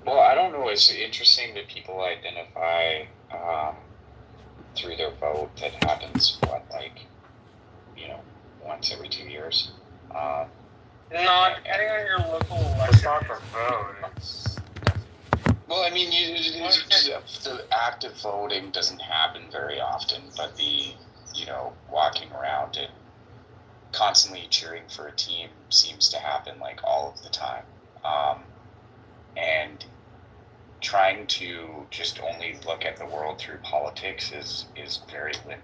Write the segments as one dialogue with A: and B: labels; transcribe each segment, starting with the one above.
A: Well, I don't know. It's interesting that people identify through their vote that happens, once every 2 years. Um,
B: Not getting on your local election. It's not the vote. It's
A: well, I mean, the act of voting doesn't happen very often, but walking around and constantly cheering for a team seems to happen like all of the time. And trying to just only look at the world through politics is very limited.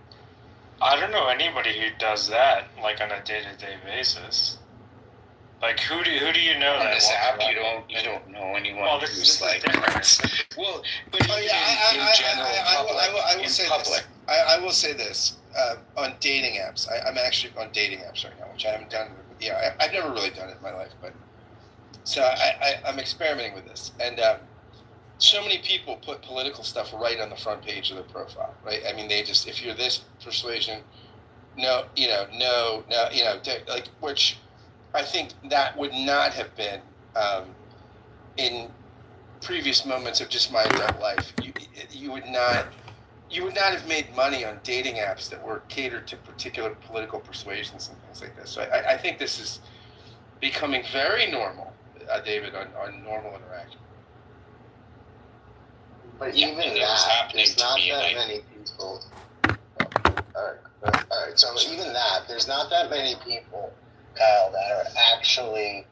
B: I don't know anybody who does that like on a day-to-day basis. Like who do you know
A: on
B: that
A: this app? You don't know anyone who's like. Well, but in general,
C: I will say public. I will say this on dating apps. I'm actually on dating apps right now, which I haven't done. I've never really done it in my life, but so I'm experimenting with this, and so many people put political stuff right on the front page of their profile, right? I mean, they just, if you're this persuasion, no, like, which I think that would not have been in previous moments of just my adult life. You would not have made money on dating apps that were catered to particular political persuasions and things like this. So I think this is becoming very normal, David, on normal interaction.
D: But even that, there's not that many people. All right. So even that, there's not that many people, Kyle, that are actually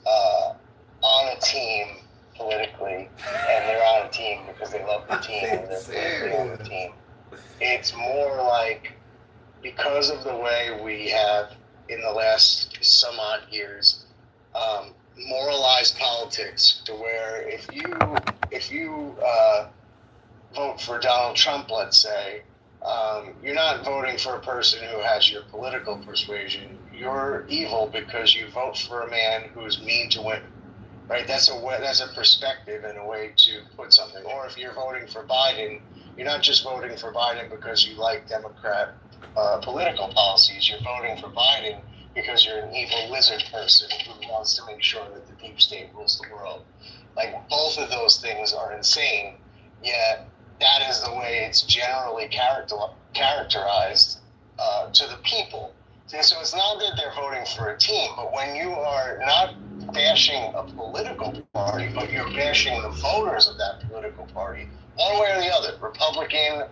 D: on a team politically, and they're on a team because they love the team and they're politically on the team. It's more like because of the way we have in the last some odd years moralized politics to where if you vote for Donald Trump, let's say, you're not voting for a person who has your political persuasion. You're evil because you vote for a man who's mean to women, right? That's a perspective and a way to put something. Or if you're voting for Biden, you're not just voting for Biden because you like Democrat political policies. You're voting for Biden because you're an evil lizard person who wants to make sure that the deep state rules the world. Like, both of those things are insane, yet that is the way it's generally characterized to the people. So it's not that they're voting for a team, but when you are not bashing a political party, but you're bashing the voters of that political party, one way or the other, Republican,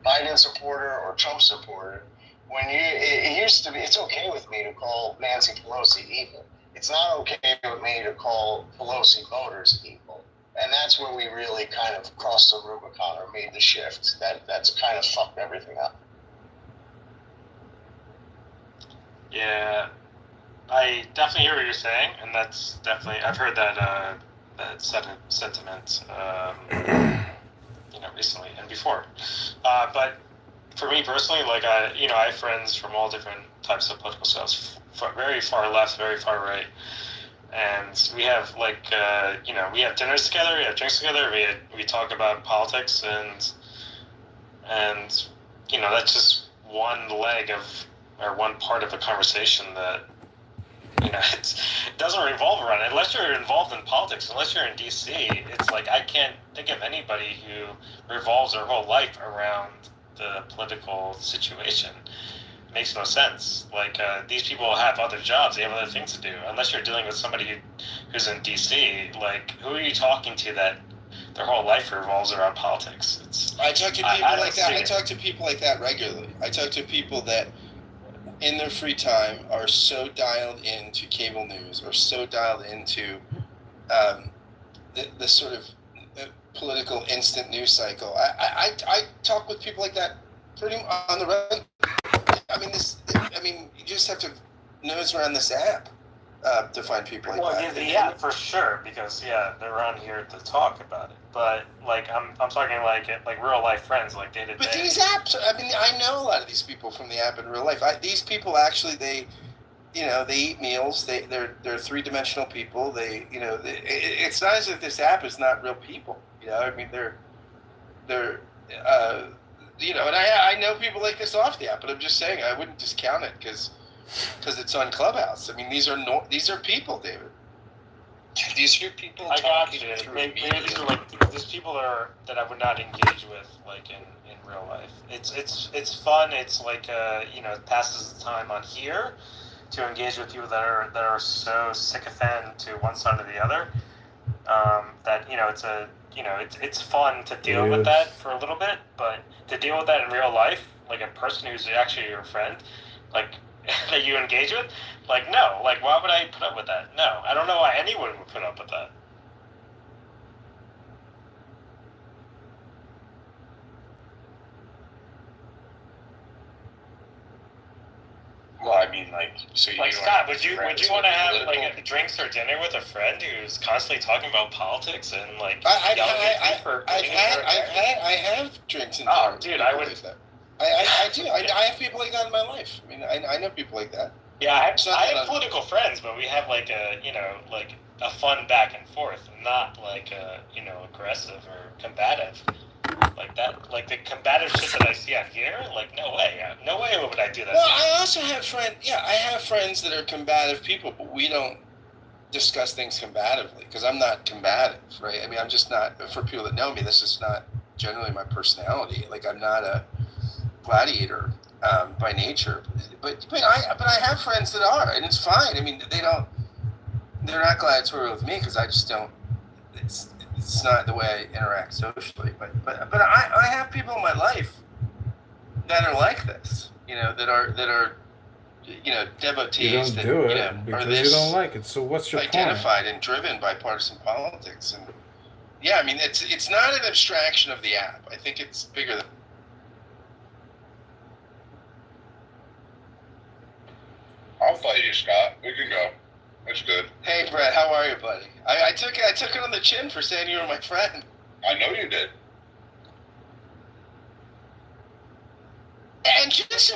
D: Biden supporter, or Trump supporter, it used to be, it's okay with me to call Nancy Pelosi evil. It's not okay with me to call Pelosi voters evil. And that's where we really kind of crossed the Rubicon or made the shift. That's kind of fucked everything up.
B: Yeah, I definitely hear what you're saying, and that's definitely, I've heard that sentiment, recently and before. But for me personally, like I have friends from all different types of political styles, very far left, very far right. And we have we have dinners together, we have drinks together, we talk about politics, and that's just one leg of, or one part of a conversation that it doesn't revolve around it. Unless you're involved in politics, unless you're in DC, it's like I can't think of anybody who revolves their whole life around the political situation. It makes no sense. Like these people have other jobs, they have other things to do. Unless you're dealing with somebody who's in DC, like who are you talking to that their whole life revolves around politics?
C: I talk to people like that. I talk to people like that regularly. I talk to people that in their free time are so dialed into cable news or so dialed into the sort of political instant news cycle. I talk with people like that pretty on the regular. You just have to nose around this app to find people like that.
B: Well, yeah, for sure, because they're on here to talk about it. But like I'm talking like real life friends, like day to day.
C: But these apps, I know a lot of these people from the app in real life. These people actually, they eat meals. They're 3-dimensional people. It's not as if this app is not real people. They're and I know people like this off the app, but I'm just saying I wouldn't discount it because it's on Clubhouse. These are people, David. These are people
B: I got
C: talking
B: you.
C: through
B: Maybe
C: media.
B: these are these people that I would not engage with in real life. It's fun. It's it passes the time on here to engage with people that are so sycophant to one side or the other. That it's fun to deal with that for a little bit, but to deal with that in real life, like a person who's actually your friend, like that you engage with, no, why would I put up with that? No, I don't know why anyone would put up with that.
A: Well, I mean, so you
B: Scott, would you want to have
A: political...
B: a drinks or dinner with a friend who's constantly talking about politics and
C: I have drinks and dinner.
B: Oh, dude, I would.
C: I do. I have people like that in my life. I mean, I know people like that.
B: Yeah, I have political friends, but we have a fun back and forth, not aggressive or combative. Like that, the combative shit that I see on here, no way would I do that.
C: Well, I also have I have friends that are combative people, but we don't discuss things combatively because I'm not combative, right? I mean, I'm just not. For people that know me, this is not generally my personality. I'm not a gladiator by nature, but I have friends that are, and it's fine. I mean, they're not gladiatorial with me because I just don't. It's not the way I interact socially, but I have people in my life that are like this, that are devotees.
E: You don't do it because you don't like it. So what's your
C: identified
E: point?
C: and driven by partisan politics, and yeah, I mean it's not an abstraction of the app. I think it's bigger than.
F: I'll fight you, Scott. We can go. That's good.
C: Hey, Brett, how are you, buddy? I took it on the chin for saying you were my friend.
F: I know you did.
C: And just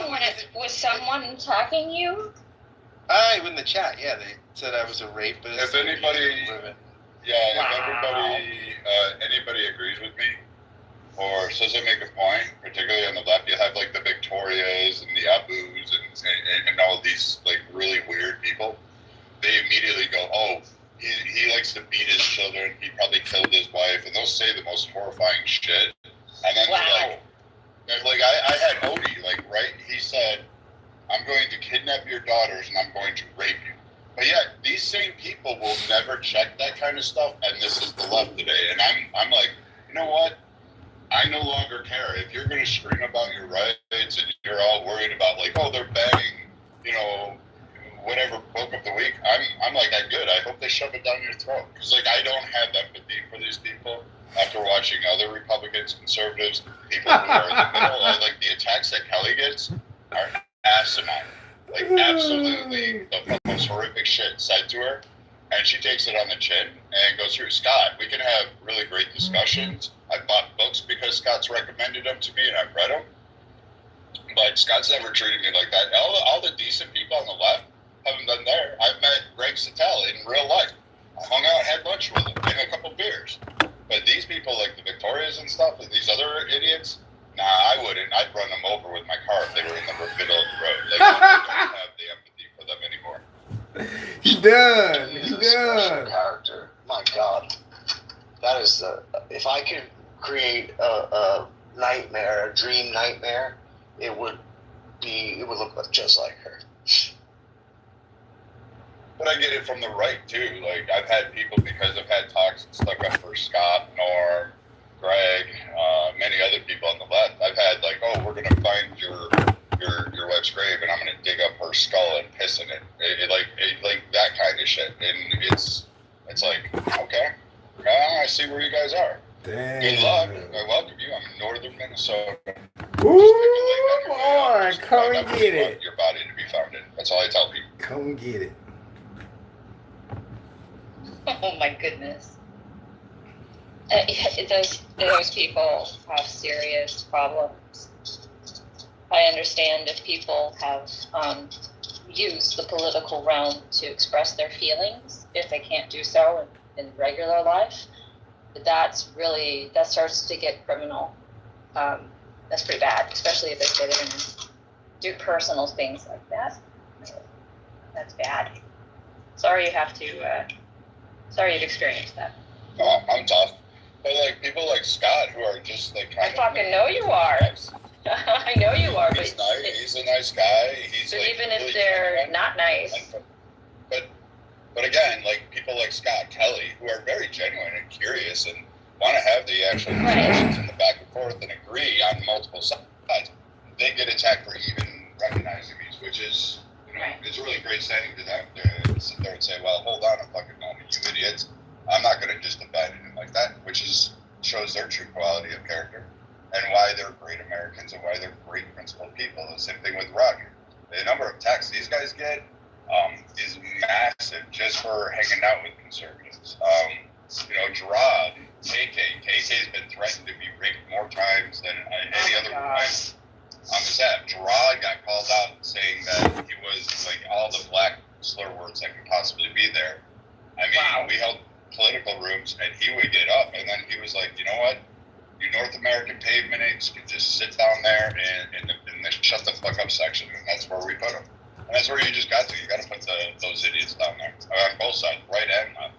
G: was someone attacking you?
C: In the chat, yeah, they said I was a rapist.
F: If anybody, anybody agrees with me or says I make a point, particularly on the left, you have the Victorias and the Abus and all these really weird people. They immediately go, oh, he likes to beat his children. He probably killed his wife, and they'll say the most horrifying shit. And then I had Odie, right? He said, I'm going to kidnap your daughters and I'm going to rape you. But yet, these same people will never check that kind of stuff, and this is the left today. And I'm like, you know what? I no longer care. If you're going to scream about your rights and you're all worried about they're banning, whatever book of the week, I'm good. I hope they shove it down your throat. Because I don't have empathy for these people after watching other Republicans, conservatives, people who are in the middle. The attacks that Kelly gets are asinine. Absolutely the most horrific shit said to her. And she takes it on the chin and goes through. Scott, we can have really great discussions. I bought books because Scott's recommended them to me and I've read them. But Scott's never treated me like that. All the decent people on the left haven't done there. I've met Greg Sattel in real life. I hung out, had lunch with him, and a couple beers. But these people like the Victorias and stuff, and these other idiots, nah, I wouldn't. I'd run them over with my car if they were in the middle of the road. I don't have the empathy for them anymore.
E: He does.
D: He's a special character. My God, that is if I could create a nightmare, a dream nightmare, it would look just like her.
F: But I get it from the right too. I've had people, because I've had talks stuck up for Scott, Norm, Greg, many other people on the left. I've had oh, we're gonna find your wife's grave and I'm gonna dig up her skull and piss in it. That kind of shit. And it's okay, I see where you guys are.
E: Damn.
F: Good luck. I welcome you. I'm in northern Minnesota.
E: Ooh, boy, come and get it.
F: Your body to be found in. That's all I tell people.
E: Come get it.
G: Oh my goodness. Those people have serious problems. I understand if people have used the political realm to express their feelings, if they can't do so in regular life, but that starts to get criminal. That's pretty bad, especially if they get in and do personal things like that. That's bad. Sorry you have to Sorry you've experienced that.
F: Oh, I'm tough. But like people like Scott who are just like
G: I fucking know you are. I know you are,
F: He's
G: but
F: nice. He's a nice guy. He's
G: but
F: like,
G: even
F: really
G: if they're
F: genuine.
G: not nice,
F: But again, like people like Scott Kelly who are very genuine and curious and want to have the actual discussions and the back and forth and agree on multiple sides, they get attacked for even recognizing these, which is, you know, it's a really great standing to them to sit there and say, well, hold on a fucking moment, you idiots. I'm not going to just abandon him like that, which shows their true quality of character and why they're great Americans and why they're great principled people. The same thing with Roger. The number of texts these guys get is massive just for hanging out with conservatives. You know, Gerard, KK's been threatened to be raped more times than any other woman on this app. Gerard got called out saying that he was like all the black slur words that could possibly be there. I mean, we held political rooms and he would get up and then he was like, you know what? You North American pavement apes can just sit down there in the shut the fuck up section, and that's where we put them. And that's where you just got to. You got to put those idiots down there on both sides, right and left.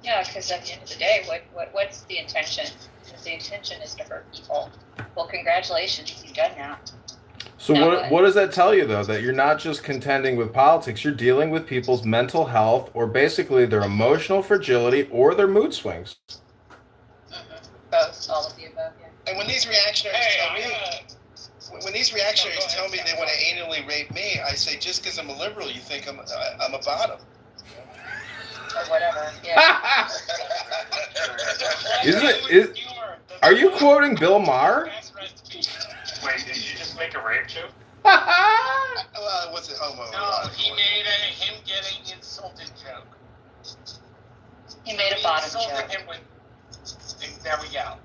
G: Yeah, because at the end of the day, what's the intention? If the intention is to hurt people, well, congratulations, you've done that.
E: So what does that tell you, though? That you're not just contending with politics, you're dealing with people's mental health or basically their emotional fragility or their mood swings.
G: Both, all of the above, yeah.
C: And when these reactionaries tell me they want to anally rape me, I say, just because I'm a liberal, you think I'm a bottom.
G: Or whatever, yeah.
E: Are you quoting Bill Maher?
B: Wait, did you just make a rape joke?
C: Well, it wasn't homo.
H: No, he made a him getting insulted joke.
G: He made a bottom
H: insulted
G: joke.
H: him with, there we go.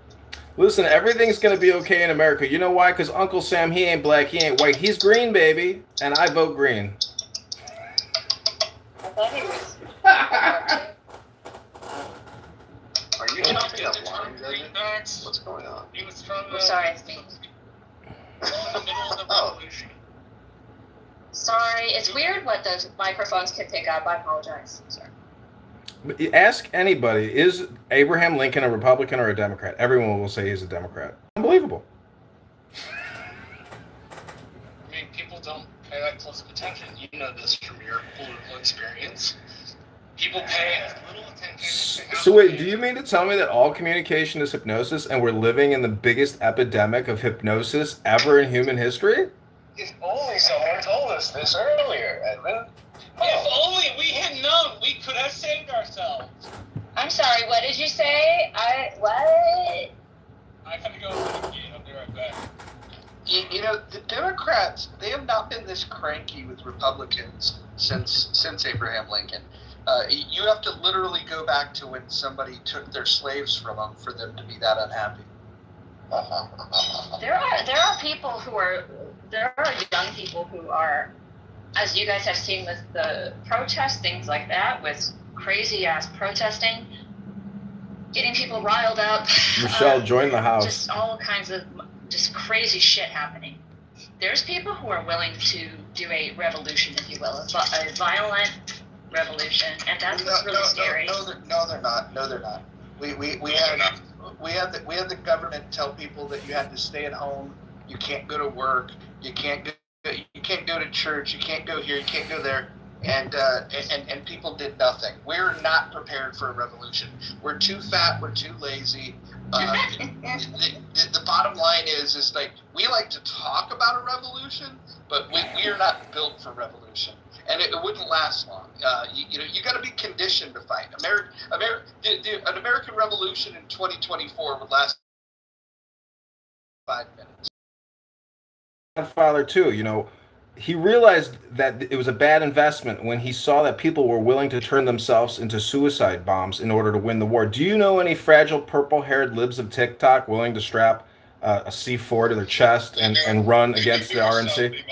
E: Listen, everything's going to be okay in America. You know why? Because Uncle Sam, he ain't black, he ain't white. He's green, baby. And I vote green.
G: I thought he was.
D: Are you talking about line, Judge? What's going on?
H: He was from
G: I'm sorry, it's me.
H: the middle of the revolution.
G: Sorry, it's weird what those microphones can pick up. I apologize. Sorry.
E: Ask anybody, is Abraham Lincoln a Republican or a Democrat? Everyone will say he's a Democrat. Unbelievable.
H: I mean, people don't pay that close of attention. You know this from your political experience. People pay as little attention as they have
E: So
H: to
E: wait,
H: pay.
E: do you mean to tell me that all communication is hypnosis and we're living in the biggest epidemic of hypnosis ever in human history?
C: If only someone told us this earlier, Edmund.
H: If only we had known, we could have saved ourselves.
G: I'm sorry, what did you say? What?
H: I gotta go to the gate. I'll be right back.
I: You know, the Democrats, they have not been this cranky with Republicans since Abraham Lincoln. You have to literally go back to when somebody took their slaves from them for them to be that unhappy.
G: There are people there are young people who are, as you guys have seen with the protest, things like that, with crazy ass protesting, getting people riled up.
E: Michelle, join the house.
G: Just all kinds of just crazy shit happening. There's people who are willing to do a revolution, if you will, a violent revolution, and that's what's really scary.
I: No, they're not. No, they're not. We had the government tell people that you had to stay at home. You can't go to work. You can't go to church. You can't go here. You can't go there. And people did nothing. We're not prepared for a revolution. We're too fat. We're too lazy. The bottom line is like we like to talk about a revolution, but we are not built for revolution, and it wouldn't last long. You got to be conditioned to fight. An American Revolution in 2024 would last 5 minutes.
E: Father too, he realized that it was a bad investment when he saw that people were willing to turn themselves into suicide bombs in order to win the war. Do you know any fragile purple-haired libs of TikTok willing to strap a C4 to their chest and run against the RNC?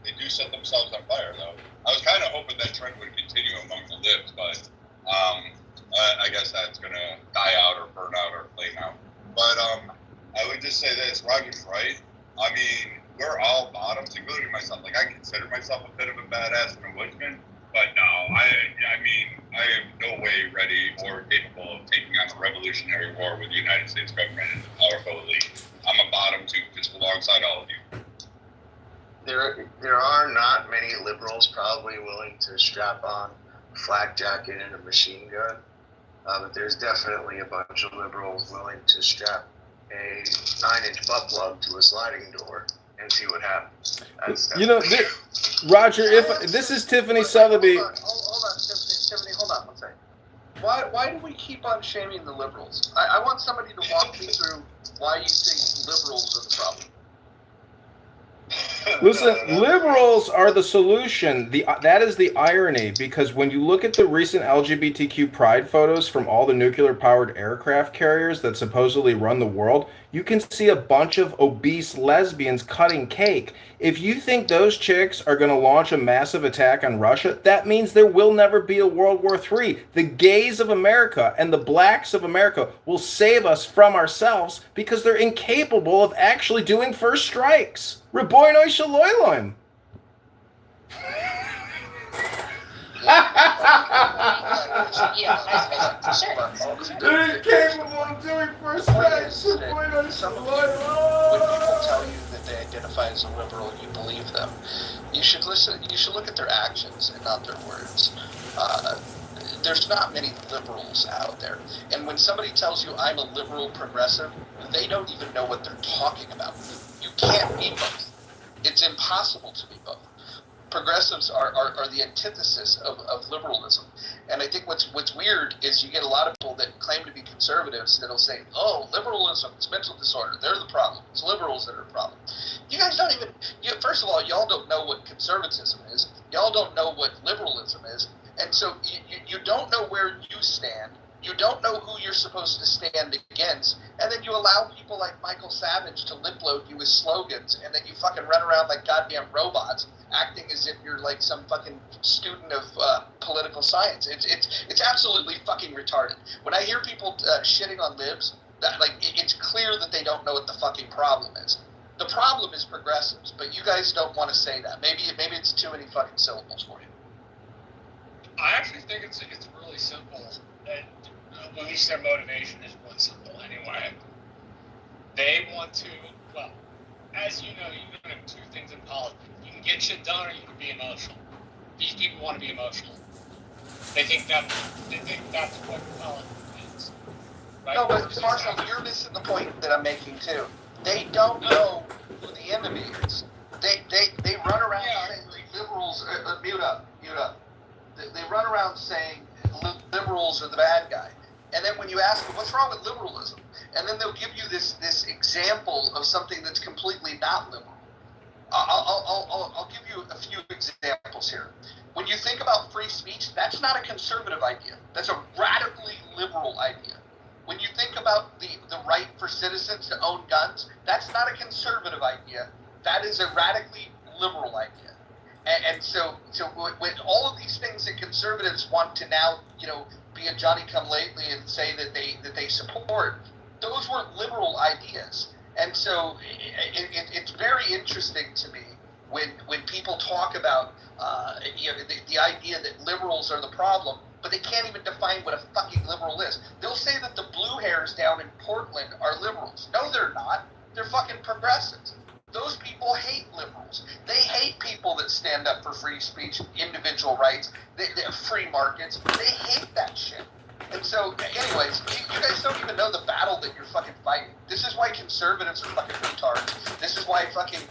F: They do set themselves on fire, though. I was kind of hoping that trend would continue among the libs, but I guess that's going to die out or burn out or flame out. But I would just say this, Roger's right. I mean, we're all bottoms, including myself. Like, I consider myself a bit of a badass and a woodsman, but no, revolutionary war with the United States government and the powerful elite. I'm a bottom too, just alongside all of you.
D: There are not many liberals probably willing to strap on a flak jacket and a machine gun, but there's definitely a bunch of liberals willing to strap a 9-inch butt plug to a sliding door and see what happens.
E: Roger, if this is Tiffany Sotheby.
I: Hold on, Tiffany, hold on one second. Why do we keep on shaming the liberals? I want somebody to walk me through why you think liberals are the problem.
E: Listen, liberals are the solution. That is the irony, because when you look at the recent LGBTQ pride photos from all the nuclear-powered aircraft carriers that supposedly run the world, you can see a bunch of obese lesbians cutting cake. If you think those chicks are going to launch a massive attack on Russia, that means there will never be a World War III. The gays of America and the blacks of America will save us from ourselves because they're incapable of actually doing first strikes. Reboinoi Shaloiloim. They're incapable of doing first strikes.
I: When people tell you that they identify as a liberal, you believe them. You should listen. You should look at their actions and not their words. There's not many liberals out there, and when somebody tells you I'm a liberal progressive, they don't even know what they're talking about. You can't be both. It's impossible to be both. Progressives are the antithesis of liberalism. And I think what's weird is you get a lot of people that claim to be conservatives that'll say, oh, liberalism, it's mental disorder, they're the problem. It's liberals that are the problem. You guys don't even, first of all, y'all don't know what conservatism is. Y'all don't know what liberalism is. And so you don't know where you stand. You don't know who you're supposed to stand against, and then you allow people like Michael Savage to lip load you with slogans, and then you fucking run around like goddamn robots, acting as if you're like some fucking student of political science. It's absolutely fucking retarded. When I hear people shitting on libs, it's clear that they don't know what the fucking problem is. The problem is progressives, but you guys don't want to say that. Maybe it's too many fucking syllables for you.
H: I actually think it's really simple. And at least their motivation is really simple anyway. They want to, well, as you know, you can have two things in politics. You can get shit done or you can be emotional. These people want to be emotional. They think that's what politics is. Right?
I: No, but Marshall, you're missing the point that I'm making too. They don't know who the enemy is. They run around saying liberals, mute up. They run around saying liberals are the bad guy. And then when you ask them, what's wrong with liberalism? And then they'll give you this example of something that's completely not liberal. I'll give you a few examples here. When you think about free speech, that's not a conservative idea. That's a radically liberal idea. When you think about the right for citizens to own guns, that's not a conservative idea. That is a radically liberal idea. And so with all of these things that conservatives want to now, be a Johnny-come-lately and say that they support, those were liberal ideas. And so it's very interesting to me when people talk about the idea that liberals are the problem, but they can't even define what a fucking liberal is. They'll say that the blue hairs down in Portland are liberals. No, they're not. They're fucking progressives. Those people hate liberals. They hate people that stand up for free speech, individual rights, free markets. They hate that shit. And so, anyways, you guys don't even know the battle that you're fucking fighting. This is why conservatives are fucking retards. This is why fucking,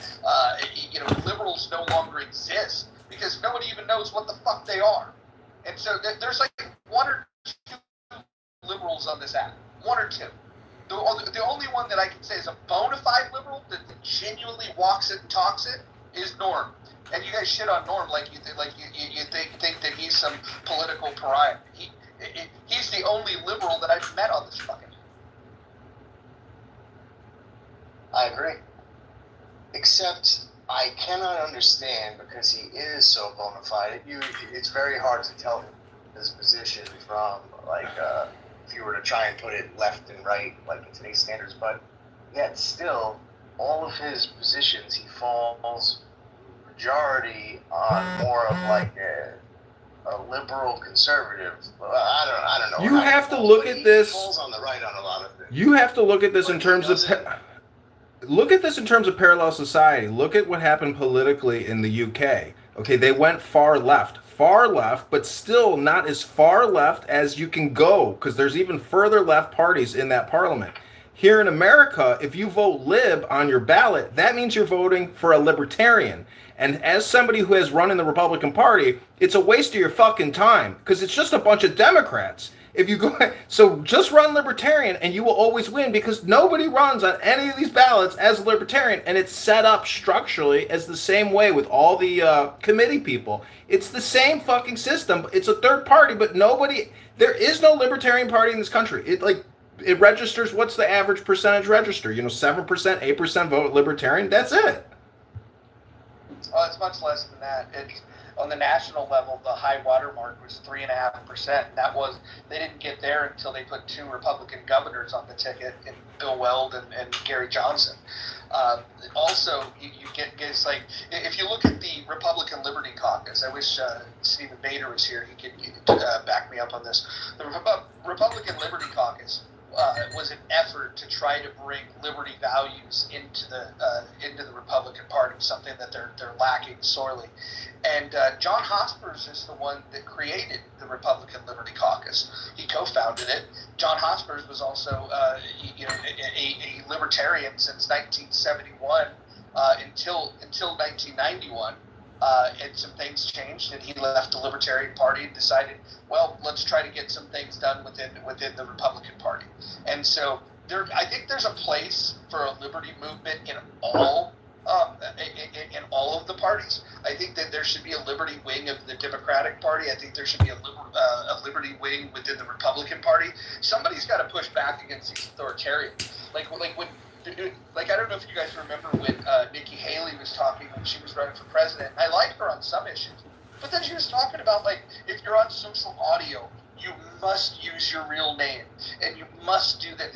I: liberals no longer exist. Because nobody even knows what the fuck they are. And so there's like one or two liberals on this app. One or two. The only one that I can say is a bona fide liberal that genuinely walks it and talks it is Norm. And you guys shit on Norm like you think that he's some political pariah. He's the only liberal that I've met on this fucking.
D: I agree. Except I cannot understand, because he is so bona fide. It's very hard to tell his position from if you were to try and put it left and right, like in today's standards, but yet still, all of his positions, he falls majority on more of like a liberal conservative. I don't know.
E: You have to look at this.
D: He falls on the right on a lot of things.
E: You have to look at this in terms of. Look at this in terms of parallel society. Look at what happened politically in the UK. Okay, they went far left, but still not as far left as you can go, because there's even further left parties in that parliament. Here in America, if you vote lib on your ballot, that means you're voting for a libertarian. And as somebody who has run in the Republican Party, it's a waste of your fucking time, because it's just a bunch of Democrats. If you go, so just run libertarian and you will always win, because nobody runs on any of these ballots as a libertarian, and it's set up structurally as the same way with all the committee people. It's the same fucking system. It's a third party, but there is no libertarian party in this country. It registers, what's the average percentage register? 7%, 8% vote libertarian. That's it.
I: Oh, it's much less than that. It's on the national level, the high water mark was 3.5%. They didn't get there until they put 2 Republican governors on the ticket, in Bill Weld and Gary Johnson. Also, you get it's like, if you look at the Republican Liberty Caucus, I wish Stephen Bader was here. He could back me up on this. The Republican Liberty Caucus was an effort to try to bring liberty values into the Republican Party, something that they're lacking sorely. And John Hospers is the one that created the Republican Liberty Caucus. He co-founded it. John Hospers was also a libertarian since 1971 until 1991. And some things changed, and he left the Libertarian Party and decided, well, let's try to get some things done within the Republican Party. And so I think there's a place for a liberty movement in all of the parties. I think that there should be a liberty wing of the Democratic Party. I think there should be a liberty wing within the Republican Party. Somebody's got to push back against these authoritarians. Like I don't know if you guys remember when Nikki Haley was talking when she was running for president. I like her on some issues, but then she was talking about, like, if you're on social audio, you must use your real name and you must do that.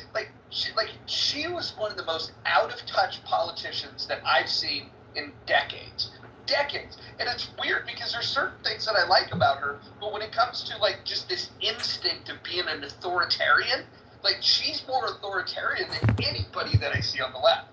I: She was one of the most out of touch politicians that I've seen in decades. And it's weird because there's certain things that I like about her, but when it comes to just this instinct of being an authoritarian, she's more authoritarian than anybody that I see on the left.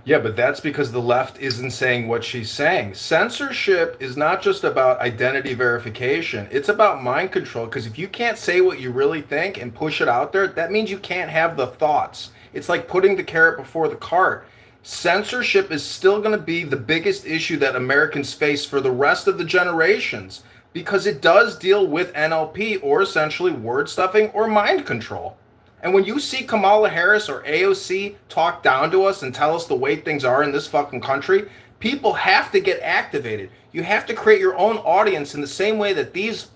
E: Yeah, but that's because the left isn't saying what she's saying. Censorship is not just about identity verification. It's about mind control, because if you can't say what you really think and push it out there, that means you can't have the thoughts. It's like putting the carrot before the cart. Censorship is still going to be the biggest issue that Americans face for the rest of the generations, because it does deal with NLP, or essentially word stuffing or mind control. And when you see Kamala Harris or AOC talk down to us and tell us the way things are in this fucking country, people have to get activated. You have to create your own audience in the same way that these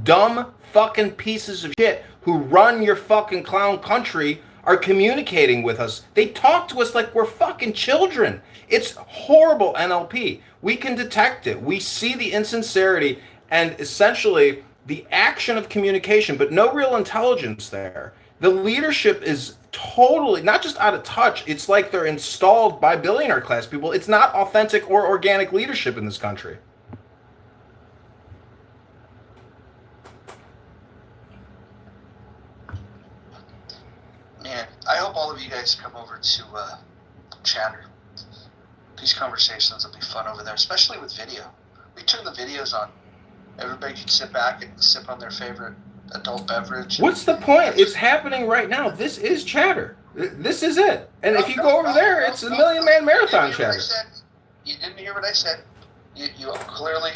E: dumb fucking pieces of shit who run your fucking clown country are communicating with us. They talk to us like we're fucking children. It's horrible NLP. We can detect it. We see the insincerity and essentially the action of communication, but no real intelligence there. The leadership is totally not just out of touch. It's like they're installed by billionaire class people. It's not authentic or organic leadership in this country.
I: Man, I hope all of you guys come over to Chatter. These conversations will be fun over there, especially with video. We turn the videos on. Everybody can sit back and sip on their favorite adult beverage.
E: What's the point? It's happening right now. This is Chatter. This is it. And if you go over there, it's a Million Man Marathon Chatter.
I: You didn't hear what I said. You clearly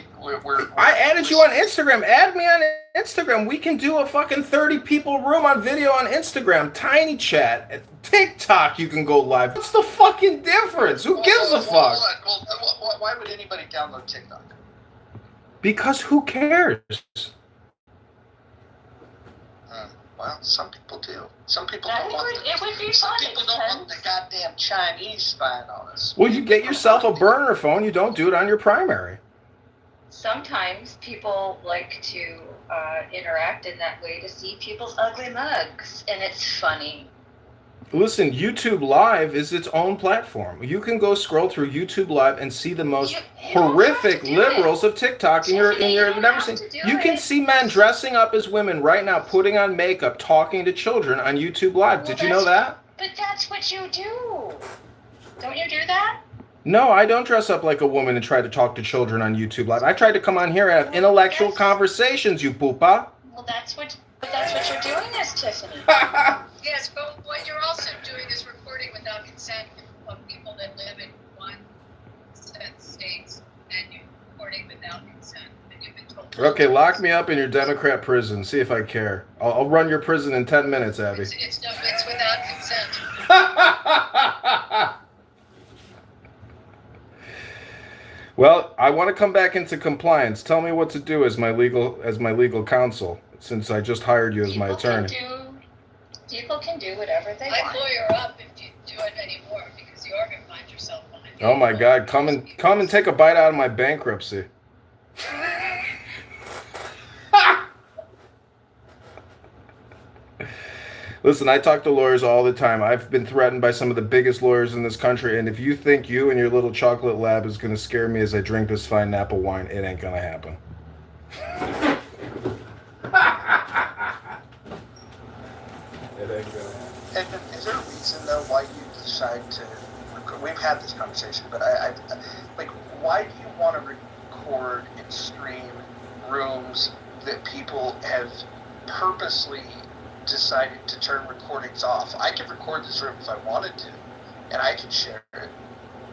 E: I added you on Instagram. Add me on Instagram. We can do a fucking 30 people room on video on Instagram. Tiny chat. At TikTok you can go live. What's the fucking difference? Who gives a fuck?
I: Why would anybody download TikTok?
E: Because who cares?
I: Well, some people do. Some people
G: I
I: don't
G: think
I: want
G: it would be
I: some
G: fun.
I: people don't want the goddamn Chinese spying on us.
E: Well, you get yourself a burner phone. You don't do it on your primary.
G: Sometimes people like to interact in that way to see people's ugly mugs, and it's funny.
E: Listen, YouTube Live is its own platform. You can go scroll through YouTube Live and see the most
G: You don't
E: horrific
G: have to do
E: liberals of TikTok in
G: Tiffany, you
E: your
G: don't
E: never
G: have
E: seen.
G: to do
E: You can
G: it.
E: see men dressing up as women right now, putting on makeup, talking to children on YouTube Live.
G: Well,
E: Did you know that?
G: But that's what you do. Don't you do that?
E: No, I don't dress up like a woman and try to talk to children on YouTube Live. I try to come on here and have intellectual conversations, you poopa.
G: Well, that's what you're doing, is Tiffany.
J: Yes, but what you're also doing is recording without consent of people that live in one states, and you're recording without consent, and you've been told.
E: Okay, lock me up in your Democrat prison. See if I care. I'll run your prison in 10 minutes, Abby.
J: It's without consent.
E: Well, I want to come back into compliance. Tell me what to do as my legal counsel, since I just hired you as my attorney.
G: People can do whatever they
J: I'd
G: want.
J: lawyer up if you do it anymore, because you are going to find yourself behind.
E: Oh my God! Come and take a bite out of my bankruptcy. Listen, I talk to lawyers all the time. I've been threatened by some of the biggest lawyers in this country, and if you think you and your little chocolate lab is going to scare me as I drink this fine Napa wine, it ain't going to happen. It ain't going to happen.
I: And is there a reason though why you decide to? We've had this conversation, but I like, why do you want to record and stream rooms that people have purposely decided to turn recordings off? I could record this room if I wanted to, and I could share it.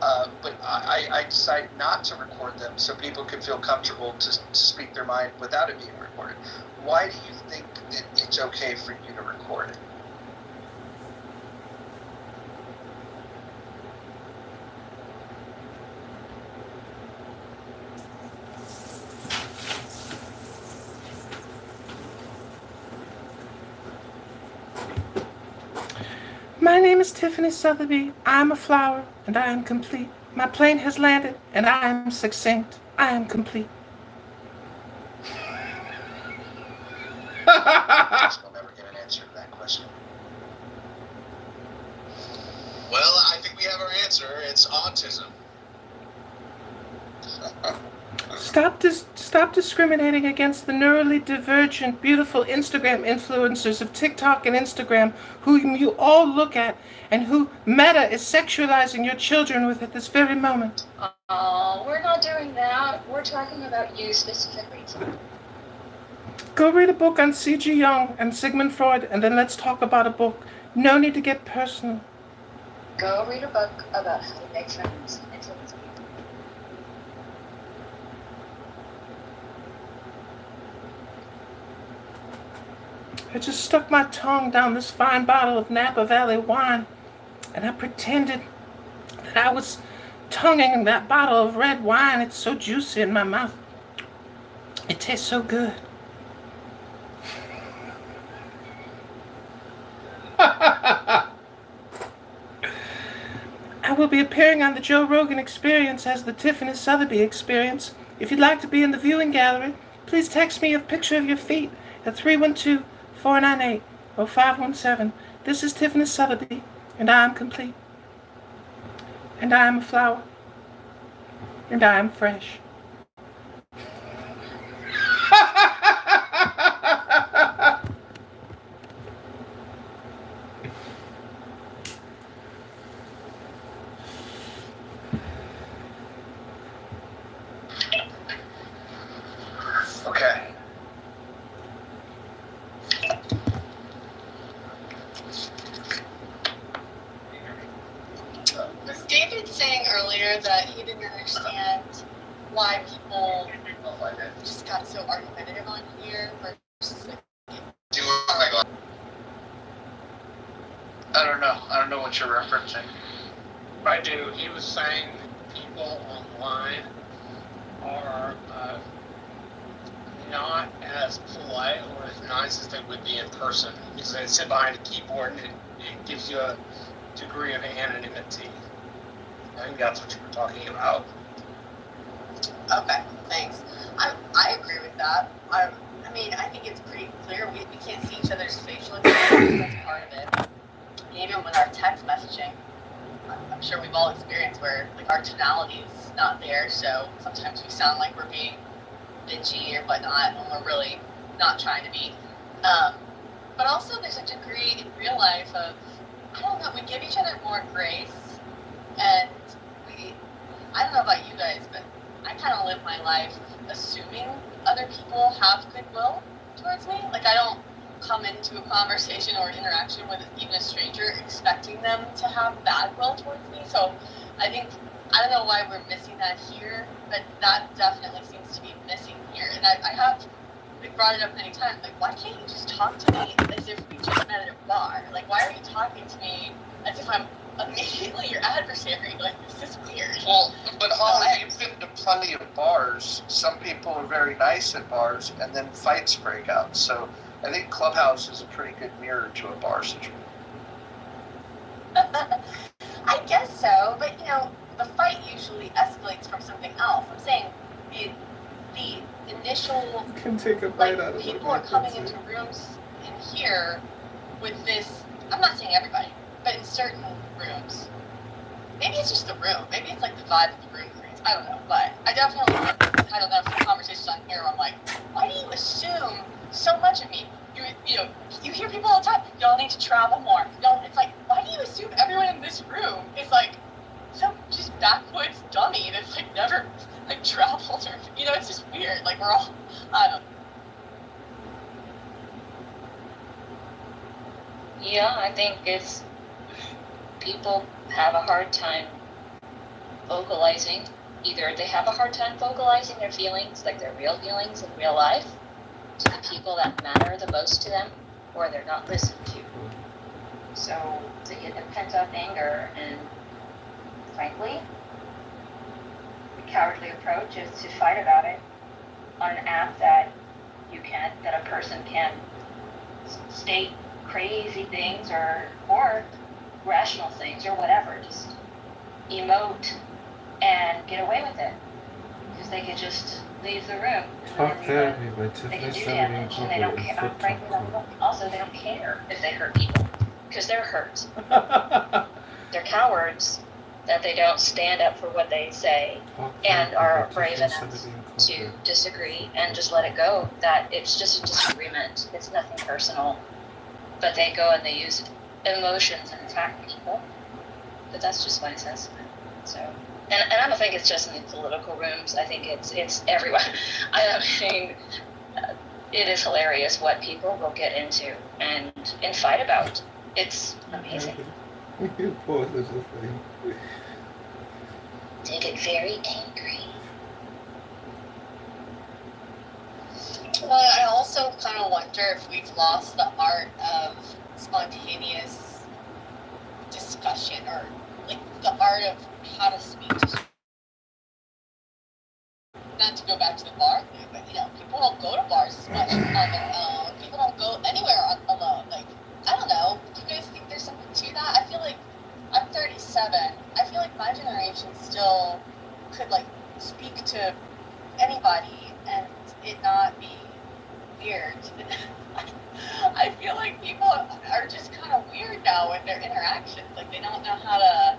I: But I decide not to record them so people can feel comfortable to speak their mind without it being recorded. Why do you think that it's okay for you to record it?
E: My name is Tiffany Sotheby. I am a flower, and I am complete. My plane has landed, and I am succinct. I am complete.
I: I'll never get an answer to that question.
K: Well, I think we have our answer. It's autism.
E: Stop discriminating against the neurally divergent, beautiful Instagram influencers of TikTok and Instagram, whom you all look at, and who Meta is sexualizing your children with at this very moment.
G: Oh, we're not doing that. We're talking about you specifically.
E: Go read a book on C.G. Jung and Sigmund Freud, and then let's talk about a book. No need to get personal.
G: Go read a book about how to make friends. Influence people.
E: I just stuck my tongue down this fine bottle of Napa Valley wine, and I pretended that I was tonguing that bottle of red wine. It's so juicy in my mouth. It tastes so good. I will be appearing on the Joe Rogan Experience as the Tiffany Sotheby Experience. If you'd like to be in the viewing gallery, please text me a picture of your feet at 312-498-0517. This is Tiffany Sotheby, and I am complete. And I am a flower. And I am fresh.
I: Okay.
J: Was David saying earlier that he didn't understand why people just got so argumentative on here versus like,
I: I don't know. I don't know what you're referencing.
H: I do. He was saying people online are not as polite or as nice as they would be in person because they sit behind a keyboard and it gives you a degree of anonymity. I think that's what you were talking about.
J: okay, thanks. I agree with that. I mean, I think it's pretty clear we can't see each other's facial expressions. That's part of it.
L: even with our text messaging, I'm sure we've all experienced where like our tonality is not there, so sometimes we sound like we're being bitchy or whatnot when we're really not trying to be. But also there's a degree in real life of, I don't know, we give each other more grace, and I don't know about you guys, but I kind of live my life assuming other people have goodwill towards me. Like, I don't come into a conversation or an interaction with even a stranger expecting them to have bad will towards me. So I think, I don't know why we're missing that here, but that definitely seems to be missing here. And I have brought it up many times, like, why can't you just talk to me as if we just met at a bar? Like, why are you talking to me as if I'm immediately your adversary? Like, this is weird.
I: Well, but Holly, you've been to plenty of bars. Some people are very nice at bars, and then fights break out. So I think Clubhouse is a pretty good mirror to a bar situation.
L: I guess so, but you know, the fight usually escalates from something else. I'm saying the initial,
E: Can take a bite
L: like,
E: out of
L: people are coming into rooms in here with this, I'm not saying everybody, but in certain rooms. Maybe it's just the room. Maybe it's like the vibe of the room creates. I don't know, but I definitely had enough conversations on here where I'm like, why do you assume so much of me? You hear people all the time, y'all need to travel more. It's like, why do you assume everyone in this room is like some just backwoods dummy that's like never like traveled or, it's just weird. Like, we're all, I don't know.
G: Yeah, I think it's people have a hard time vocalizing. Either they have a hard time vocalizing their feelings, like their real feelings in real life, to the people that matter the most to them, or they're not listened to. So they get the pent-up anger, and frankly, the cowardly approach is to fight about it on an app that a person can state crazy things or rational things or whatever, just emote and get away with it, because they could just leave the room.
E: Talk therapy by
G: They
E: Tiffany
G: can do
E: 70
G: damage, and they don't care. Frankly, also they don't care if they hurt people, because they're hurt. They're cowards that they don't stand up for what they say and are brave enough to disagree and just let it go. That it's just a disagreement. It's nothing personal. But they go and they use emotions and attack people. But that's just my assessment. So, and I don't think it's just in the political rooms. I think it's everywhere. I mean, it is hilarious what people will get into and fight about. It's amazing. They get very angry.
L: Well, I also kind of wonder if we've lost the art of spontaneous discussion, or like the art of how to speak to. Not to go back to the bar thing, but people don't go to bars as much on their own. People don't go anywhere alone. Like, I don't know. Do you guys think there's something to that? I feel like I'm 37. I feel like my generation still could like speak to anybody and it not be weird. I feel like people are just kind of weird now in their interactions. Like, they don't know how to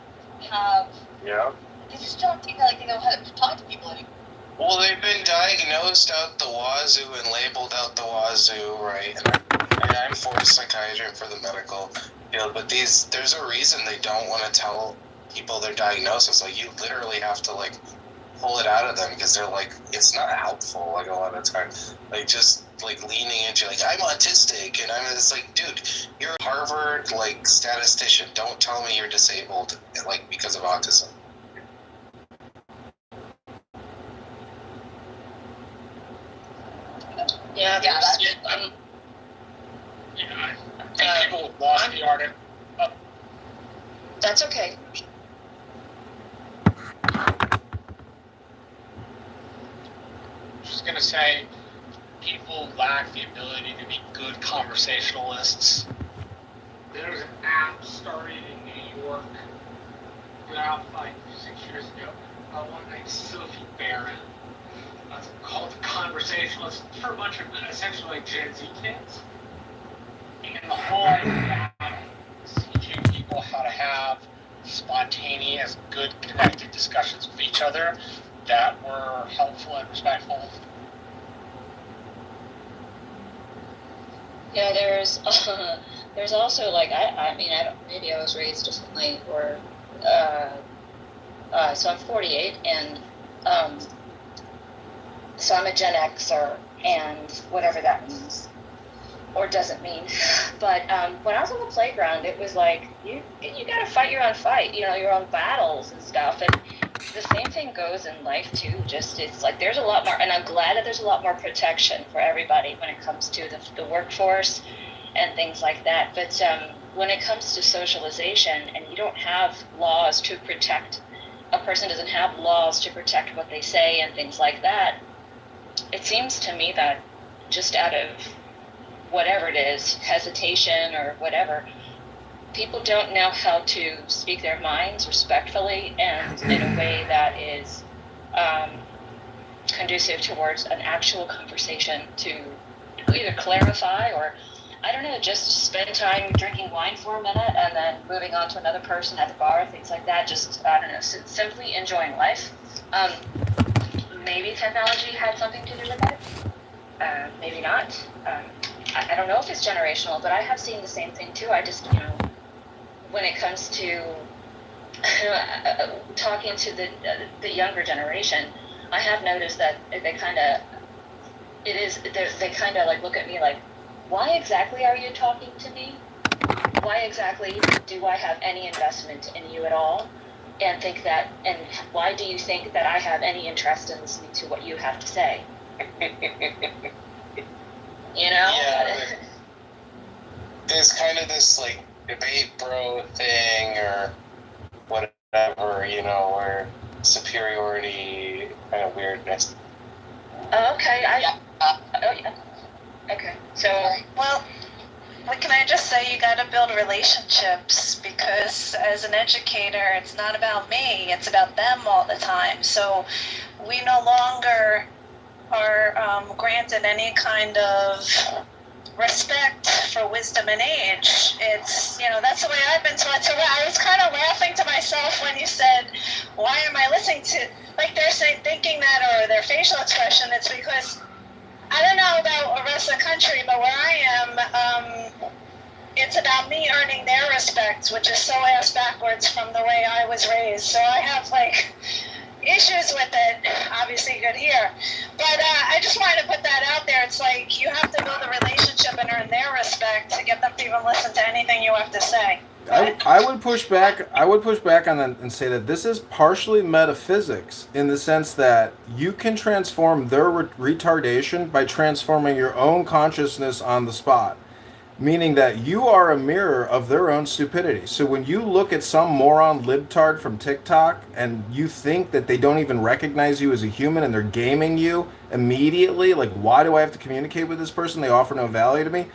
L: have. Yeah. They just don't think like they know how to talk to people anymore.
K: Well, they've been diagnosed out the wazoo and labeled out the wazoo, right? And I'm for psychiatry and for the medical field, but there's a reason they don't want to tell people their diagnosis. Like, you literally have to like pull it out of them, because they're like, it's not helpful. Like, a lot of times, like, just like leaning into like, I'm autistic, and it's like, dude, you're a Harvard like statistician. Don't tell me you're disabled like because of autism.
G: Yeah,
H: I think people have lost the art of.
G: That's okay.
H: Just gonna say, people lack the ability to be good conversationalists. There's an app started in New York about like 6 years ago. One named Sophie Barron. Called The Conversationalist, for a bunch of essentially like Gen Z kids. And the whole idea is teaching spontaneous, good, connected discussions with each other that were helpful and respectful.
G: Yeah, there's also like I mean maybe I was raised differently or so I'm 48 and so I'm a Gen Xer and whatever that means or doesn't mean. But when I was on the playground, it was like you gotta fight your own fight, your own battles and stuff. And the same thing goes in life too. Just it's like there's a lot more, and I'm glad that there's a lot more protection for everybody when it comes to the workforce and things like that. But when it comes to socialization, and you don't have laws to protect, a person doesn't have laws to protect what they say and things like that. It seems to me that just out of whatever it is, hesitation or whatever, people don't know how to speak their minds respectfully and in a way that is conducive towards an actual conversation to either clarify or, I don't know, just spend time drinking wine for a minute and then moving on to another person at the bar, things like that. Just, I don't know, simply enjoying life. Maybe technology had something to do with it. Maybe not. I don't know if it's generational, but I have seen the same thing too. I just, when it comes to talking to the younger generation, I have noticed that they kind of like look at me like, why exactly are you talking to me? Why exactly do I have any investment in you at all? And think that, and why do you think that I have any interest in listening to what you have to say?
K: Yeah. There's kind of this like debate bro thing or whatever, or superiority kind of weirdness.
G: Oh, okay. Yeah. Okay. So,
M: well, what can I just say? You got to build relationships because as an educator, it's not about me, it's about them all the time. So we no longer are granted any kind of respect for wisdom and age. It's, that's the way I've been taught. So I was kind of laughing to myself when you said, why am I listening to, like they're saying, thinking that, or their facial expression, it's because, I don't know about the rest of the country, but where I am, it's about me earning their respect, which is so ass backwards from the way I was raised. So I have issues with it, obviously good here. But I just wanted to put that out there. It's like you have to build a relationship and earn their respect to get them to even listen to anything you have to say.
E: I would push back on that and say that this is partially metaphysics in the sense that you can transform their retardation by transforming your own consciousness on the spot. Meaning that you are a mirror of their own stupidity. So when you look at some moron libtard from TikTok and you think that they don't even recognize you as a human and they're gaming you immediately, like, why do I have to communicate with this person? They offer no value to me.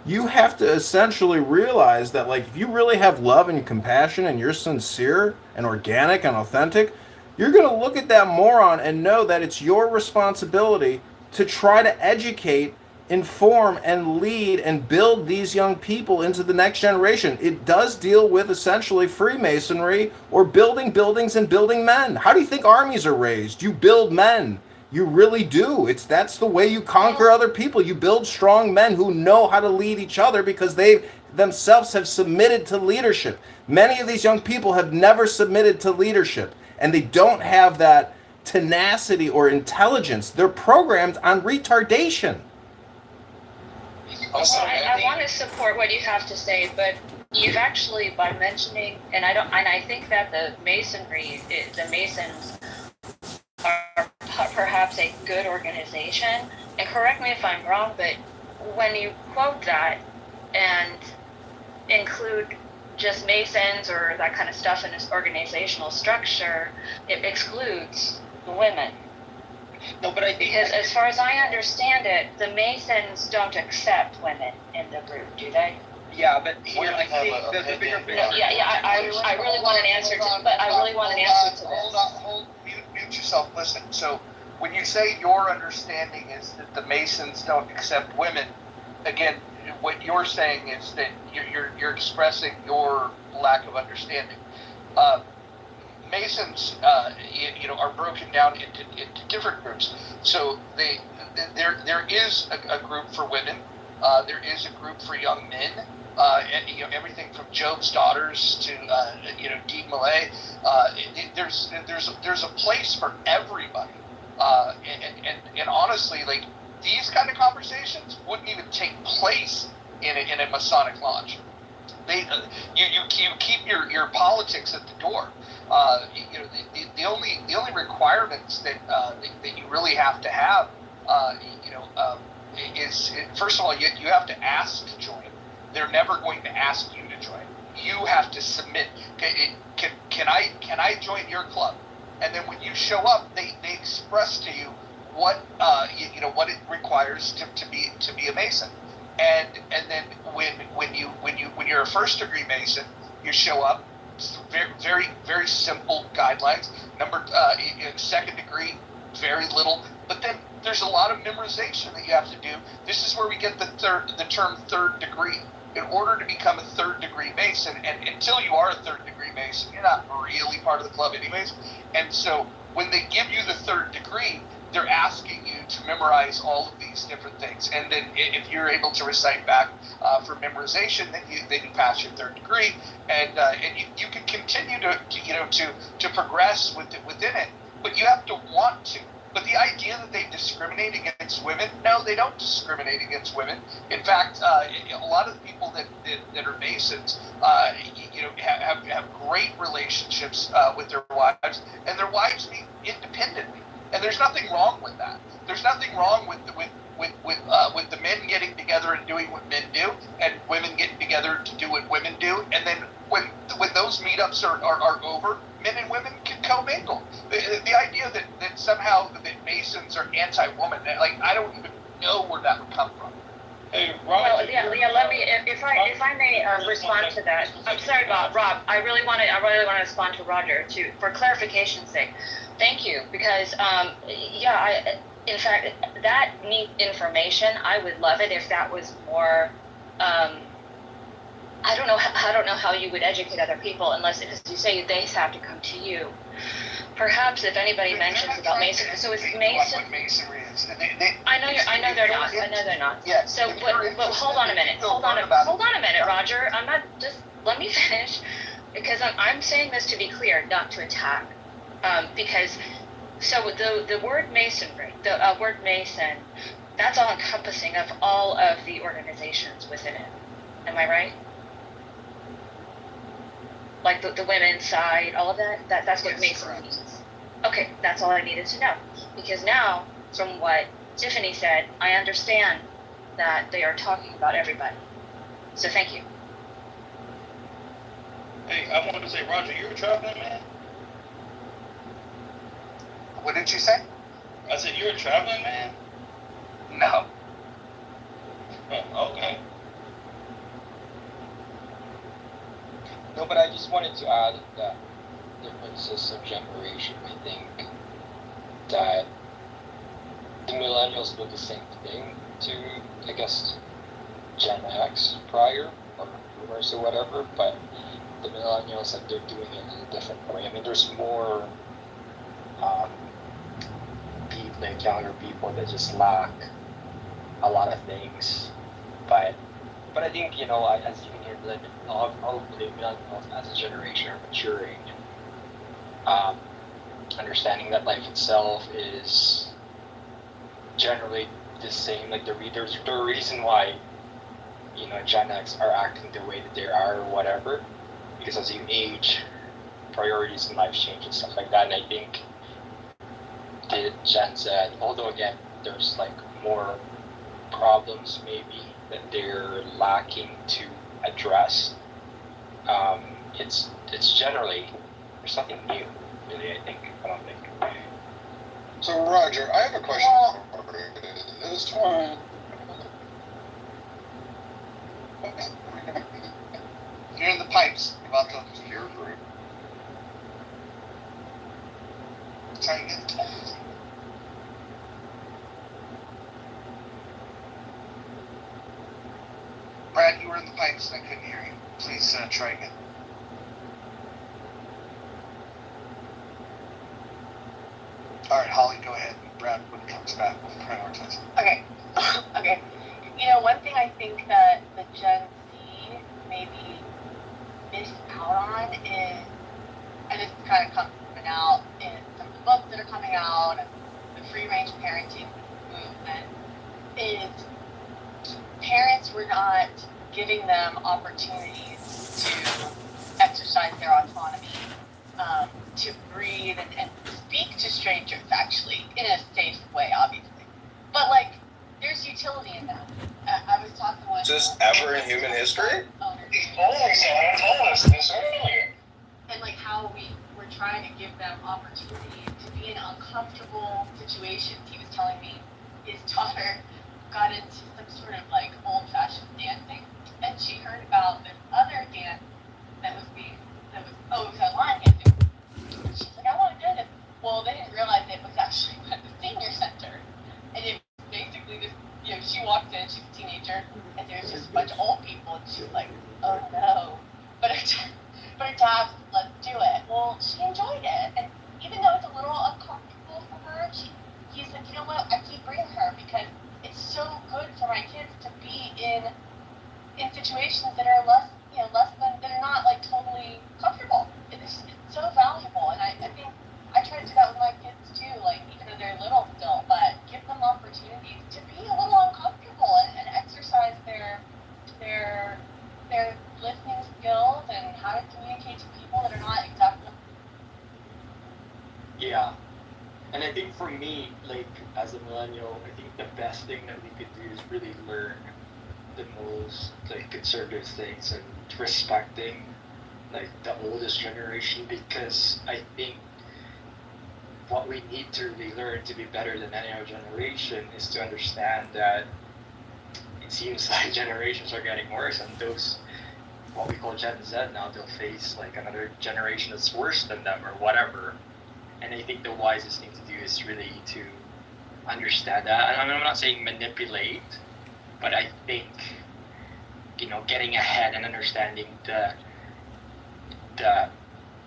E: You have to essentially realize that, like, if you really have love and compassion and you're sincere and organic and authentic, you're going to look at that moron and know that it's your responsibility to try to educate, inform, and lead and build these young people into the next generation. It does deal with essentially Freemasonry or building buildings and building men. How do you think armies are raised? You build men. You really do. That's the way you conquer other people. You build strong men who know how to lead each other because they themselves have submitted to leadership. Many of these young people have never submitted to leadership, and they don't have that tenacity or intelligence. They're programmed on retardation.
G: Also, I want to support what you have to say, but you've actually, by mentioning, and I think that the Masons are perhaps a good organization. And correct me if I'm wrong, but when you quote that and include just Masons or that kind of stuff in this organizational structure, it excludes the women.
I: No, but I think
G: because as far as I understand it, the Masons don't accept women in the group, do they?
I: Yeah, but here I think the bigger picture.
G: I really want an answer to. But I really want an answer to this.
I: Hold, mute yourself. Listen. So when you say your understanding is that the Masons don't accept women, again, what you're saying is that you're expressing your lack of understanding. Masons, are broken down into different groups. So there is a group for women. There is a group for young men. Everything from Job's daughters to Dee Malay. There's a place for everybody. And honestly, like, these kind of conversations wouldn't even take place in a Masonic lodge. You keep your politics at the door. The only requirements that you really have to have, is, first of all, you have to ask to join. They're never going to ask you to join. You have to submit. Can I join your club? And then when you show up, they express to you what what it requires to be a Mason. And then when you're a first degree Mason, you show up. Very very simple guidelines. Second degree, very little. But then there's a lot of memorization that you have to do. This is where we get the term third degree. In order to become a third degree Mason, and until you are a third degree Mason, you're not really part of the club anyways. And so when they give you the third degree, they're asking you to memorize all of these different things. And then if you're able to recite back for memorization, then you pass your third degree, and you can continue to progress within it. But you have to want to. But the idea that they discriminate against women, no, they don't discriminate against women. In fact, a lot of the people that are Masons, have great relationships with their wives, and their wives meet independently. And there's nothing wrong with that. There's nothing wrong with the men getting together and doing what men do, and women getting together to do what women do. And then when those meetups are over, men and women can commingle. The idea that somehow that Masons are anti-woman, like, I don't even know where that would come from.
H: Hey, Roger,
G: well, yeah. Let me, if I may respond to that. I'm sorry, Rob. I really want to respond to Roger for clarification's sake. Thank you, because in fact, that neat information, I would love it if that was more. I don't know how you would educate other people because you say they have to come to you. Perhaps if anybody mentions about Mason, so it's Mason.
I: What Masonry is.
G: I know they're not.
I: Yeah.
G: So, but hold on a minute. Hold on a minute, Roger. I'm not let me finish, because I'm saying this to be clear, not to attack. Because the word Masonry, the word Mason, that's all encompassing of all of the organizations within it. Am I right? Like the women's side, all of that's what Mason means. Okay, that's all I needed to know. Because now, from what Tiffany said, I understand that they are talking about everybody. So thank you.
H: Hey, I wanted to say, Roger, you're a traveling man?
I: What did you say?
H: I said, you're a traveling man?
I: No.
H: Oh, okay.
N: No, but I just wanted to add that differences of generation. I think that the millennials do the same thing to, I guess, Gen X prior, or boomers or whatever, but the millennials, they're doing it in a different way. I mean, there's more people, younger people that just lack a lot of things, but I think, as you can hear, all the millennials as a generation are maturing, understanding that life itself is generally the same. Like there's the reason why, Gen X are acting the way that they are or whatever, because as you age, priorities in life change and stuff like that. And I think the Gen Z, although again, there's like more problems maybe that they're lacking to address, it's generally, there's nothing new really, I don't think.
F: So Roger, I have a question for you. This one.
I: You're in the pipes. About to
F: Peer group.
I: try again. Brad, you were in the pipes and I couldn't hear you. Please try again.
L: not giving them opportunities to exercise their autonomy, to breathe and speak to strangers, actually, in a safe way, obviously. But, like, there's utility in that. I was talking with...
K: Just ever in human history?
L: Someone told us this earlier. And, like, how we're trying to give them opportunities to be in uncomfortable situations. He was telling me his daughter got into some sort of, like, old-fashioned dancing, and she heard about this other dance that was online dancing. She's like, I want to do this. Well, they didn't realize it was actually at the senior center. And it was basically this, she walked in, she's a teenager, and there's just a bunch of old people, and she's like, oh no. But her dad said, let's do it. Well, she enjoyed it. And even though it's a little uncomfortable for her, he's like, you know what, I keep bringing her because it's so good for my kids to be in situations that are less than, that are not like totally comfortable. It's so valuable, and I think I try to do that with my kids too, like even though they're little still, but give them opportunities to be a little uncomfortable and exercise their listening skills and how to communicate to people that are not exactly.
N: Yeah. And I think for me, like, as a millennial, I think the best thing that we could do is really learn the most, like, conservative things and respecting, like, the oldest generation, because I think what we need to really learn to be better than any other generation is to understand that it seems like generations are getting worse, and those, what we call Gen Z now, they'll face, like, another generation that's worse than them or whatever. And I think the wisest thing to do is really to understand that. And I'm not saying manipulate, but I think, getting ahead and understanding the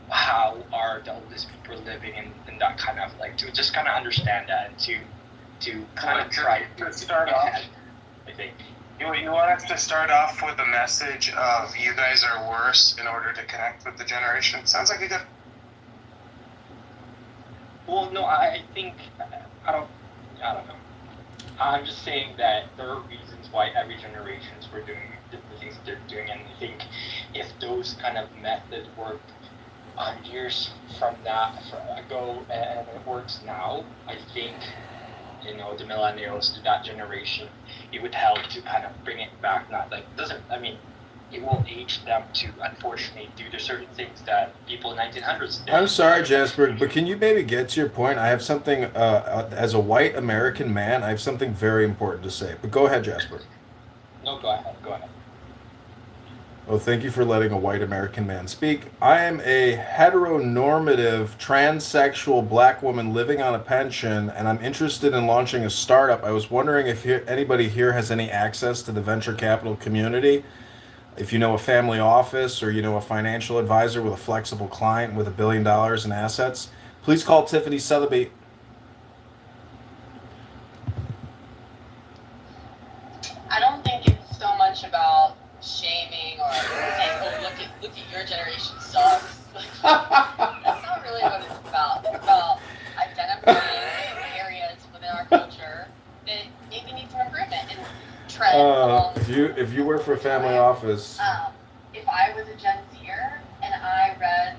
N: how are the oldest people living and that kind of, like, to just kind of understand that and to kind of try to start off. I think.
K: You want us to start off with a message of you guys are worse in order to connect with the generation? Sounds like a good.
N: Well, no, I think I don't know. I'm just saying that there are reasons why every generations were doing the things that they're doing, and I think if those kind of methods work years from that ago and it works now, I think the millennials, that generation, it would help to kind of bring it back. Not like it will age them to unfortunately do the certain things that people in 1900s did.
E: I'm sorry, Jasper, but can you maybe get to your point? I have something, as a white American man, I have something very important to say. But go ahead, Jasper.
N: No, go ahead.
E: Well, thank you for letting a white American man speak. I am a heteronormative, transsexual black woman living on a pension, and I'm interested in launching a startup. I was wondering if anybody here has any access to the venture capital community. If you know a family office or a financial advisor with a flexible client with $1 billion in assets, please call Tiffany Sotheby.
L: I don't think it's so much about shaming or saying, "Oh, look at your generation sucks." That's not really what it's about. It's about identifying areas within our culture that maybe need some improvement and tread along.
E: If you work for a family office.
L: If I was a Gen Zer and I read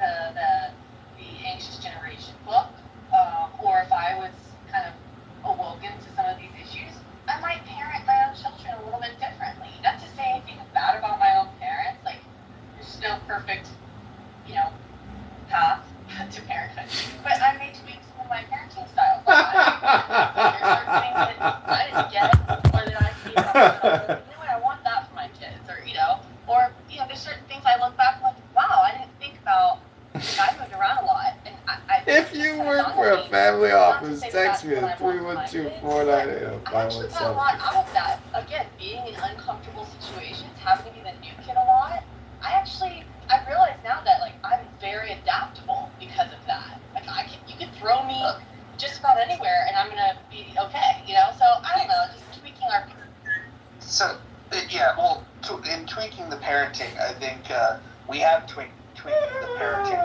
L: the Anxious Generation book, or if I was kind of awoken to some of these issues, I might parent my own children a little bit differently. Not to say anything bad about my own parents. Like, there's no perfect, path to parenthood. But I may tweak some of my parenting styles. There's certain things that I didn't get, or that I see what, I want that for my kids, or there's certain things I look back and like, wow, I didn't think about. I moved around a lot, and
E: If you work for a family office, text me at 312-498-517.
L: I actually got a lot out of that. Again, being in uncomfortable situations, having to be the new kid a lot. I realize now that, like, I'm very adaptable because of that. Like, you could throw me just about anywhere, and I'm gonna be okay. So I don't know, just tweaking our.
I: So yeah, well, in tweaking the parenting, I think we have tweaked between the parenting.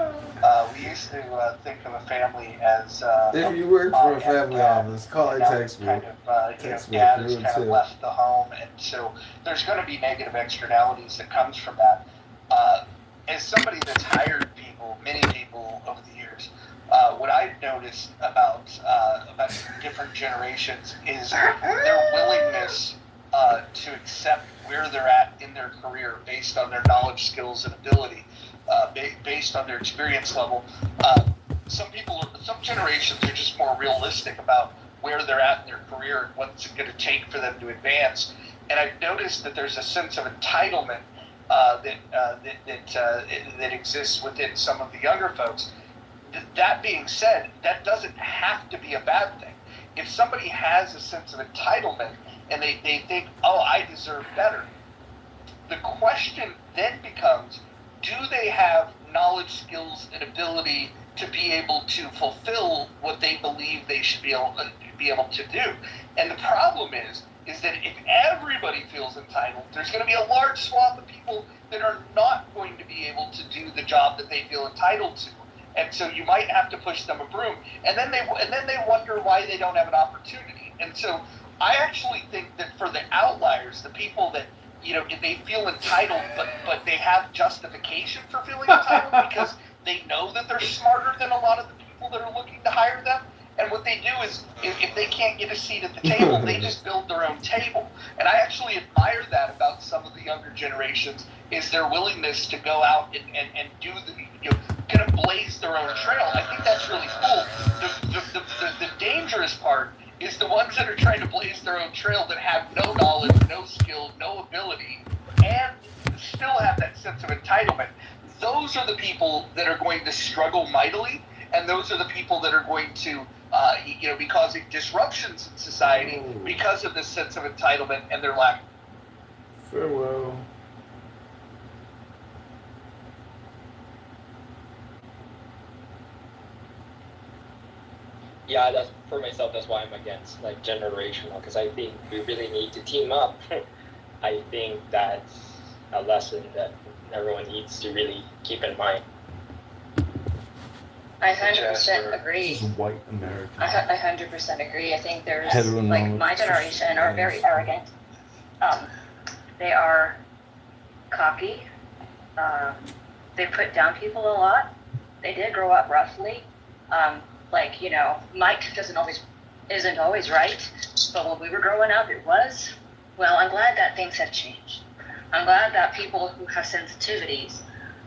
I: We used to think of a family as
E: If you work for a family office, call and text me.
I: Kind of,
E: Text me
I: dad
E: if
I: has
E: you
I: kind of
E: too.
I: left the home, and so there's going to be negative externalities that comes from that. As somebody that's hired people, many people over the years, what I've noticed about different generations is their willingness to accept where they're at in their career based on their knowledge, skills, and ability, based on their experience level. Some generations are just more realistic about where they're at in their career and what's it going to take for them to advance. And I've noticed that there's a sense of entitlement that exists within some of the younger folks. That being said, that doesn't have to be a bad thing. If somebody has a sense of entitlement and they think, oh, I deserve better, the question then becomes, do they have knowledge, skills, and ability to be able to fulfill what they believe they should be able to do? And the problem is that if everybody feels entitled, there's going to be a large swath of people that are not going to be able to do the job that they feel entitled to. And so you might have to push them a broom, and then they wonder why they don't have an opportunity. And so I actually think that for the outliers, the people that, you know, if they feel entitled, but they have justification for feeling entitled because they know that they're smarter than a lot of the people that are looking to hire them. And what they do is, if they can't get a seat at the table, they just build their own table. And I actually admire that about some of the younger generations, is their willingness to go out and do the, you know, kind of blaze their own trail. I think that's really cool. The dangerous part is the ones that are trying to blaze their own trail that have no knowledge, no skill, no ability, and still have that sense of entitlement. Those are the people that are going to struggle mightily, and those are the people that are going to be causing disruptions in society because of this sense of entitlement and their lack.
E: Farewell.
N: Yeah, that's for myself. That's why I'm against like generational, because I think we really need to team up. I think that's a lesson that everyone needs to really keep in mind.
G: I 100% agree.
E: This is white America.
G: I 100% agree. I think there's,
E: Heteronormative
G: like, my generation are very arrogant. They are cocky. They put down people a lot. They did grow up roughly. Like, you know, Mike isn't always right, but when we were growing up, it was. Well, I'm glad that things have changed. I'm glad that people who have sensitivities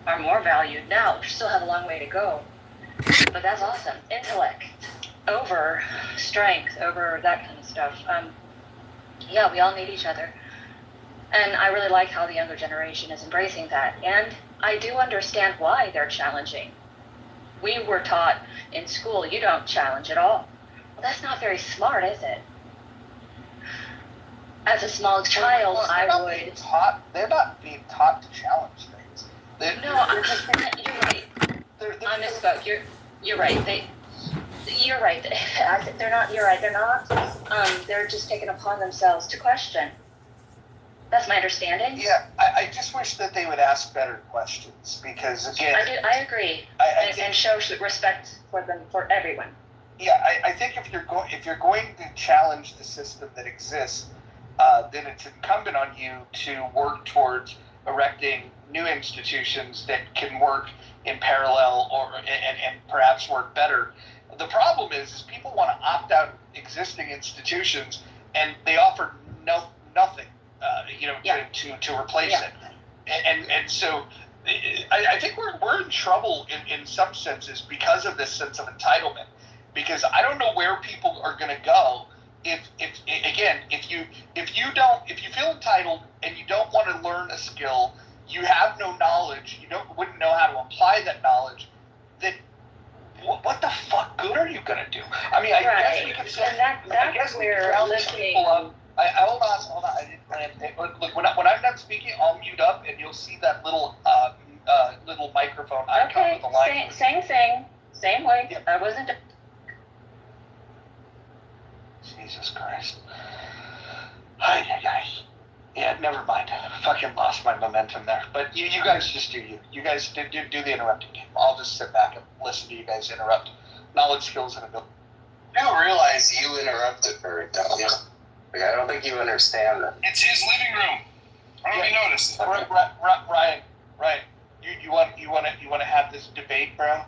G: are more valued now. We still have a long way to go, but that's awesome. Intellect over strength, over that kind of stuff. Yeah, we all need each other. And I really like how the younger generation is embracing that. And I do understand why they're challenging. We were taught in school, you don't challenge at all. Well, that's not very smart, is it? As a small child, I would.
I: They're not being taught to challenge things.
G: You're right. I misspoke. You're right. You're right. They're not. You're right. They're not. They're just taking upon themselves to question. That's my understanding.
I: Yeah, I just wish that they would ask better questions, because again,
G: I agree, and show respect for them, for everyone.
I: Yeah, I think if you're going to challenge the system that exists, then it's incumbent on you to work towards erecting new institutions that can work in parallel and perhaps work better. The problem is people want to opt out of existing institutions, and they offer nothing. To replace it, and so I think we're in trouble in some senses because of this sense of entitlement. Because I don't know where people are going to go if you feel entitled and you don't want to learn a skill, you have no knowledge, wouldn't know how to apply that knowledge. Then what the fuck good are you going to do? I mean, I guess we could say.
G: And that's where listening.
I: Hold on. I didn't plan it. Look, when I'm done speaking, I'll mute up, and you'll see that little microphone icon with the line.
G: Same thing, same way.
I: Yep.
G: I wasn't.
I: Jesus Christ. Yeah, never mind. Fucking lost my momentum there. But you guys just do you. You guys do the interrupting game. I'll just sit back and listen to you guys interrupt. Knowledge, skills, and ability.
K: You don't realize you interrupted her, don't you? Like, I don't think you understand that.
I: It's his living room. I don't know if you noticed. Ryan, you want to have this debate, bro?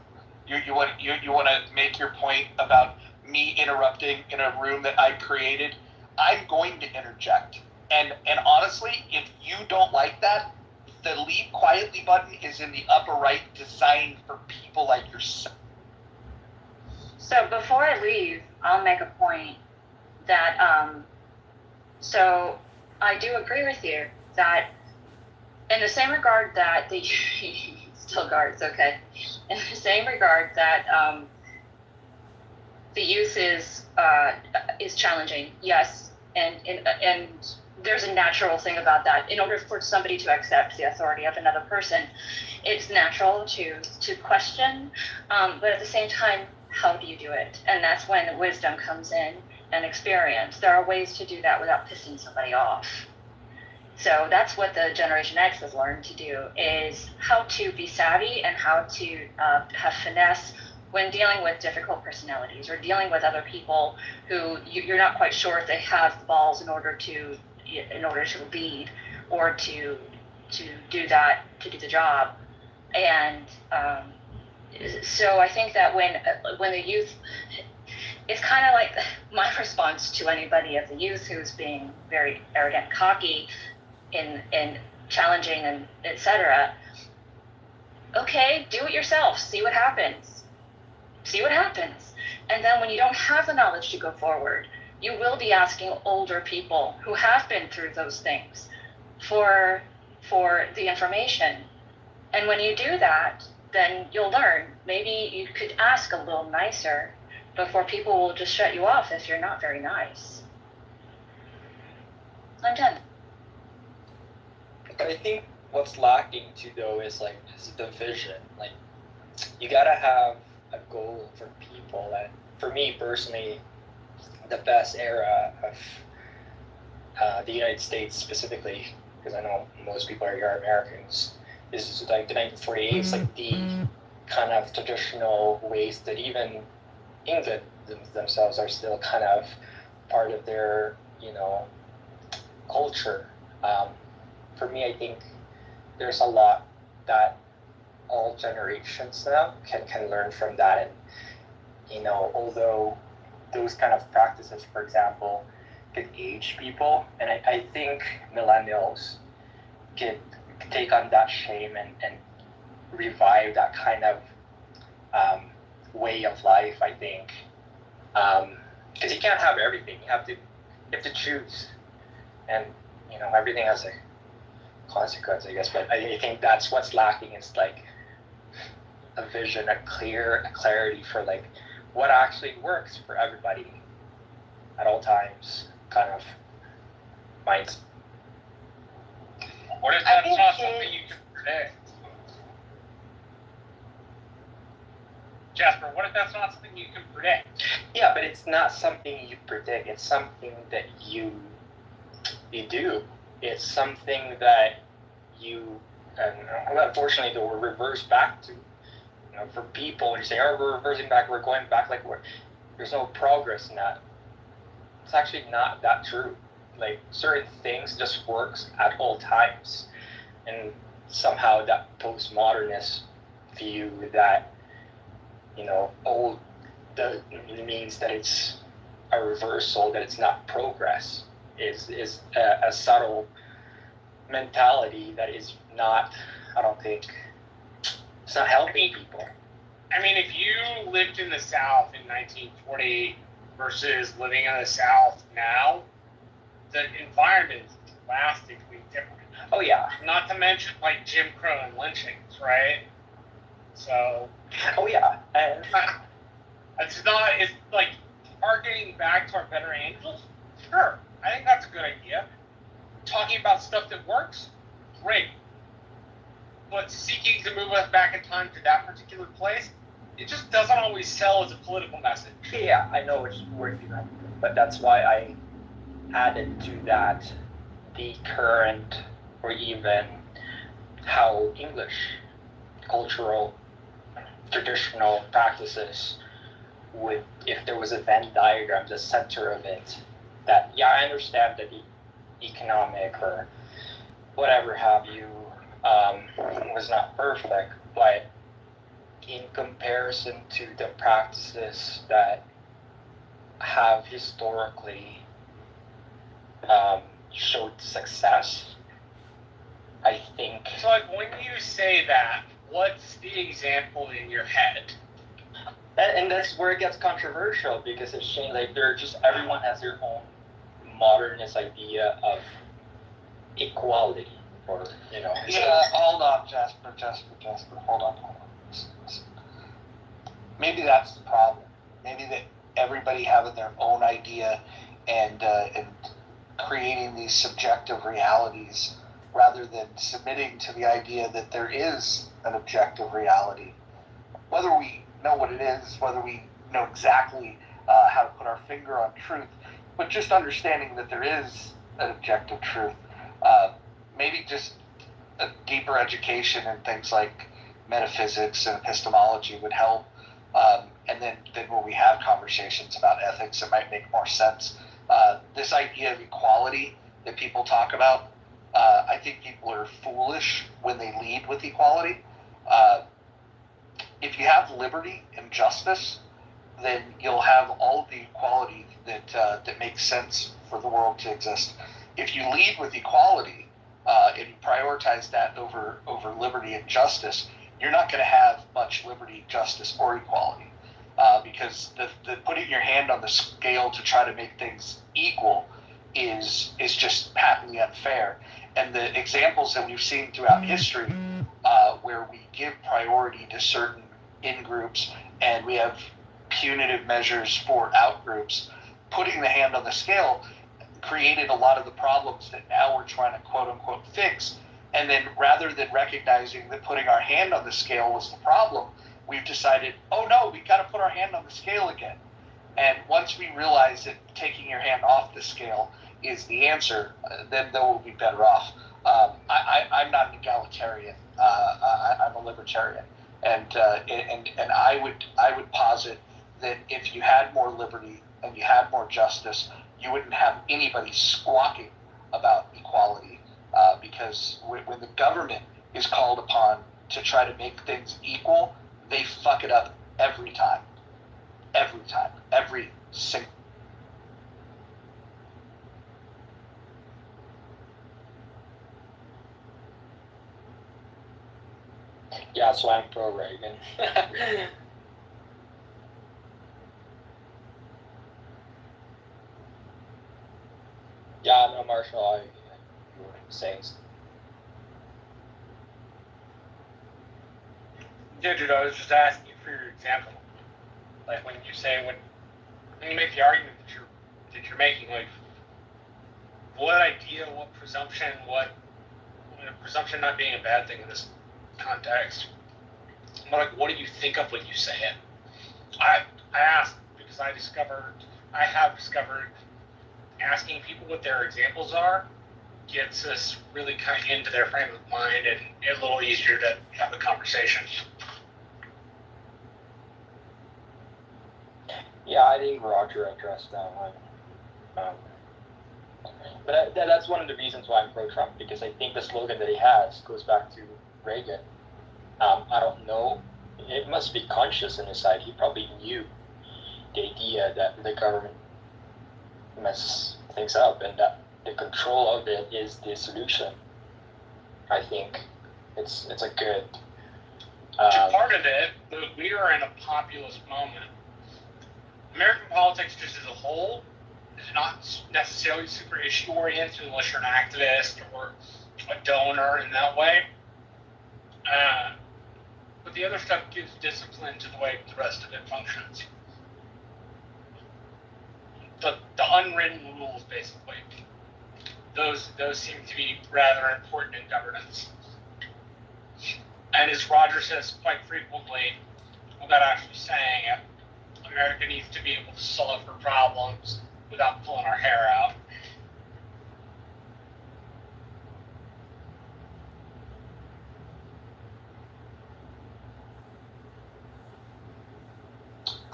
I: You want to make your point about me interrupting in a room that I created? I'm going to interject. And honestly, if you don't like that, the leave quietly button is in the upper right, designed for people like yourself.
O: So before I leave, I'll make a point that so I do agree with you that in the same regard that the still guards, okay. In the same regard that the youth is challenging, yes, and there's a natural thing about that. In order for somebody to accept the authority of another person, it's natural to question, but at the same time, how do you do it? And that's when wisdom comes in and experience. There are ways to do that without pissing somebody off. So that's what the Generation X has learned to do, is how to be savvy and how to have finesse when dealing with difficult personalities or dealing with other people who you're not quite sure if they have the balls in order to lead or to do the job. And so I think that when the youth, it's kind of like my response to anybody of the youth who's being very arrogant, cocky, in challenging and etc. Okay, do it yourself. See what happens. And then when you don't have the knowledge to go forward, you will be asking older people who have been through those things for the information. And when you do that, then you'll learn. Maybe you could ask a little nicer before people will just shut you off if you're not very nice. I'm done.
N: But I think what's lacking too, though, is the vision. Like, you gotta have a goal for people. And for me personally, the best era of the United States specifically, because I know most people are Americans, is like the 1948s, like the kind of traditional ways that even England themselves are still kind of part of their, culture. For me, I think there's a lot that all generations now can learn from that. And, although those kind of practices, for example, could age people, and I think millennials could take on that shame and revive that kind of way of life, I think. Because you can't have everything. You have to choose. And, everything has a consequence, I guess. But I think that's what's lacking, is like a vision, a clarity for like what actually works for everybody at all times, kind of minds.
H: What if that's not something you can predict? Jasper, what if that's not something you can predict?
N: Yeah, but it's not something you predict. It's something that you do. It's something that you, unfortunately, that we're reversed back to. For people, when you say, "Oh, we're reversing back, we're going back," there's no progress in that. It's actually not that true. Like, certain things just works at all times, and somehow that postmodernist view that old means that it's a reversal, that it's not progress, is a subtle mentality that is not, I don't think, it's not helping people.
H: I mean, if you lived in the South in 1940 versus living in the South now, the environment is drastically different.
N: Oh yeah.
H: Not to mention like Jim Crow and lynchings, right? So.
N: Oh yeah. And
H: it's like targeting back to our better angels. Sure, I think that's a good idea. Talking about stuff that works, great. But seeking to move us back in time to that particular place, it just doesn't always sell as a political message.
N: Yeah, I know it's working, but that's why I added to that the current or even how English cultural traditional practices would, if there was a Venn diagram, the center of it, that, yeah, I understand that the economic or whatever have you was not perfect, but in comparison to the practices that have historically showed success, I think.
H: So, like, when you say that, what's the example in your head?
N: And that's where it gets controversial, because it's changed. Like, they're just, everyone has their own modernist idea of equality, or, you know.
I: Yeah, hold on, Jasper, hold on. Maybe that's the problem. Maybe that everybody having their own idea and creating these subjective realities rather than submitting to the idea that there is an objective reality. Whether we know what it is, whether we know exactly how to put our finger on truth, but just understanding that there is an objective truth. Maybe just a deeper education in things like metaphysics and epistemology would help. And then when we have conversations about ethics, it might make more sense. This idea of equality that people talk about, I think people are foolish when they lead with equality. If you have liberty and justice, then you'll have all of the equality that makes sense for the world to exist. If you lead with equality and you prioritize that over liberty and justice, you're not going to have much liberty, justice, or equality. Because the putting your hand on the scale to try to make things equal is just patently unfair. And the examples that we've seen throughout history, where we give priority to certain in-groups and we have punitive measures for out-groups, putting the hand on the scale created a lot of the problems that now we're trying to quote-unquote fix. And then rather than recognizing that putting our hand on the scale was the problem, we've decided, oh no, we've got to put our hand on the scale again. And once we realize that taking your hand off the scale is the answer, then we'll be better off. I'm not an egalitarian. I'm a libertarian, and I would posit that if you had more liberty and you had more justice, you wouldn't have anybody squawking about equality, because when the government is called upon to try to make things equal, they fuck it up every time, every single.
N: Yeah, so I'm pro Reagan. Yeah, no, Marshall, you were saying.
H: Yeah, dude, I was just asking you for your example. Like when you make the argument that you're making, like what idea, what presumption, presumption not being a bad thing in this context. But like, what do you think of when you say it? I ask because I have discovered asking people what their examples are gets us really kind of into their frame of mind and a little easier to have a conversation.
N: Yeah, I think Roger addressed that one. But that's one of the reasons why I'm pro-Trump, because I think the slogan that he has goes back to Reagan. I don't know. It must be conscious in his side. He probably knew the idea that the government messes things up and that the control of it is the solution. I think it's a good.
H: Part of it, we are in a populist moment. American politics, just as a whole, is not necessarily super issue oriented unless you're an activist or a donor in that way. But the other stuff gives discipline to the way the rest of it functions. The unwritten rules, basically. Those seem to be rather important in governance. And as Roger says quite frequently, without actually saying it, America needs to be able to solve her problems without pulling our hair out.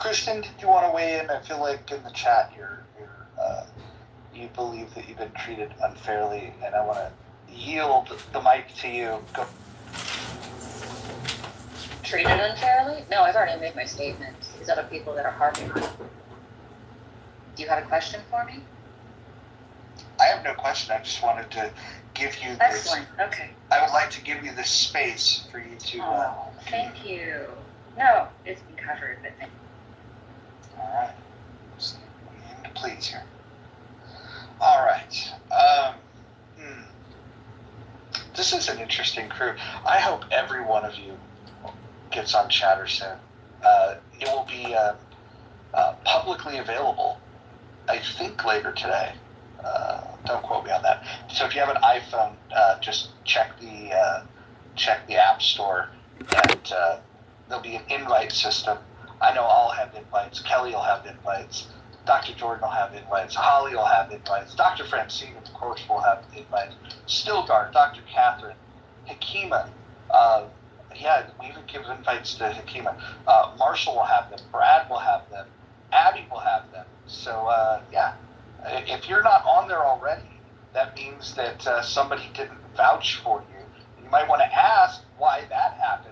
I: Christian, did you want to weigh in? I feel like in the chat you believe that you've been treated unfairly, and I want to yield the mic to you. Go.
O: Treated unfairly? No, I've already made my statements. These other people that are harping on it. Do you have a question for me?
I: I have no question. I just wanted to give you
O: Excellent. Okay.
I: I would like to give you this space for you to.
O: Thank you. No, it's been covered, but thank you.
I: All right. Please here. All right. This is an interesting crew. I hope every one of you gets on Chatter soon. It will be publicly available, I think, later today. Don't quote me on that. So if you have an iPhone, just check the App Store, and there'll be an invite system. I know I'll have invites. Kelly will have invites. Dr. Jordan will have invites. Holly will have invites. Dr. Francine, of course, will have invites. Stilgar, Dr. Catherine, Hakima. Yeah, we even give invites to Hakima. Marshall will have them. Brad will have them. Abby will have them. So, yeah. If you're not on there already, that means that somebody didn't vouch for you. You might want to ask why that happened.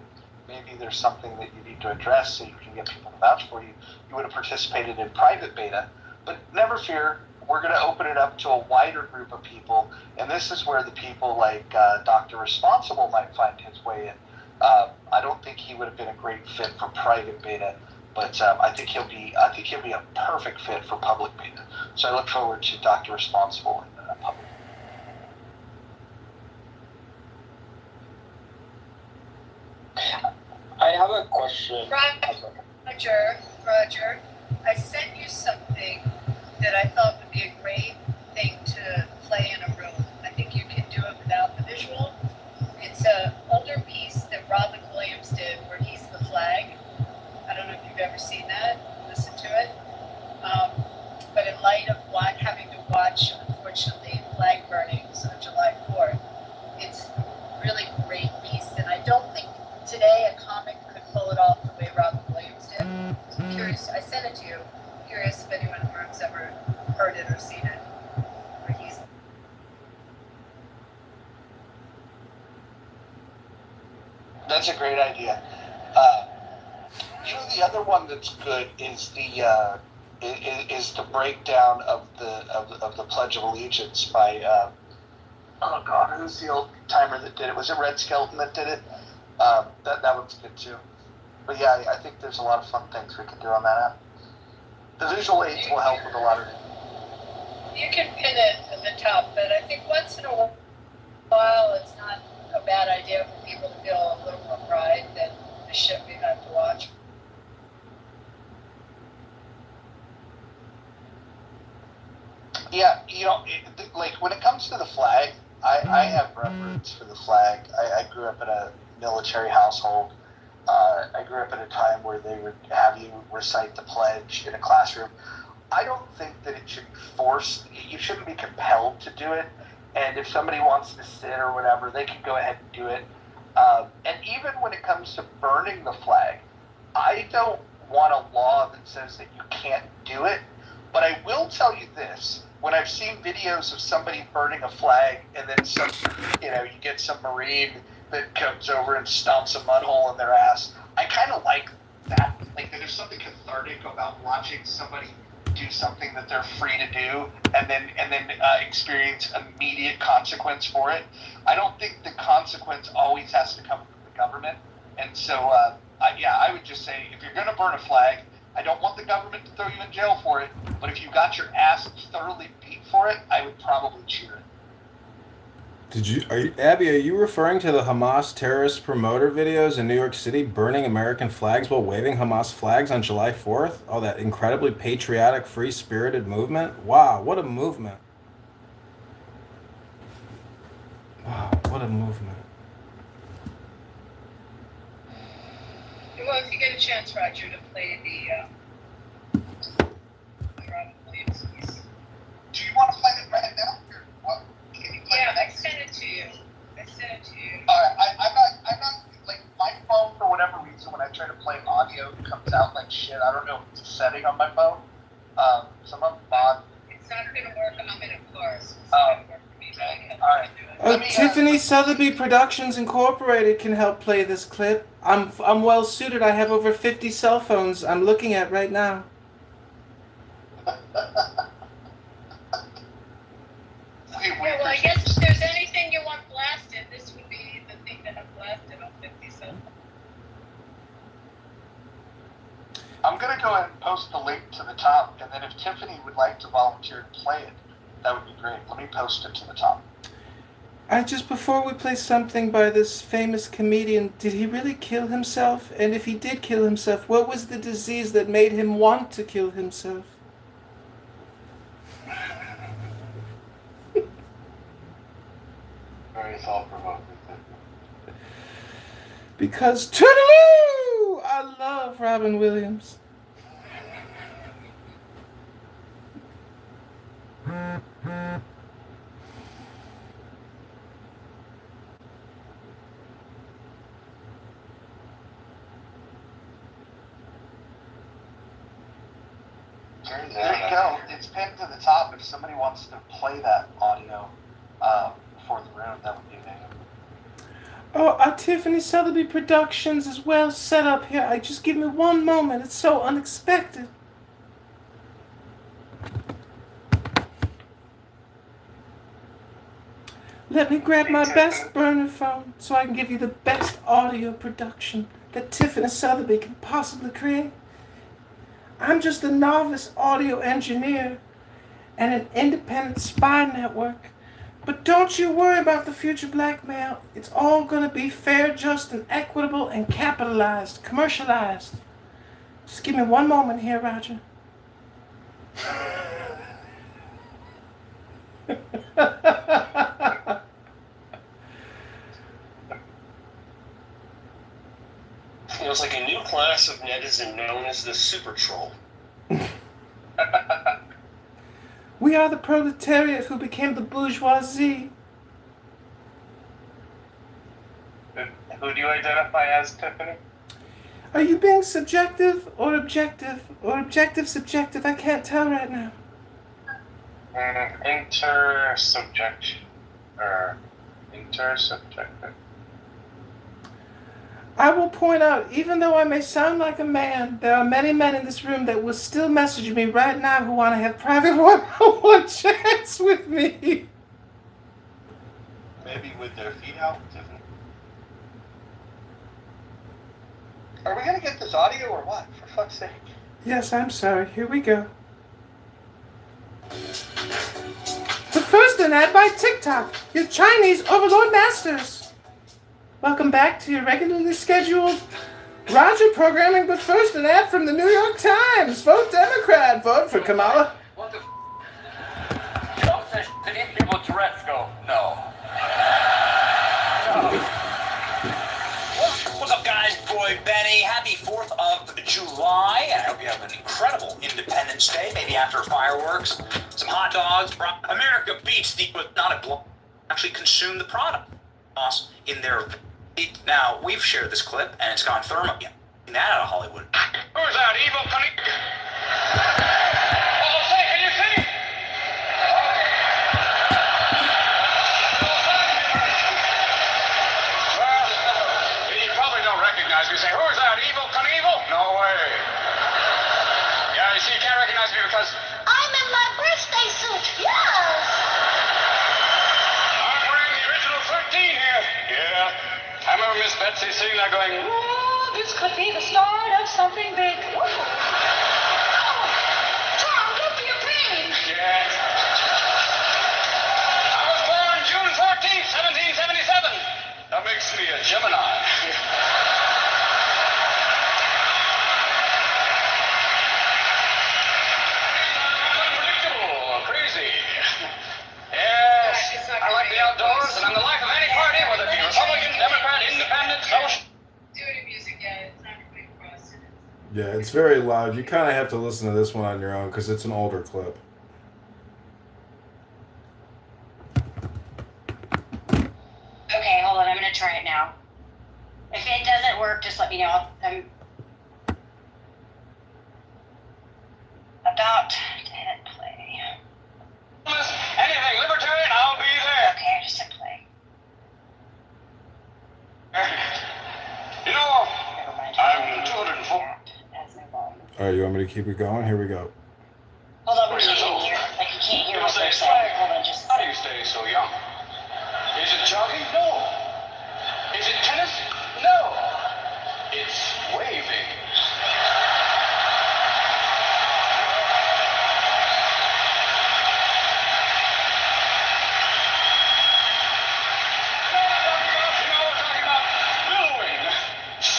I: Maybe there's something that you need to address so you can get people to vouch for you. You would have participated in private beta, but never fear. We're going to open it up to a wider group of people, and this is where the people like Dr. Responsible might find his way in. I don't think he would have been a great fit for private beta, but I think he'll be a perfect fit for public beta. So I look forward to Dr. Responsible in public.
N: I have a question.
J: Roger, I sent you something that I thought would be a great thing to play in a room. I think you can do it without the visual. It's an older piece that Robin Williams did where he's the flag. I don't know if you've ever seen that, listen to it. But in light of having to watch, unfortunately, flag burnings on July 4th, it's a really great piece. And I don't think today a comic could pull it off the way Robin Williams did. So I'm curious, I sent it to you. I'm curious if anyone in the room's ever heard it or seen it. Or he's...
I: That's a great idea. The other one that's good is the breakdown of the Pledge of Allegiance by oh God, who's the old timer that did it? Was it Red Skelton that did it? That one's good too. But yeah, I think there's a lot of fun things we can do on that app. The visual aids will help with a lot of it.
J: You can pin it at the top, but I think once in a while it's not a bad idea for people to feel a little more pride than the shit we have to watch.
I: Yeah, like when it comes to the flag, I have reverence for the flag. I grew up in a military household. I grew up in a time where they would have you recite the pledge in a classroom. I don't think that it should be forced. You shouldn't be compelled to do it. And if somebody wants to sit or whatever, they can go ahead and do it. And even when it comes to burning the flag, I don't want a law that says that you can't do it. But I will tell you this. When I've seen videos of somebody burning a flag and then you get some Marine that comes over and stomps a mud hole in their ass, I kind of like that. Like, there's something cathartic about watching somebody do something that they're free to do and then experience immediate consequence for it. I don't think the consequence always has to come from the government. And so, I would just say, if you're going to burn a flag, I don't want the government to throw you in jail for it, but if you got your ass thoroughly beat for it, I would probably cheer it.
E: Abby, are you referring to the Hamas terrorist promoter videos in New York City burning American flags while waving Hamas flags on July 4th? Oh, that incredibly patriotic, free-spirited movement? Wow, what a movement. Wow, what a movement.
J: Well, if you get a chance, Roger, to play the Robin Williams piece.
I: Do you want to play it right now? Or what? Can you play
J: Yeah,
I: it?
J: I sent it to you.
I: I'm not, like, my phone, for whatever reason, when I try to play audio, it comes out like shit. I don't know if it's right.
E: Oh, Tiffany Sotheby Productions Incorporated can help play this clip. I'm well suited. I have over 50 cell phones I'm looking at right now.
J: Well, I guess if there's anything you want blasted, this would be the thing to have blasted on 50 cell.
I: I'm going to go ahead and post the link to the top, and then if Tiffany would like to volunteer to play it, that would be great. Let me post it to the top.
E: Just before we play something by this famous comedian, did he really kill himself? And if he did kill himself, what was the disease that made him want to kill himself?
I: Very thought-provoking.
E: Because toodaloo! I love Robin Williams.
I: There you go. It's pinned to the top. If somebody wants to play that audio for the room, that would be amazing.
E: Oh, our Tiffany Sotheby Productions is well set up here. Just give me one moment. It's so unexpected. Let me grab my best burner phone so I can give you the best audio production that Tiffany Sotheby can possibly create. I'm just a novice audio engineer and an independent spy network. But don't you worry about the future blackmail. It's all going to be fair, just, and equitable, and capitalized, commercialized. Just give me one moment here, Roger.
P: Feels like a new class of netizen known as the super troll.
E: We are the proletariat who became the bourgeoisie.
I: Who do you identify as, Tiffany?
E: Are you being subjective or objective? Or objective subjective? I can't tell right now.
I: Intersubjective. Intersubjective.
E: I will point out, even though I may sound like a man, there are many men in this room that will still message me right now who want to have private one-on-one chats with me.
I: Maybe with their feet out, Tiffany. Are we going to get this audio or what? For fuck's sake.
E: Yes, I'm sorry. Here we go. But first, an ad by TikTok, your Chinese overlord masters. Welcome back to your regularly scheduled Roger programming, but first an ad from the New York Times. Vote Democrat. Vote for Kamala.
Q: What the selfish to these people Tourette's go, no.
R: What's up, guys? Boy Benny. Happy 4th of July. I hope you have an incredible Independence Day, maybe after fireworks, some hot dogs. America beats the not a block. Actually consume the product in their. Now, we've shared this clip, and it's gone thermal. That out of Hollywood.
H: Who's that evil cunning? Oh, say, can you see? Well, you probably don't recognize me. Say, who's that evil Knievel? No way. Yeah, you see, you can't recognize me because
J: I'm in my birthday suit, yes!
H: I'm wearing the original 13 here. Yeah. I remember Miss Betsy sitting there going, "Ooh, this could be the start of something big." Ooh. Oh,
J: Tom, look at your pain!
H: Yes. I was born June 14th, 1777. That makes me a Gemini. Unpredictable, crazy. Yes, I like the outdoors, and I'm the life of any party, whether it be Republican, Democrat, Independent, Social.
J: Do any music yet? It's not really crossed.
E: Yeah, it's very loud. You kind of have to listen to this one on your own because it's an older clip.
S: Okay, hold on. I'm going to try it now. If it doesn't work, just let me know. I'm about to hit play.
H: Anything libertarian, I'll be there.
S: Okay, I just
E: All right, you want me to keep it going? Here we go.
S: Hold on, we can't hear. Like, you can't hear what they're saying. Hold on, just.
Q: How do you stay so young? Is it jogging? No. Is it tennis? No. It's waving.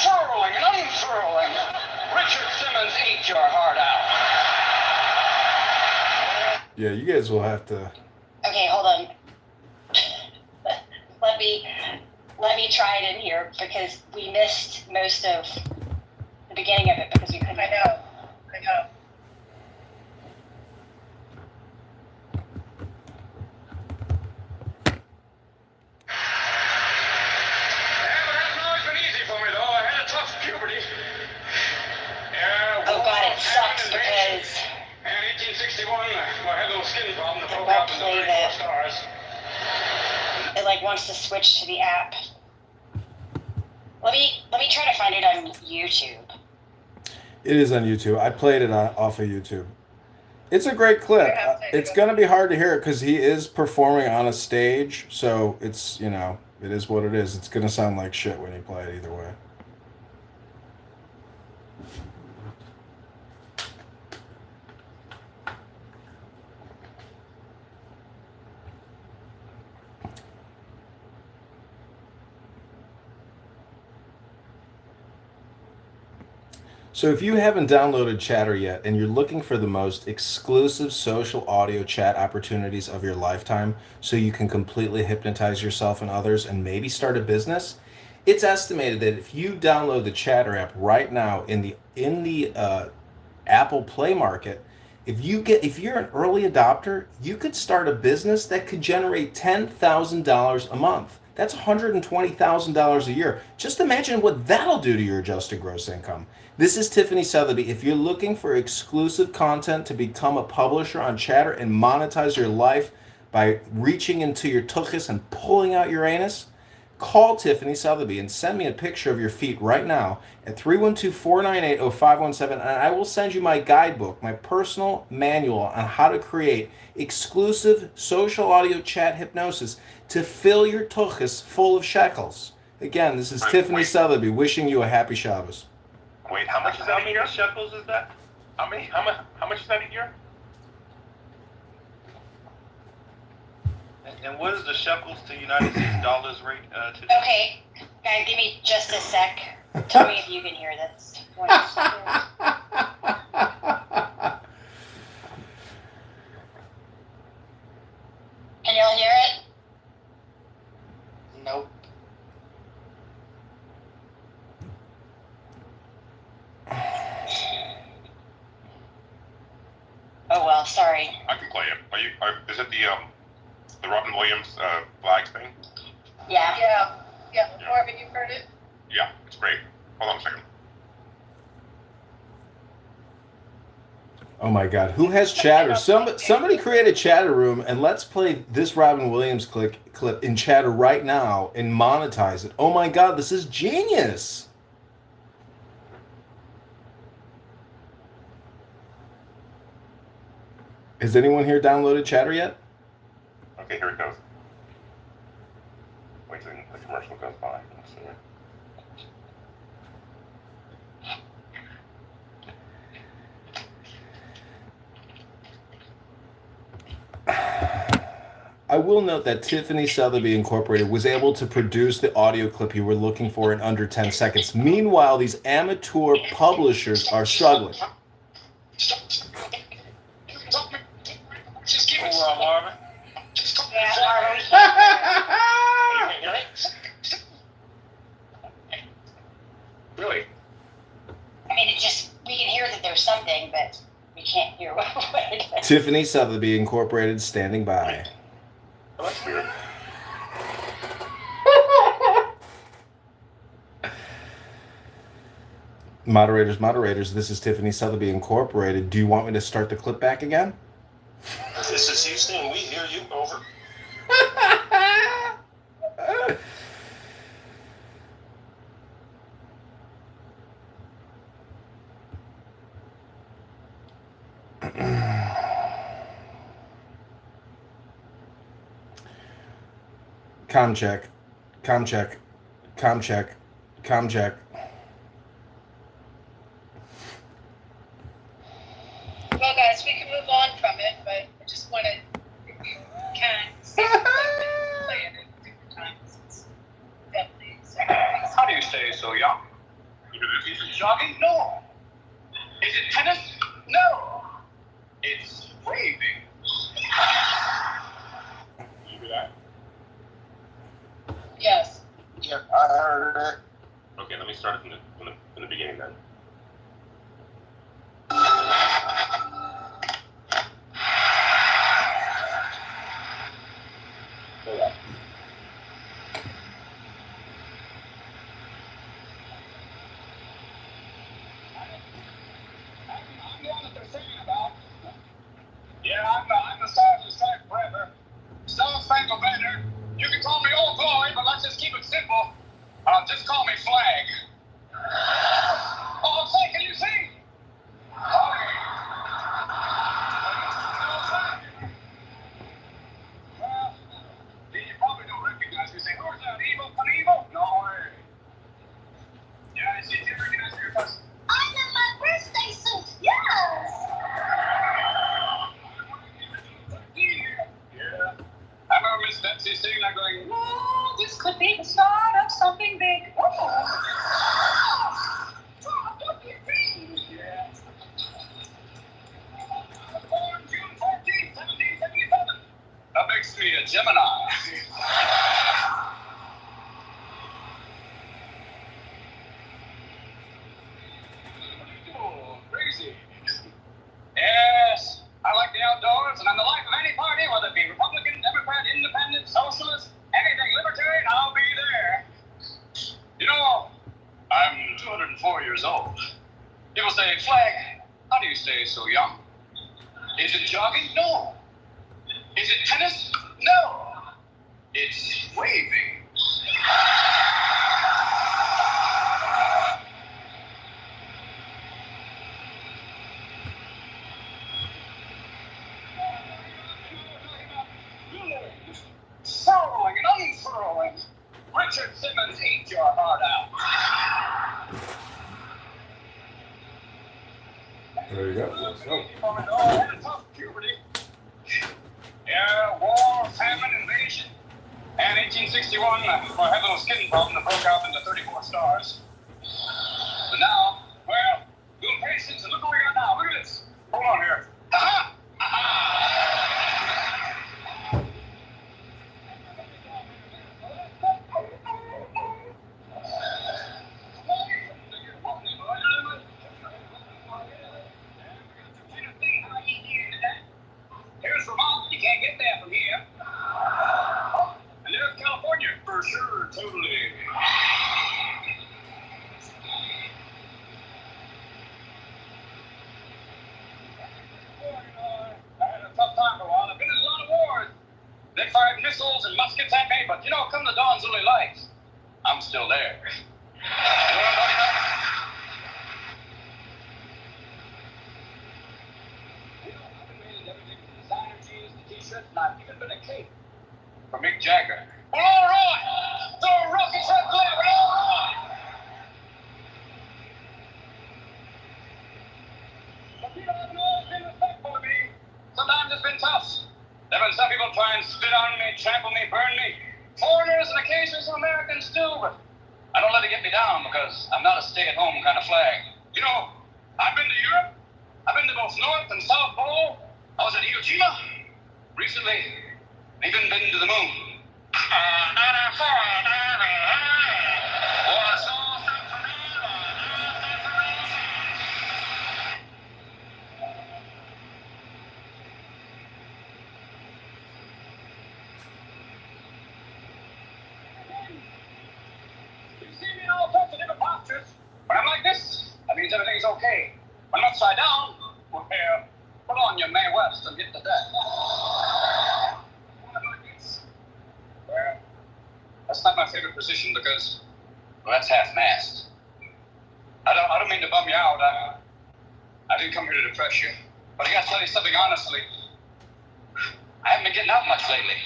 Q: Furling and unfurling. Richard Simmons ate your heart out.
E: Yeah, you guys will have to.
S: Okay, hold on. let me try it in here because we missed most of the beginning of it because we couldn't.
J: I know.
S: Oh god, it sucks because
Q: in 1861, I had a little skin problem.
S: it won't play it like wants to switch to the app. Let me try to find it on YouTube.
E: It is on YouTube. I played it off of YouTube. It's a great clip. It's going to be hard to hear it because he is performing on a stage. So it's, it is what it is. It's going to sound like shit when you play it either way. So if you haven't downloaded Chatter yet and you're looking for the most exclusive social audio chat opportunities of your lifetime so you can completely hypnotize yourself and others and maybe start a business, it's estimated that if you download the Chatter app right now in the Apple Play market, if you're an early adopter, you could start a business that could generate $10,000 a month. That's $120,000 a year. Just imagine what that'll do to your adjusted gross income. This is Tiffany Sotheby. If you're looking for exclusive content to become a publisher on Chatter and monetize your life by reaching into your tuchus and pulling out your anus, call Tiffany Sotheby and send me a picture of your feet right now at 312-498-0517, and I will send you my guidebook, my personal manual on how to create exclusive social audio chat hypnosis to fill your tuchus full of shekels. Again, this is Tiffany Sotheby wishing you a happy Shabbos.
T: Wait, how much is that a year? Shekels is that? How much is that a year? And what is the shekels to United States dollars rate today?
S: Okay, guys, give me just a sec. Tell me if you can hear this. One second. Can y'all hear it?
I: Nope.
S: Oh well, sorry.
T: I can play it. Is it the Robin Williams flag thing?
S: Yeah.
J: Yeah. Marvin, you've heard it?
T: Yeah, it's great. Hold on a second.
E: Oh my God, who has Chatter? Somebody create a Chatter room and let's play this Robin Williams clip in Chatter right now and monetize it. Oh my God, this is genius. Has anyone here downloaded Chatter yet?
T: Okay, here it goes. Wait till the commercial goes by. Let's see.
E: I will note that Tiffany Sotheby Incorporated was able to produce the audio clip you were looking for in under 10 seconds. Meanwhile, these amateur publishers are struggling.
Q: Marvin. Really?
S: I mean, we can hear that there's something, but we can't hear what it is.
E: Tiffany Sotheby Incorporated standing by.
T: Oh, that's weird.
E: Moderators, this is Tiffany Sotheby Incorporated. Do you want me to start the clip back again?
P: This is Houston. We hear you. Over.
E: Com check. Com check. Com check. Com check.
J: Well, guys, we can move on from it, but I just want to, if you can, see if you play it at different times. It's definitely crazy.
Q: How do you stay so young? Is it jogging? No. Is it tennis? No. It's waving. You hear that?
J: Yes.
D: Yep, I heard it.
T: Okay, let me start from the beginning then. Hold on.
Q: I'm the one that they're singing about. Yeah, I'm the Stars and Stripes forever. Star Spangled Banner. You can call me Old Glory, but let's just keep it simple. Just call me Flag. Oh, I'm saying, can you sing? Okay. Well, you probably don't recognize me. Say, who's that? Evil Knievel? No way. Yeah, I see you recognize your person.
S: I'm in my birthday suit, yes!
Q: Yeah. I remember Miss Betsy sitting there going, "Whoa, this could be the start of something big." Yeah. I was born June 14th, 1777. That makes me a Gemini. Oh, crazy. Yes, I like the outdoors, and I'm the life of any party, whether it be Republican, Democrat, Independent, Socialist, anything libertarian, I'll be there. You know, I'm 204 years old. People say, Flag, how do you stay so young? Is it jogging? No. Is it tennis? No. It's waving. Furrowing and unfurrowing. Richard Simmons, eat your heart out.
E: There you go. Let's go.
Q: Oh, tough puberty. Yeah, war, famine, invasion. And 1861, I had a little skin problem that broke out into 34 stars. But now, well, little patience, and look what we got now. Look at this. Hold on here. Ha-ha! Here's Vermont. You can't get there from here. And there's California. For sure, totally. I had a tough time for a while. I've been in a lot of wars. They fired missiles and muskets at me, but you know, come the dawn's early light, I'm still there. You know what I'm talking about? You know, I've been made everything from designer jeans to t-shirts, and I've even been a cape for Mick Jagger. Well, all right! Throw a rocket truck there, but all right! But you know, I've always been respectful of me. Sometimes it's been tough. There have been some people try and spit on me, trample me, burn me. Foreigners and occasionally some Americans too, but I don't let it get me down because I'm not a stay-at-home kind of flag. You know, I've been to Europe. I've been to both North and South Pole. I was at Iwo Jima recently. I've even been to the moon. You see me in all sorts of different postures. When I'm like this, that means everything's okay. When I'm upside down, well, put on your Mae West and get to that. Well, that's not my favorite position because, well, that's half-mast. I don't mean to bum you out. I didn't come here to depress you. But I gotta tell you something honestly. I haven't been getting out much lately.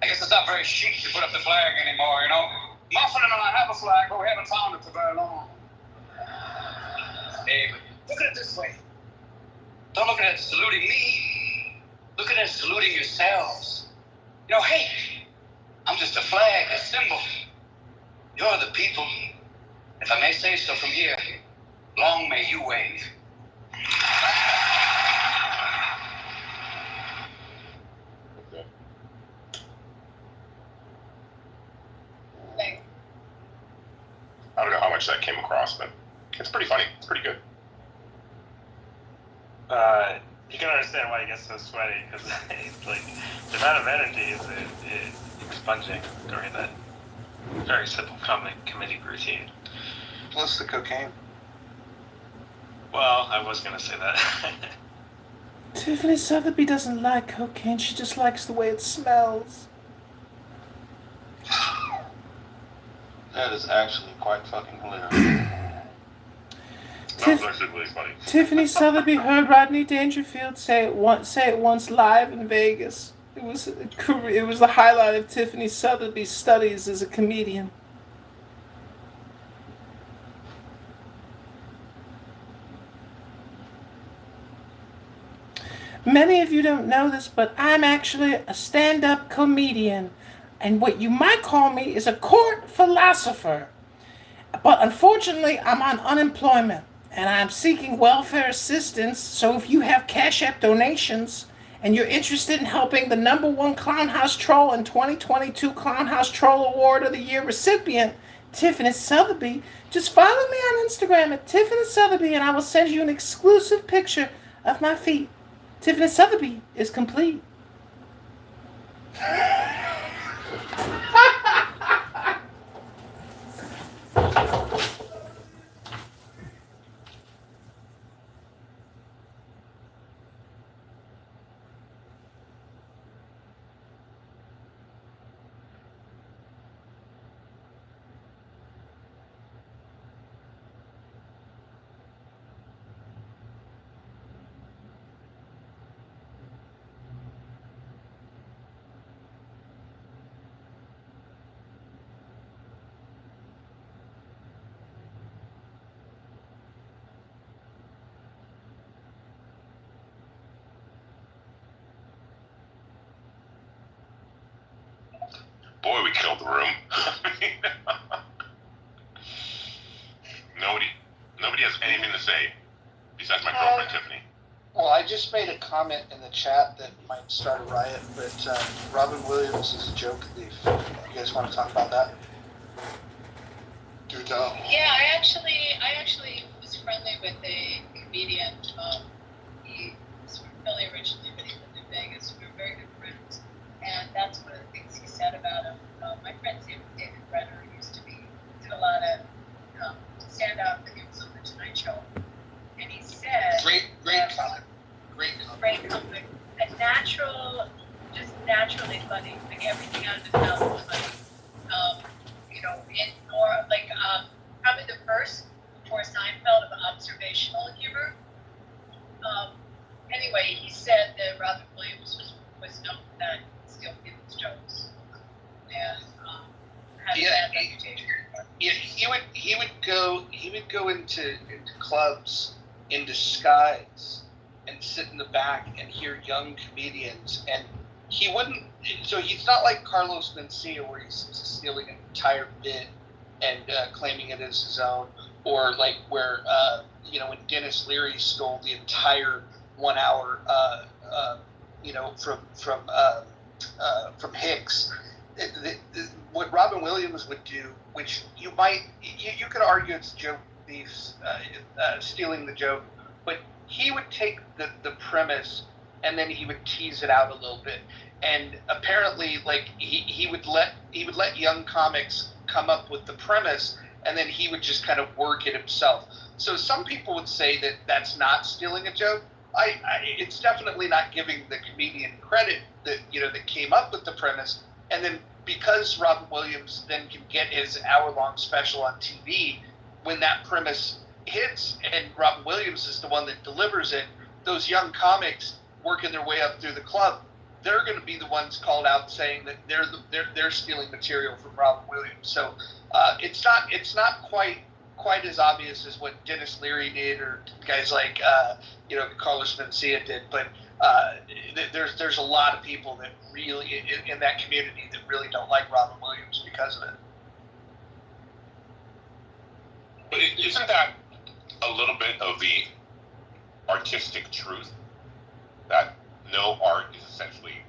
Q: I guess it's not very chic to put up the flag anymore, you know? Muffin and I have a flag, but we haven't found it for very long. Hey, but look at it this way. Don't look at it as saluting me. Look at it as saluting yourselves. You know, hey, I'm just a flag, a symbol. You're the people. If I may say so from here, long may you wave.
T: I don't know how much that came across, but it's pretty funny. It's pretty good.
B: You can understand why he gets so sweaty, because it's like the amount of energy is expunging during that very simple committee routine.
I: Plus the cocaine.
B: Well, I was gonna say that.
E: Tiffany Sotheby doesn't like cocaine. She just likes the way it smells.
C: That is actually quite fucking hilarious.
T: That was actually really funny.
E: Tiffany Sotheby heard Rodney Dangerfield say it once live in Vegas. It was the highlight of Tiffany Sotheby's studies as a comedian. Many of you don't know this, but I'm actually a stand-up comedian. And what you might call me is a court philosopher. But unfortunately, I'm on unemployment. And I'm seeking welfare assistance, so if you have Cash App donations and you're interested in helping the #1 Clown House Troll and 2022 Clown House Troll Award of the Year recipient, Tiffany Sotheby, just follow me on Instagram at Tiffany Sotheby and I will send you an exclusive picture of my feet. Tiffany Sotheby is complete.
T: Boy, we killed the room. Nobody has anything to say besides my girlfriend Tiffany.
I: Well, I just made a comment in the chat that might start a riot, but Robin Williams is a joke thief. You guys want to talk about that?
C: Do tell.
J: Yeah, I actually was friendly with a comedian. He was from Philly originally, but he lived in Vegas. We were very good friends, and that's one of the things he said about him. My friend David Brenner used to did a lot of stand-up, and he was on the Tonight Show, and he said,
I: Great
J: comic, just naturally funny, like everything out of his mouth was funny. In more like probably the first before Seinfeld of observational humor. Anyway, he said that Robin Williams was known for that, steal people's jokes, and had a bad reputation.
I: He would go into clubs in disguise and sit in the back and hear young comedians, and he wouldn't. So he's not like Carlos Mencia, where he's stealing an entire bit and claiming it as his own, or like where when Dennis Leary stole the entire 1 hour from Hicks. What Robin Williams would do, which you could argue it's joke thieves stealing the joke, but he would take the premise and then he would tease it out a little bit. And apparently, like he would let young comics come up with the premise, and then he would just kind of work it himself. So some people would say that that's not stealing a joke. It's definitely not giving the comedian credit that came up with the premise. And then because Robin Williams then can get his hour-long special on TV, when that premise hits and Robin Williams is the one that delivers it, those young comics working their way up through the club they're going to be the ones called out saying that they're stealing material from Robin Williams. So it's not quite as obvious as what Dennis Leary did or guys like Carlos Mencia did, but there's a lot of people that really in that community that really don't like Robin Williams because of it.
F: But isn't that a little bit of the artistic truth that no art is essentially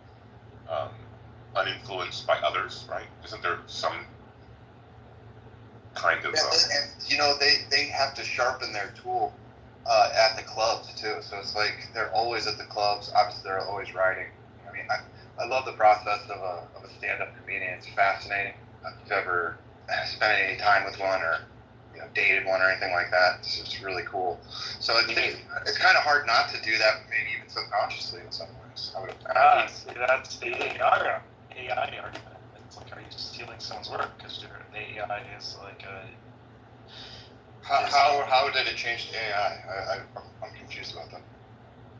F: uninfluenced by others, right? Isn't there some kind of...
U: they have to sharpen their tool at the clubs too. So it's like they're always at the clubs. Obviously, they're always writing. I mean, I love the process of a stand-up comedian. It's fascinating. If you've ever spent any time with one or dated one or anything like that, it's really cool. So it's kind of hard not to do that, maybe even subconsciously in some ways. I would
B: See, that's the AI argument. It's like, are you stealing someone's work? Because the AI is like a...
U: How did it change to AI? I'm confused about that.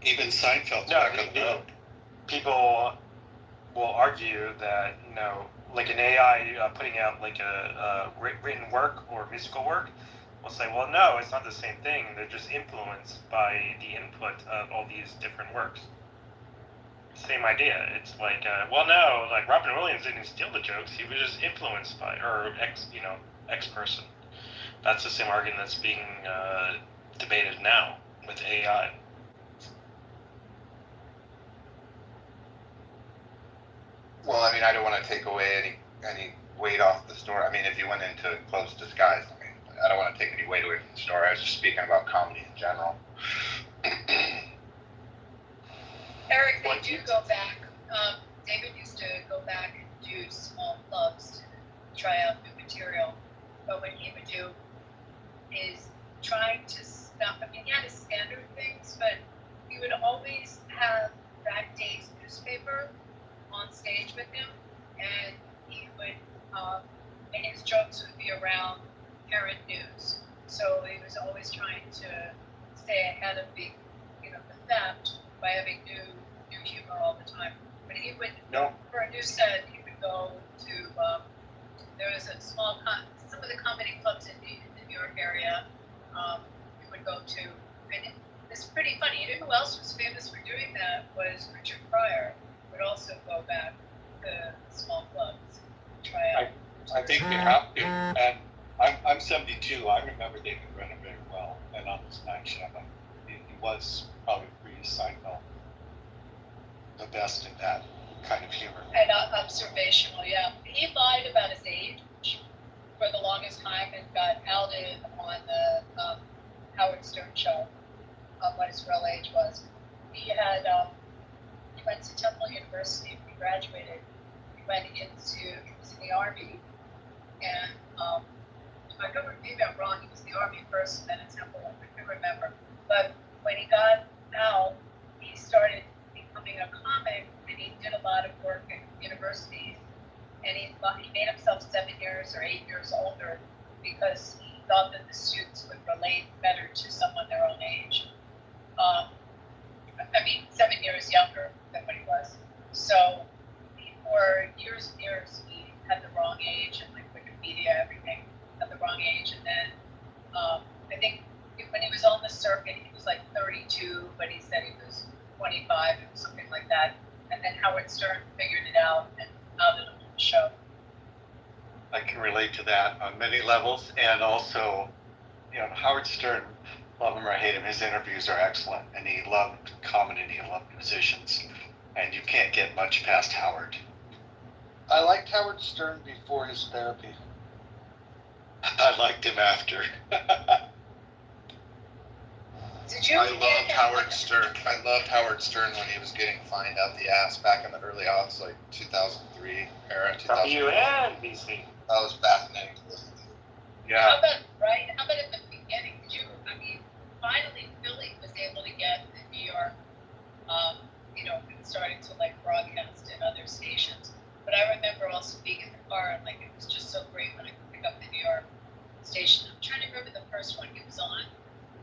U: Even Seinfeld's back on the road.
B: People will argue that, like an AI putting out like a written work or musical work will say, well, no, it's not the same thing. They're just influenced by the input of all these different works. Same idea. It's like, well, no, like Robin Williams didn't steal the jokes. He was just influenced by, or X person. That's the same argument that's being debated now with AI.
U: Well, I mean, I don't want to take away any weight off the story. I mean, if you went into closed disguise, I don't want to take any weight away from the story. I was just speaking about comedy in general.
J: Eric, they do go back. David used to go back and do small clubs to try out new material. But what he would do is trying to stop. I mean, he had his standard things, but he would always have that day's newspaper on stage with him, and he would, and his jokes would be around current news. So he was always trying to stay ahead of the theft by having new humor all the time. But he would, for a new set, he would go to, there was a some of the comedy clubs in the New York area, he would go to, and it's pretty funny. You know who else was famous for doing that was Richard Pryor. Would also go back to small clubs, try out.
V: I think they have to, and I'm 72. I remember David Brenner very well, and on his night show, he was probably pre-Seinfeld the best in that kind of humor.
J: And observational, yeah. He lied about his age for the longest time and got outed on the Howard Stern show what his real age was. He had he went to Temple University when he graduated. He was in the Army, and maybe I'm wrong, he was in the Army first and then at Temple, I can't remember. But when he got out, he started becoming a comic, and he did a lot of work at universities, and he made himself 7 years or 8 years older because he thought that the students would relate better to someone their own age. 7 years younger than what he was. So for years and years, he had the wrong age, and like Wikipedia, everything had the wrong age. And then I think when he was on the circuit, he was like 32, but he said he was 25 or something like that. And then Howard Stern figured it out and outed him on the show.
V: I can relate to that on many levels, and also, Howard Stern, love him or hate him, his interviews are excellent, and he loved comedy and he loved musicians, and you can't get much past Howard.
I: I liked Howard Stern before his therapy.
V: I liked him after.
U: I loved Howard Stern. I loved Howard Stern when he was getting fined out the ass back in the early aughts, like 2003 era.
B: WNBC.
U: That was fascinating to listen to.
V: Yeah.
J: How about at the beginning? Finally Philly was able to get the New York, starting to like broadcast in other stations. But I remember also being in the car and like it was just so great when I could pick up the New York station. I'm trying to remember the first one he was on.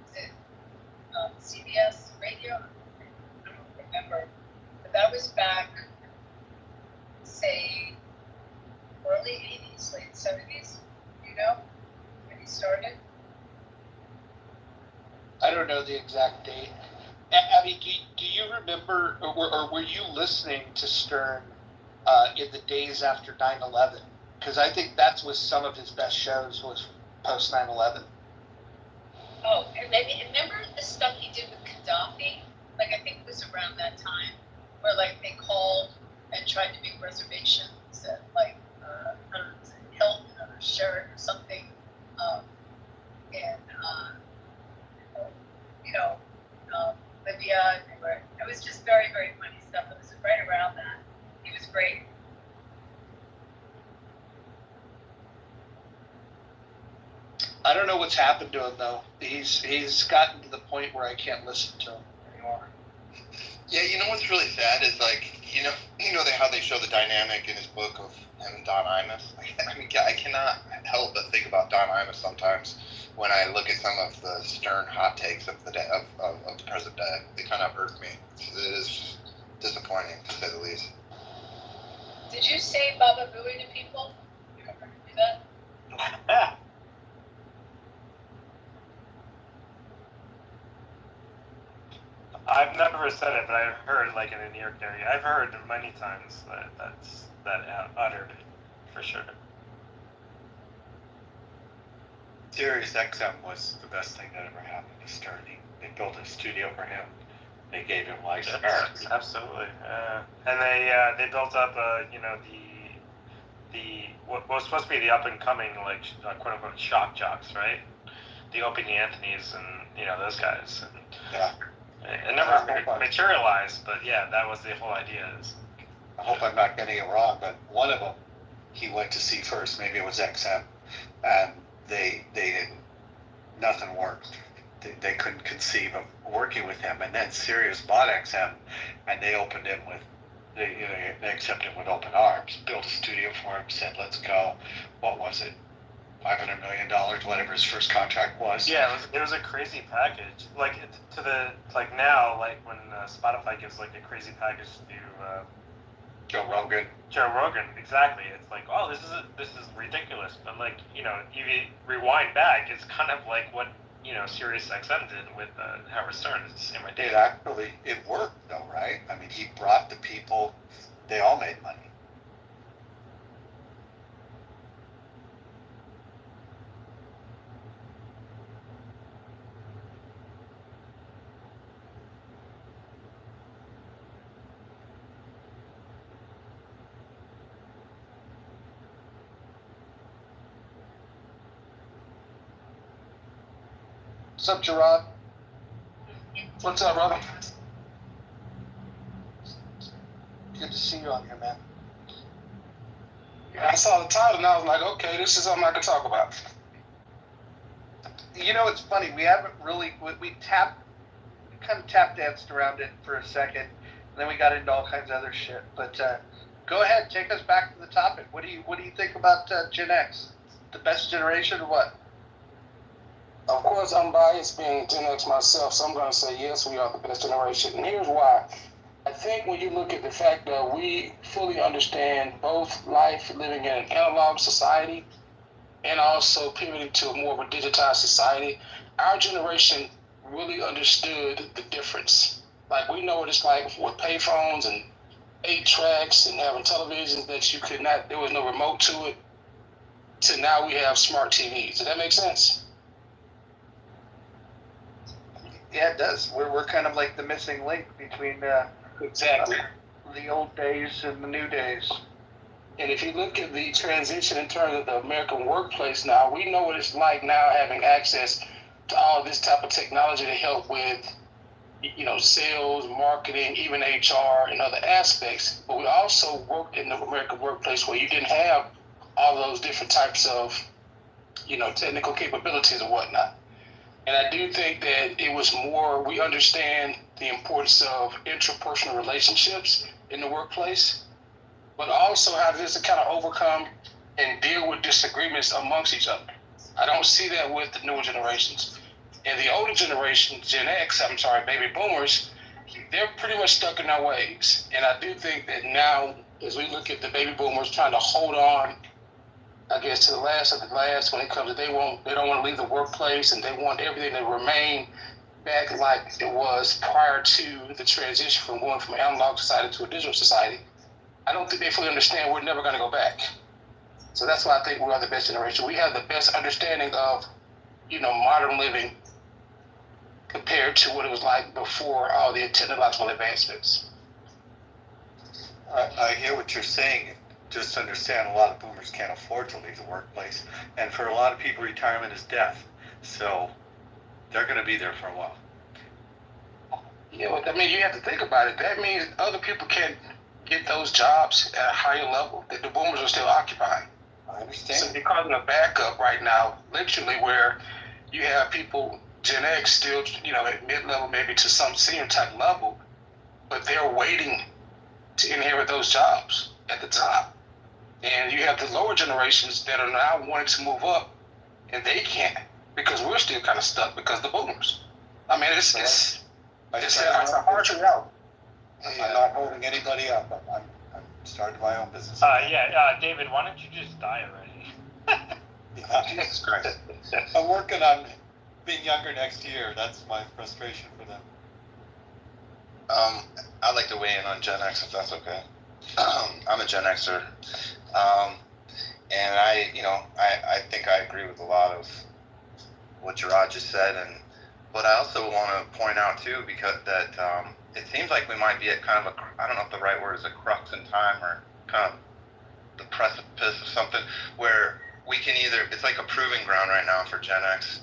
J: Was it CBS radio? I don't remember. But that was back, say, early 80s, late 70s, you know, when he started?
I: I don't know the exact date. Abby, do you remember, or were you listening to Stern in the days after 9/11? Because I think that's was some of his best shows was post 9/11.
J: Oh, and maybe remember the stuff he did with Gaddafi? Like I think it was around that time where like they called and tried to make reservations at like I don't know, was it Hilton or Sheraton or something, and you know, Libya. And it was just very very funny stuff. It was right around that. He was great.
I: I don't know what's happened to him though. He's gotten to the point where I can't listen to him anymore.
U: Yeah, you know what's really sad is like you know how they show the dynamic in his book of him and Don Imus. I mean, I cannot help but think about Don Imus sometimes when I look at some of the Stern hot takes of the day of the present day. They kind of irk me. It is disappointing to say the least.
J: Did you say Baba Booey to people? You ever do that?
A: I've never said it, but I've heard, like in the New York area, I've heard many times that uttered, for sure.
V: Sirius XM was the best thing that ever happened to Stern. They built a studio for him. They gave him license.
A: Yeah, absolutely. And they built up, what was supposed to be the up and coming, like quote unquote shock jocks, right? The Opie Anthony's and those guys. And,
V: yeah.
A: It never materialized, but yeah, that was the whole idea.
V: I hope I'm not getting it wrong, but one of them he went to see first. Maybe it was XM, and they didn't. Nothing worked. They couldn't conceive of working with him, and then Sirius bought XM, and they opened him with. They accepted him with open arms. Built a studio for him. Said, "Let's go." What was it? $500 million, whatever his first contract was.
A: Yeah, it was a crazy package. Like now, like when Spotify gives like a crazy package to
V: Joe Rogan.
A: Joe Rogan, exactly. It's like, oh, this is ridiculous. But like you rewind back, it's kind of like what Sirius XM did with Howard Stern. It's the same idea.
V: It worked though, right? I mean, he brought the people. They all made money.
I: What's up, Gerard?
M: What's up, brother?
I: Good to see you on here, man.
M: I saw the title and I was like, okay, this is something I can talk about.
I: You know, it's funny. We haven't really we kind of tap danced around it for a second, and then we got into all kinds of other shit. But go ahead, take us back to the topic. What do you think about Gen X? The best generation, or what?
M: Of course, I'm biased being Gen X myself, so I'm going to say yes, we are the best generation. And here's why. I think when you look at the fact that we fully understand both life living in an analog society and also pivoting to more of a digitized society, our generation really understood the difference. Like, we know what it's like with payphones and 8 tracks and having televisions that you could not, there was no remote to it, to now we have smart TVs. Does that make sense?
I: Yeah, it does. We're kind of like the missing link between
M: exactly
I: the old days and the new days.
M: And if you look at the transition in terms of the American workplace now, we know what it's like now having access to all this type of technology to help with, sales, marketing, even HR and other aspects. But we also worked in the American workplace where you didn't have all those different types of, technical capabilities and whatnot. And I do think that it was more, we understand the importance of interpersonal relationships in the workplace, but also how to kind of overcome and deal with disagreements amongst each other. I don't see that with the newer generations. And the older generation, baby boomers, they're pretty much stuck in their ways. And I do think that now as we look at the baby boomers trying to hold on, I guess, to the last of the last when it comes to they don't want to leave the workplace and they want everything to remain back like it was prior to the transition from going from an analog society to a digital society. I don't think they fully understand we're never going to go back. So that's why I think we are the best generation. We have the best understanding of, modern living compared to what it was like before all the technological advancements.
V: I hear what you're saying. Just understand, a lot of boomers can't afford to leave the workplace, and for a lot of people, retirement is death. So they're going to be there for a while.
M: Yeah, you have to think about it. That means other people can't get those jobs at a higher level that the boomers are still occupying.
V: I understand.
M: So they're causing a backup right now, literally, where you have people, Gen X, still, at mid-level, maybe to some senior type level, but they're waiting to inherit those jobs at the top. And you have the lower generations that are now wanting to move up, and they can't because we're still kind of stuck because of the boomers. I mean, it's a hard reality.
V: I'm not holding anybody up. I'm starting my own business.
A: David, why don't you just die already?
V: Jesus Christ. I'm working on being younger next year. That's my frustration for them.
G: I'd like to weigh in on Gen X if that's okay. I'm a Gen Xer, and I think I agree with a lot of what Gerard just said, but I also want to point out too, because that it seems like we might be at kind of I don't know if the right word is a crux in time or kind of the precipice of something where we can it's like a proving ground right now for Gen X,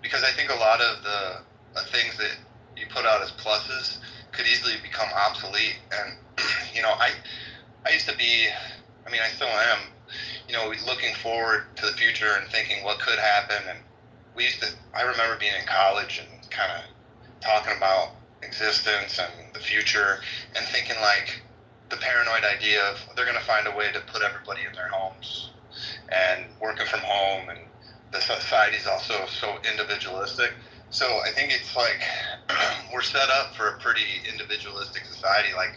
G: because I think a lot of the things that you put out as pluses could easily become obsolete. And I used to be, I still am, looking forward to the future and thinking what could happen. And I remember being in college and kind of talking about existence and the future and thinking like the paranoid idea of they're going to find a way to put everybody in their homes and working from home, and the society is also so individualistic. So I think it's like we're set up for a pretty individualistic society, like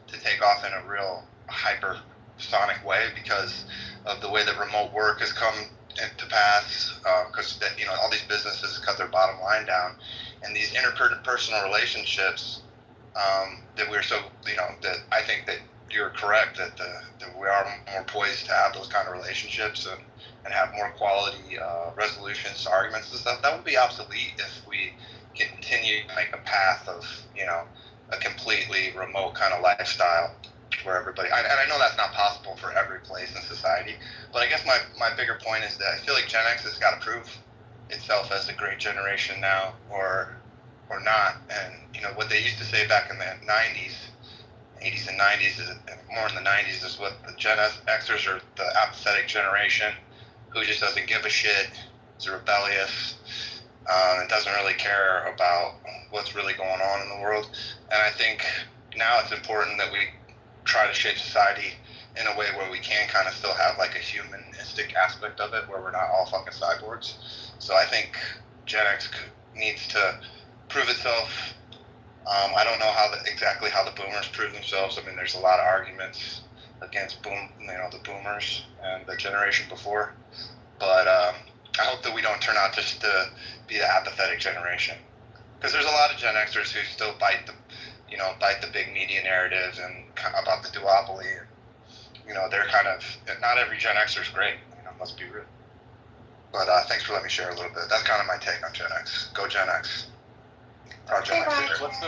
G: to take off in a real hypersonic way because of the way that remote work has come to pass, because all these businesses cut their bottom line down, and these interpersonal relationships that we're so that I think that you're correct that we are more poised to have those kind of relationships and have more quality resolutions to arguments and stuff. That would be obsolete if we continue to make a path of a completely remote kind of lifestyle where everybody, and I know that's not possible for every place in society, but I guess my bigger point is that I feel like Gen X has got to prove itself as a great generation now or not. And what they used to say back in the 80s and 90s is more in the 90s is what the Gen Xers are the apathetic generation who just doesn't give a shit, is rebellious, and doesn't really care about what's really going on in the world. And I think now it's important that we try to shape society in a way where we can kind of still have like a humanistic aspect of it, where we're not all fucking cyborgs. So I think Gen X needs to prove itself. I don't know exactly how the boomers prove themselves. There's a lot of arguments against the boomers and the generation before, but I hope that we don't turn out just to be the apathetic generation, because there's a lot of Gen Xers who still bite the big media narratives and about the duopoly. They're kind of, not every Gen Xer is great. Let's be real. But thanks for letting me share a little bit. That's kind of my take on Gen X. Go Gen X. Gen X.
B: What's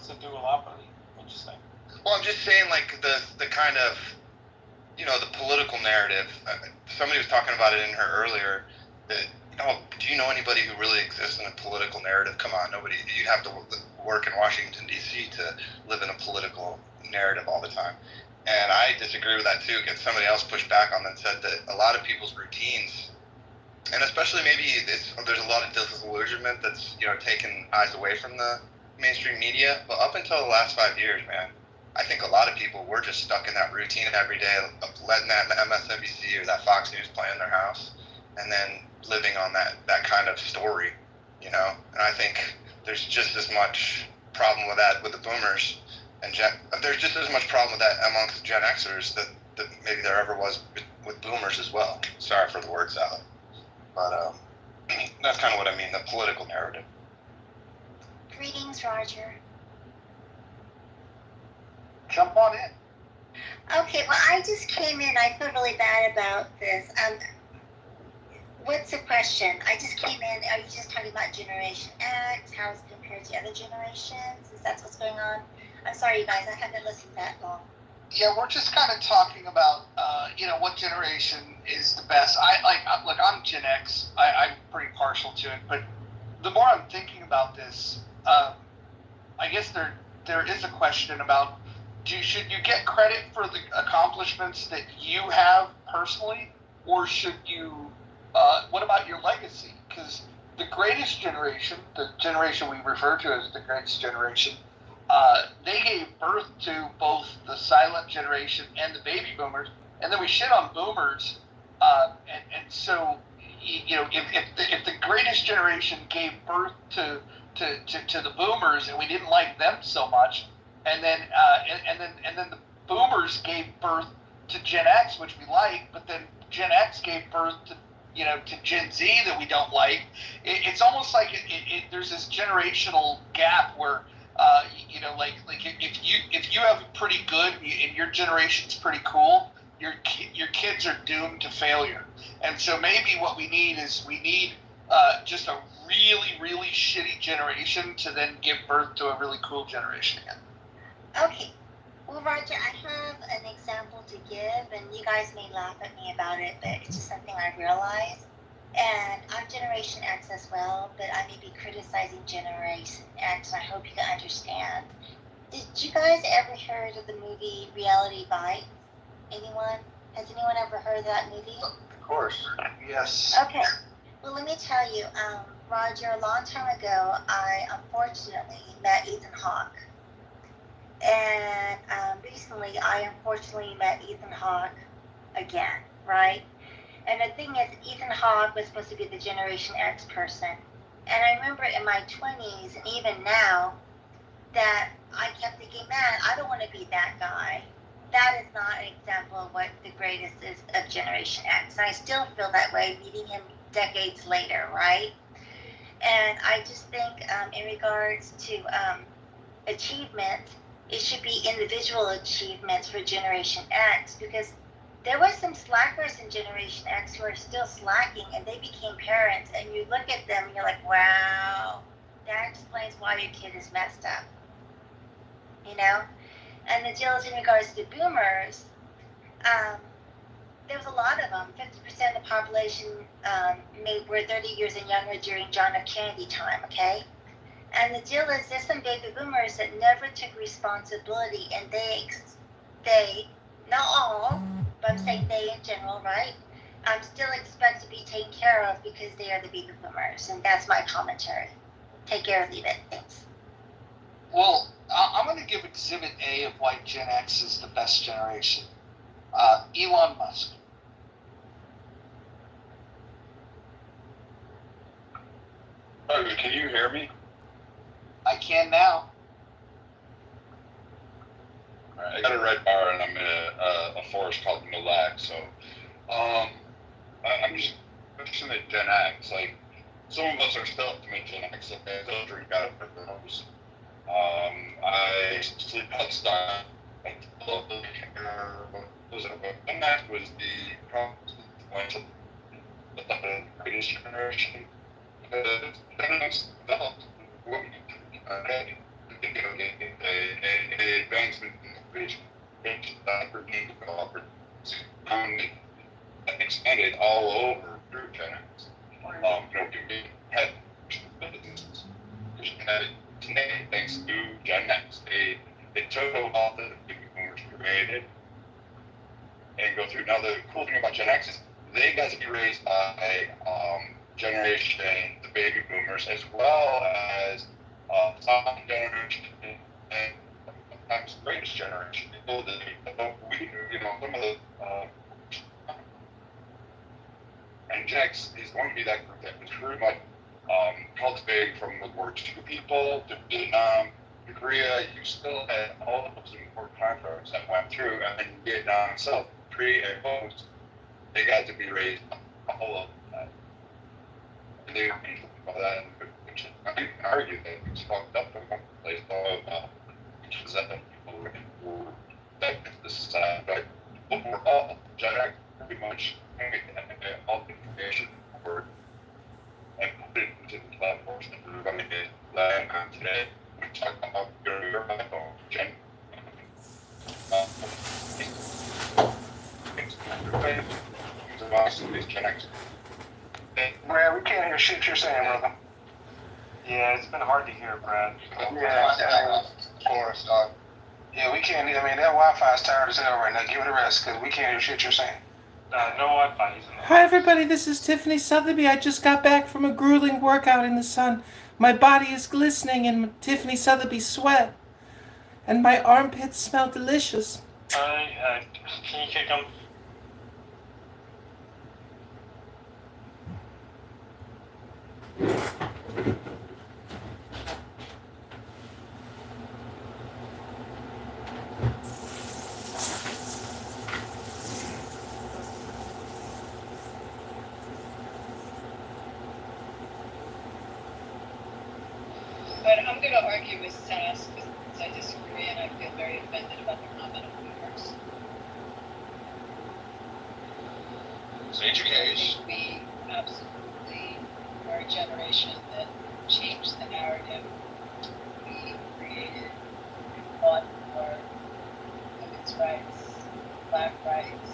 B: the duopoly? What'd you say?
G: Well, I'm just saying, like the kind of, the political narrative. Somebody was talking about it in her earlier. That do you know anybody who really exists in a political narrative? Come on, nobody. You'd have to work in Washington D.C. to live in a political narrative all the time. And I disagree with that too. Because somebody else pushed back on that and said that a lot of people's routines, and especially maybe there's a lot of disillusionment that's taken eyes away from the mainstream media. But up until the last 5 years, man, I think a lot of people were just stuck in that routine every day of letting that MSNBC or that Fox News play in their house, and then living on that kind of story, And I think there's just as much problem with that with the boomers And there's just as much problem with that amongst Gen Xers that maybe there ever was with Boomers as well. Sorry for the word salad, but that's kind of what I mean. The political narrative.
K: Greetings, Roger.
I: Jump on in.
K: Okay, well, I just came in. I feel really bad about this. What's the question? I just came in. Are you just talking about Generation X? How it's compared to other generations? Is that what's going on? I'm sorry, you guys. I haven't listened that long.
I: Yeah, we're just kind of talking about, what generation is the best. Look, I'm Gen X. I'm pretty partial to it, but the more I'm thinking about this, I guess there is a question about should you get credit for the accomplishments that you have personally, or should you? What about your legacy? Because the greatest generation, the generation we refer to as the greatest generation, they gave birth to both the silent generation and the baby boomers, and then we shit on boomers, and so if the greatest generation gave birth to the boomers and we didn't like them so much, and then the boomers gave birth to Gen X, which we like, but then Gen X gave birth to Gen Z that we don't like. It's almost like there's this generational gap where if you have pretty good and your generation's pretty cool, your kids are doomed to failure. And so maybe what we need is just a really, really shitty generation to then give birth to a really cool generation again.
K: Okay. Well, Roger, I have an example to give, and you guys may laugh at me about it, but it's just something I realized. And I'm Generation X as well, but I may be criticizing Generation X, and I hope you can understand. Did you guys ever heard of the movie Reality Bites? Anyone? Has anyone ever heard of that movie?
I: Of course. Yes.
K: Okay. Well, let me tell you, Roger, a long time ago, I unfortunately met Ethan Hawke. And recently, I unfortunately met Ethan Hawke again, right? And the thing is, Ethan Hawke was supposed to be the Generation X person. And I remember in my 20s, and even now, that I kept thinking, man, I don't want to be that guy. That is not an example of what the greatest is of Generation X. And I still feel that way, meeting him decades later, right? And I just think in regards to achievement, it should be individual achievements for Generation X, because there were some slackers in Generation X who are still slacking, and they became parents, and you look at them and you're like, wow, that explains why your kid is messed up. And the deal is in regards to boomers, there was a lot of them. 50% of the population were 30 years and younger during John F. Kennedy time, okay? And the deal is, there's some baby boomers that never took responsibility, and they, not all, but I'm saying they in general, right? Still expect to be taken care of because they are the baby boomers, and that's my commentary. Take care or leave it. Thanks.
I: Well, I'm going to give Exhibit A of why Gen X is the best generation. Elon Musk.
F: Can you hear me?
I: I can now.
F: I got a red bar and I'm in a forest called Mille Lacs, so I'm just pushing at Gen X. Like, some of us are still ultimate Gen X, like I still drink out of the nose. I sleep outside. I love the care. Gen X was the greatest generation. Because Gen X developed a advancement in innovation, developers, expanded all over through Gen X. We had businesses, today, thanks to Gen X, they took all the baby boomers created and go through. Now, the cool thing about Gen X is they got to be raised by generation, the baby boomers, as well as some generation and sometimes the greatest generation. People that some of the and Gen X is going to be that group that was pretty much cultivated from World War II people to Vietnam Korea, you still had all those important contracts that went through, and then Vietnam itself, pre and post, they got to be raised all of that. And they people that, which I can argue that it's fucked up in one place, because that people were that the society, but overall, Jack pretty much all the information for and put it into the platforms that we're going to get live on today. We're talking about your iPhone, Jen.
M: Brad, we can't hear shit you're saying, brother.
A: Yeah, it's been hard to hear, Brad.
M: Yeah, we can't. I mean, that Wi-Fi is tired as hell right now. Give it a rest, because we can't hear shit you're saying.
A: No Wi-Fi.
E: Hi, everybody. This is Tiffany Sotheby. I just got back from a grueling workout in the sun. My body is glistening in Tiffany Sotheby sweat, and my armpits smell delicious.
A: Can you kick him?
J: But I'm going to argue with Sass because I disagree and I feel very offended about the comment of boomers.
U: State your case.
J: We absolutely are a generation that changed the narrative. We created, we fought for women's rights, black rights,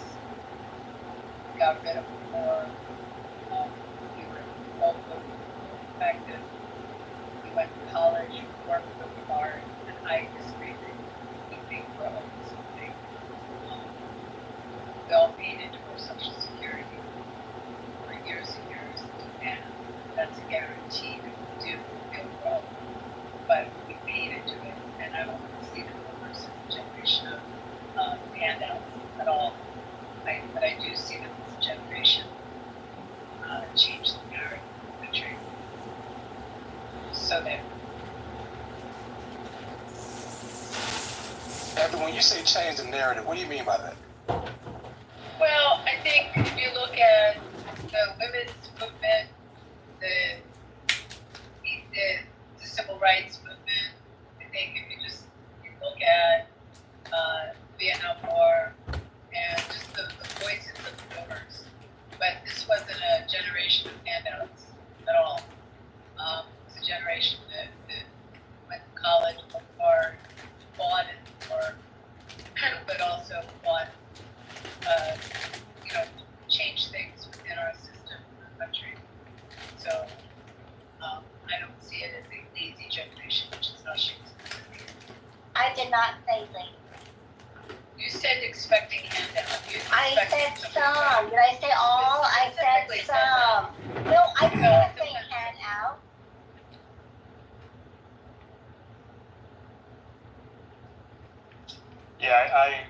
J: got rid of war. We were local, effective. We went to college, worked really hard, and I disagree with being for something. We all paid into our Social Security for years and years, and that's a guarantee that we do, we'll grow. But we paid into it, and I don't see the boomers as a generation of handouts at all. But I do see them as a generation change the narrative of the country. So there.
M: After when you say change the narrative, what do you mean by that?
J: Well, I think if you look at the women's movement, the civil rights movement, I think if you look at Vietnam War and just the voices of the boomers, but this wasn't a generation of handouts at all. It was a generation that went to college, worked hard, fought and worked, but also fought, change things within our system, in our country. So I don't see it as a lazy generation, which is how she was.
K: I did not say lazy.
J: You said expecting handout.
K: I said some. Did I say all? I said some. No, I didn't say handout.
A: Yeah,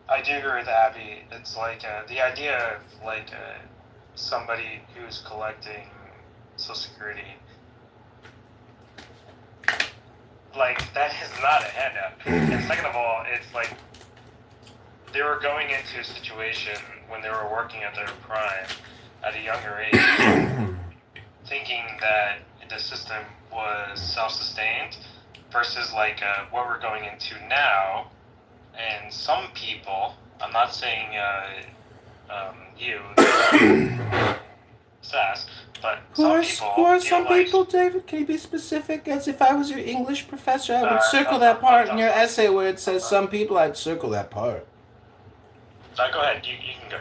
A: I do agree with Abby. It's like the idea of like somebody who's collecting Social Security, like that is not a handout. And second of all, it's like they were going into a situation when they were working at their prime at a younger age, thinking that the system was self-sustained versus like what we're going into now. And some people, I'm not saying you, Sass, but
E: Who are some people, David? Can you be specific? As if I was your English professor, I would circle that part in your essay where it says some people, I'd circle that part.
A: Go ahead, you can go.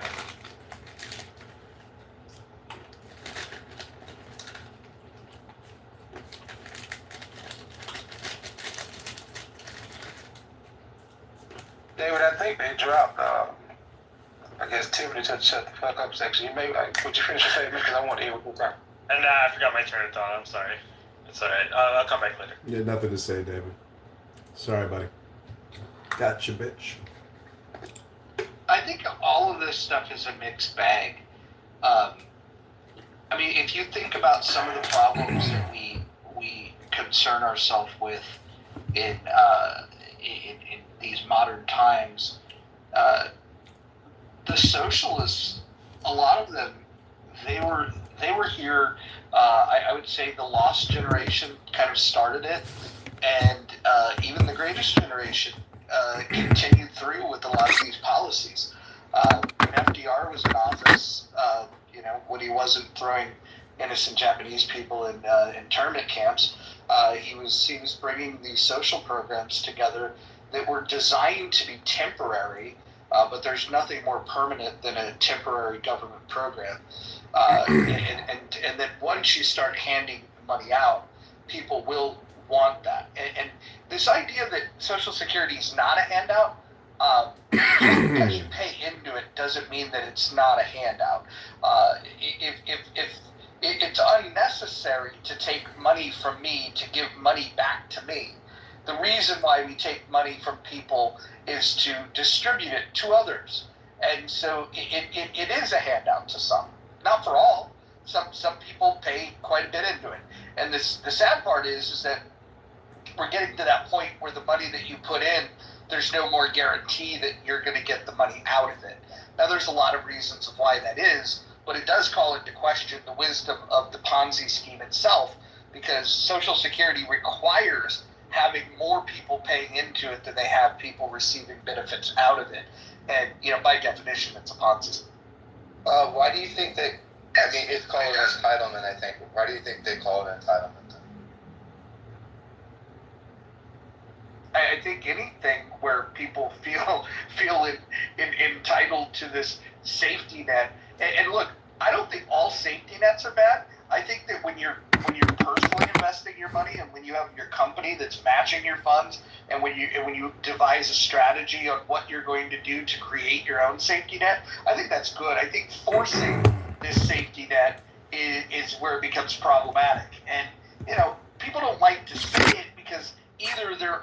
M: David, I think they dropped, I guess Tiffany to shut the fuck up section. You may, would you finish your statement? Because I want to hear what you're talking.
A: And I forgot my train of thought. I'm sorry. It's all right. I'll come back later.
E: You had nothing to say, David. Sorry, buddy. Gotcha, bitch.
I: I think all of this stuff is a mixed bag. I mean, if you think about some of the problems that we concern ourselves with in these modern times. The socialists, a lot of them, they were here. I would say the lost generation kind of started it, and even the greatest generation continued through with a lot of these policies. When FDR was in office, when he wasn't throwing innocent Japanese people in internment camps, he was bringing these social programs together that were designed to be temporary, but there's nothing more permanent than a temporary government program. And then once you start handing money out, people will want that. And this idea that Social Security is not a handout, just because you pay into it doesn't mean that it's not a handout. If it's unnecessary to take money from me to give money back to me. The reason why we take money from people is to distribute it to others. And so it is a handout to some, not for all. Some people pay quite a bit into it. And the sad part is that we're getting to that point where the money that you put in, there's no more guarantee that you're going to get the money out of it. Now, there's a lot of reasons of why that is, but it does call into question the wisdom of the Ponzi scheme itself, because Social Security requires having more people paying into it than they have people receiving benefits out of it. And, by definition, it's a Ponzi scheme.
U: Why do you think that, it's called an entitlement, I think. Why do you think they call it entitlement?
I: I think anything where people feel entitled to this safety net. And look, I don't think all safety nets are bad. I think that when you're personally investing your money, and when you have your company that's matching your funds, and when you devise a strategy on what you're going to do to create your own safety net, I think that's good. I think forcing this safety net is where it becomes problematic. And people don't like to say it because either they're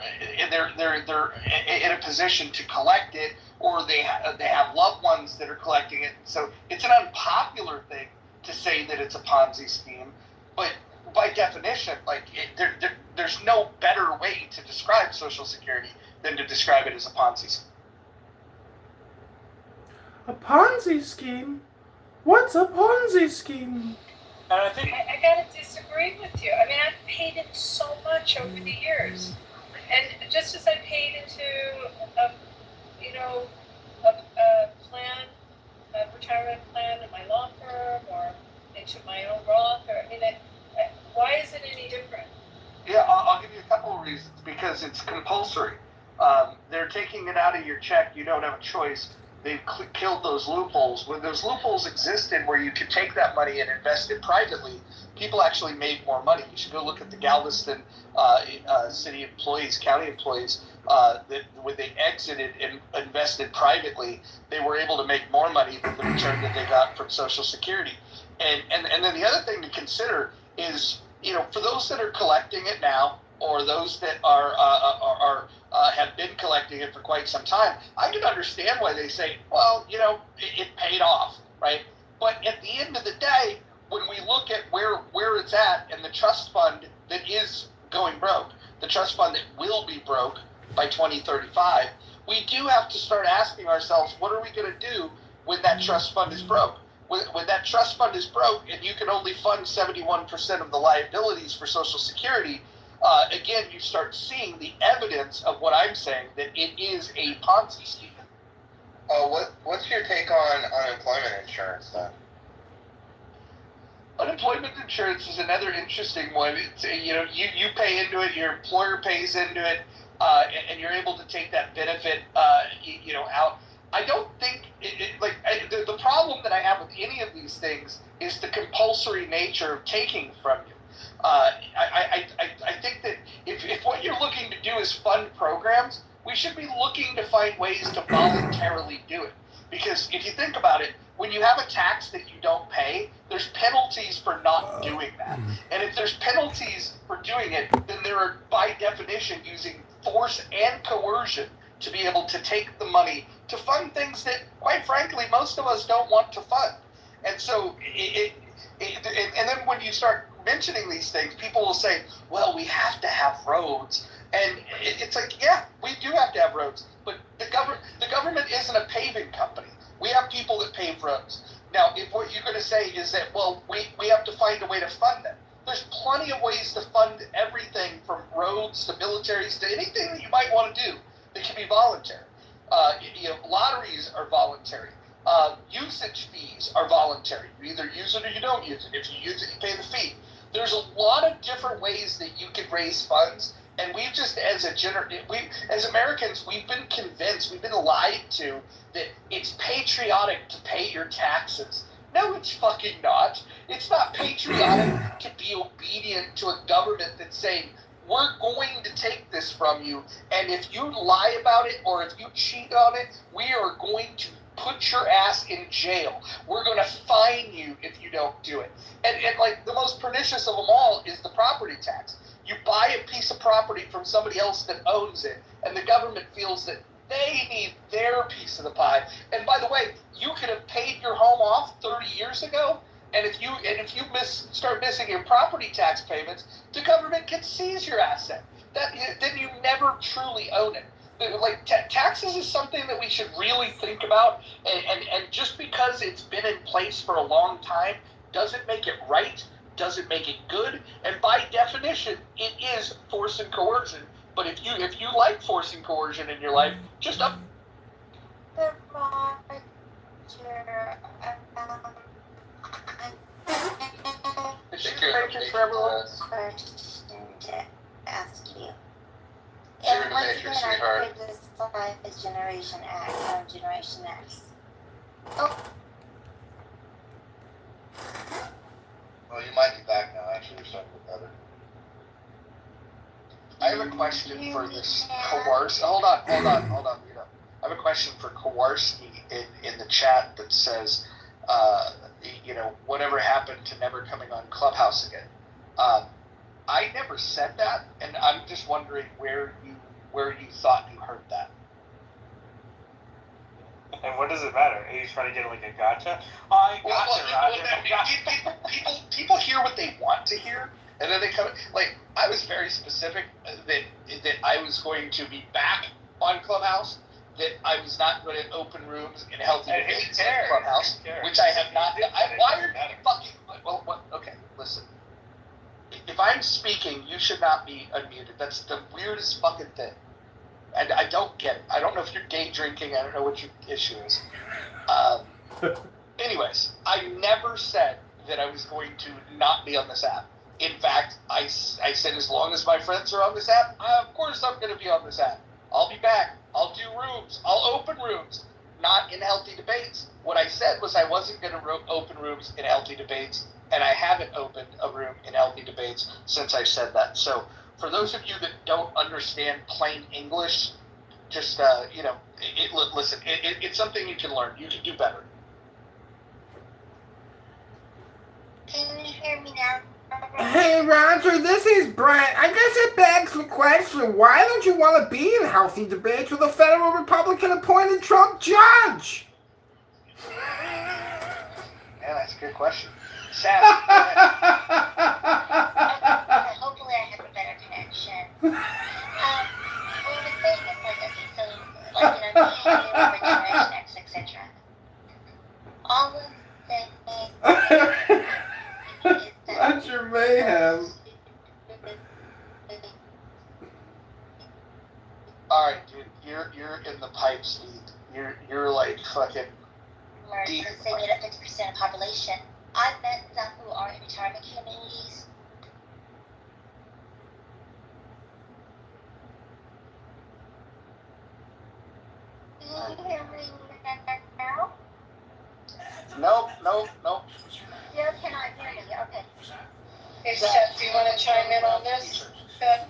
I: in a position to collect it, or they have loved ones that are collecting it. So it's an unpopular thing to say that it's a Ponzi scheme, but by definition, there's no better way to describe Social Security than to describe it as a Ponzi scheme.
L: A Ponzi scheme? What's a Ponzi scheme?
J: And I think I gotta disagree with you. I mean, I've paid in so much over the years, and just as I paid into a plan, a retirement plan in my law firm, or into my own Roth, why is it any different?
I: Yeah, I'll give you a couple of reasons. Because it's compulsory. They're taking it out of your check. You don't have a choice. They've killed those loopholes. When those loopholes existed where you could take that money and invest it privately, people actually made more money. You should go look at the Galveston city employees, county employees, that when they exited and invested privately, they were able to make more money than the return that they got from Social Security. And then the other thing to consider is, for those that are collecting it now, or those that have been collecting it for quite some time, I can understand why they say, well, it paid off, right? But at the end of the day, when we look at where it's at, and the trust fund that is going broke, the trust fund that will be broke by 2035, we do have to start asking ourselves, what are we going to do when that trust fund is broke? When that trust fund is broke and you can only fund 71% of the liabilities for Social Security, again, you start seeing the evidence of what I'm saying, that it is a Ponzi scheme.
U: What's your take on unemployment insurance then?
I: Unemployment insurance is another interesting one. It's, you pay into it, your employer pays into it, and you're able to take that benefit, out. I don't think the problem that I have with any of these things is the compulsory nature of taking from you. I think that if what you're looking to do is fund programs, we should be looking to find ways to voluntarily do it. Because if you think about it, when you have a tax that you don't pay, there's penalties for not doing that. And if there's penalties for doing it, then there are, by definition, using force and coercion to be able to take the money to fund things that, quite frankly, most of us don't want to fund. And so, and then when you start mentioning these things, people will say, well, we have to have roads, And it's like, yeah, we do have to have roads, but the government isn't a paving company. We have people that pave roads. Now, if what you're going to say is that, well, we have to find a way to fund them. There's plenty of ways to fund everything from roads to militaries to anything that you might want to do that can be voluntary. Lotteries are voluntary. Usage fees are voluntary. You either use it or you don't use it. If you use it, you pay the fee. There's a lot of different ways that you can raise funds, and we've just, as Americans, we've been convinced, we've been lied to that it's patriotic to pay your taxes. No, it's fucking not. It's not patriotic to be obedient to a government that's saying, we're going to take this from you, and if you lie about it or if you cheat on it, we are going to put your ass in jail. We're going to fine you if you don't do it. And like the most pernicious of them all is the property tax. You buy a piece of property from somebody else that owns it, and the government feels that they need their piece of the pie. And by the way, you could have paid your home off 30 years ago, and if you start missing your property tax payments, the government can seize your asset. Then you never truly own it. Like taxes is something that we should really think about, and just because it's been in place for a long time doesn't make it right, doesn't make it good, and by definition, it is force and coercion. But if you like force and coercion in your life, just up.
K: For everyone. Question to ask you.
C: You're in the
K: Once
C: Matrix,
K: again,
C: sweetheart.
K: I put this slide as Generation X, Generation X. Oh.
U: Well, you might be back now. Actually, you're starting to get better.
I: I have a question for this Kowarski. Hold on. I have a question for Kowarski in the chat that says, whatever happened to never coming on Clubhouse again? I never said that, and I'm just wondering where you thought you heard that.
T: And what does it matter? Are you trying to get like a gotcha? I gotcha,
I: Roger. People hear what they want to hear, and then they come. Like, I was very specific that I was going to be back on Clubhouse, that I was not going to open rooms in healthy debates on Clubhouse, which I have not. Why are you fucking? Well, okay, listen. If I'm speaking, you should not be unmuted. That's the weirdest fucking thing. And I don't get it. I don't know if you're day drinking. I don't know what your issue is. Anyways, I never said that I was going to not be on this app. In fact, I said as long as my friends are on this app, of course I'm going to be on this app. I'll be back. I'll do rooms. I'll open rooms. Not in healthy debates. What I said was I wasn't going to open rooms in healthy debates, and I haven't opened a room in healthy debates since I said that. So for those of you that don't understand plain English, just, listen, it's something you can learn. You can do better.
K: Can you hear me now?
L: Hey, Roger, this is Brent. I guess it begs the question, why don't you want to be in healthy debates with a federal Republican-appointed Trump judge?
I: Yeah, that's a good question.
K: Sam, hopefully I have a better connection. Well, the thing is, over Generation X, etc. All of the
L: Roger Mayhem.
I: All right, dude, you're in the pipes, dude. You're like fucking deep.
K: Since they made up 50% of population, I've met some who are in retirement communities. Can you hear me now?
I: Nope.
K: Still cannot hear me. Okay.
J: Hey, Steph, do you want to chime in on this? Good.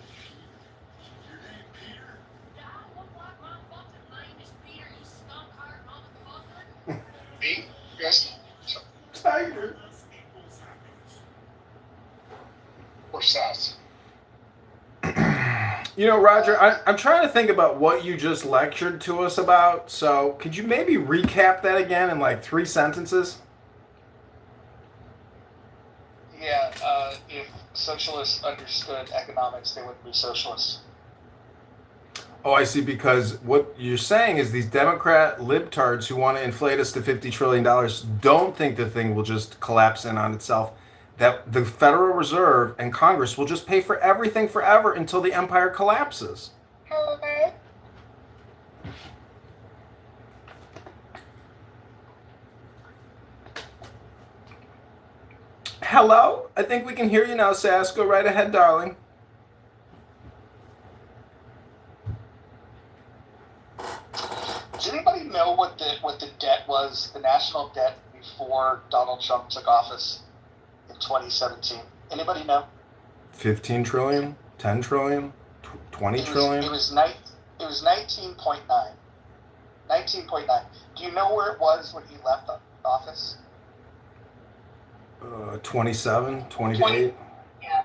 I: Me? Yes.
L: Tiger.
I: Or Sass.
E: You know, Roger, I'm trying to think about what you just lectured to us about. So could you maybe recap that again in like 3 sentences?
I: Yeah, if socialists understood economics, they wouldn't be socialists.
E: Oh, I see. Because what you're saying is these Democrat libtards who want to inflate us to $50 trillion don't think the thing will just collapse in on itself. That the Federal Reserve and Congress will just pay for everything forever until the empire collapses.
K: Hello?
E: Hello? I think we can hear you now, Sass. Go right ahead, darling.
I: Does anybody know what the debt was, the national debt before Donald Trump took office in 2017? Anybody know?
E: 15 trillion? 10 trillion? 20 trillion?
I: It was 19.9. 19.9. Do you know where it was when he left office?
E: 27, 28.
I: Yeah.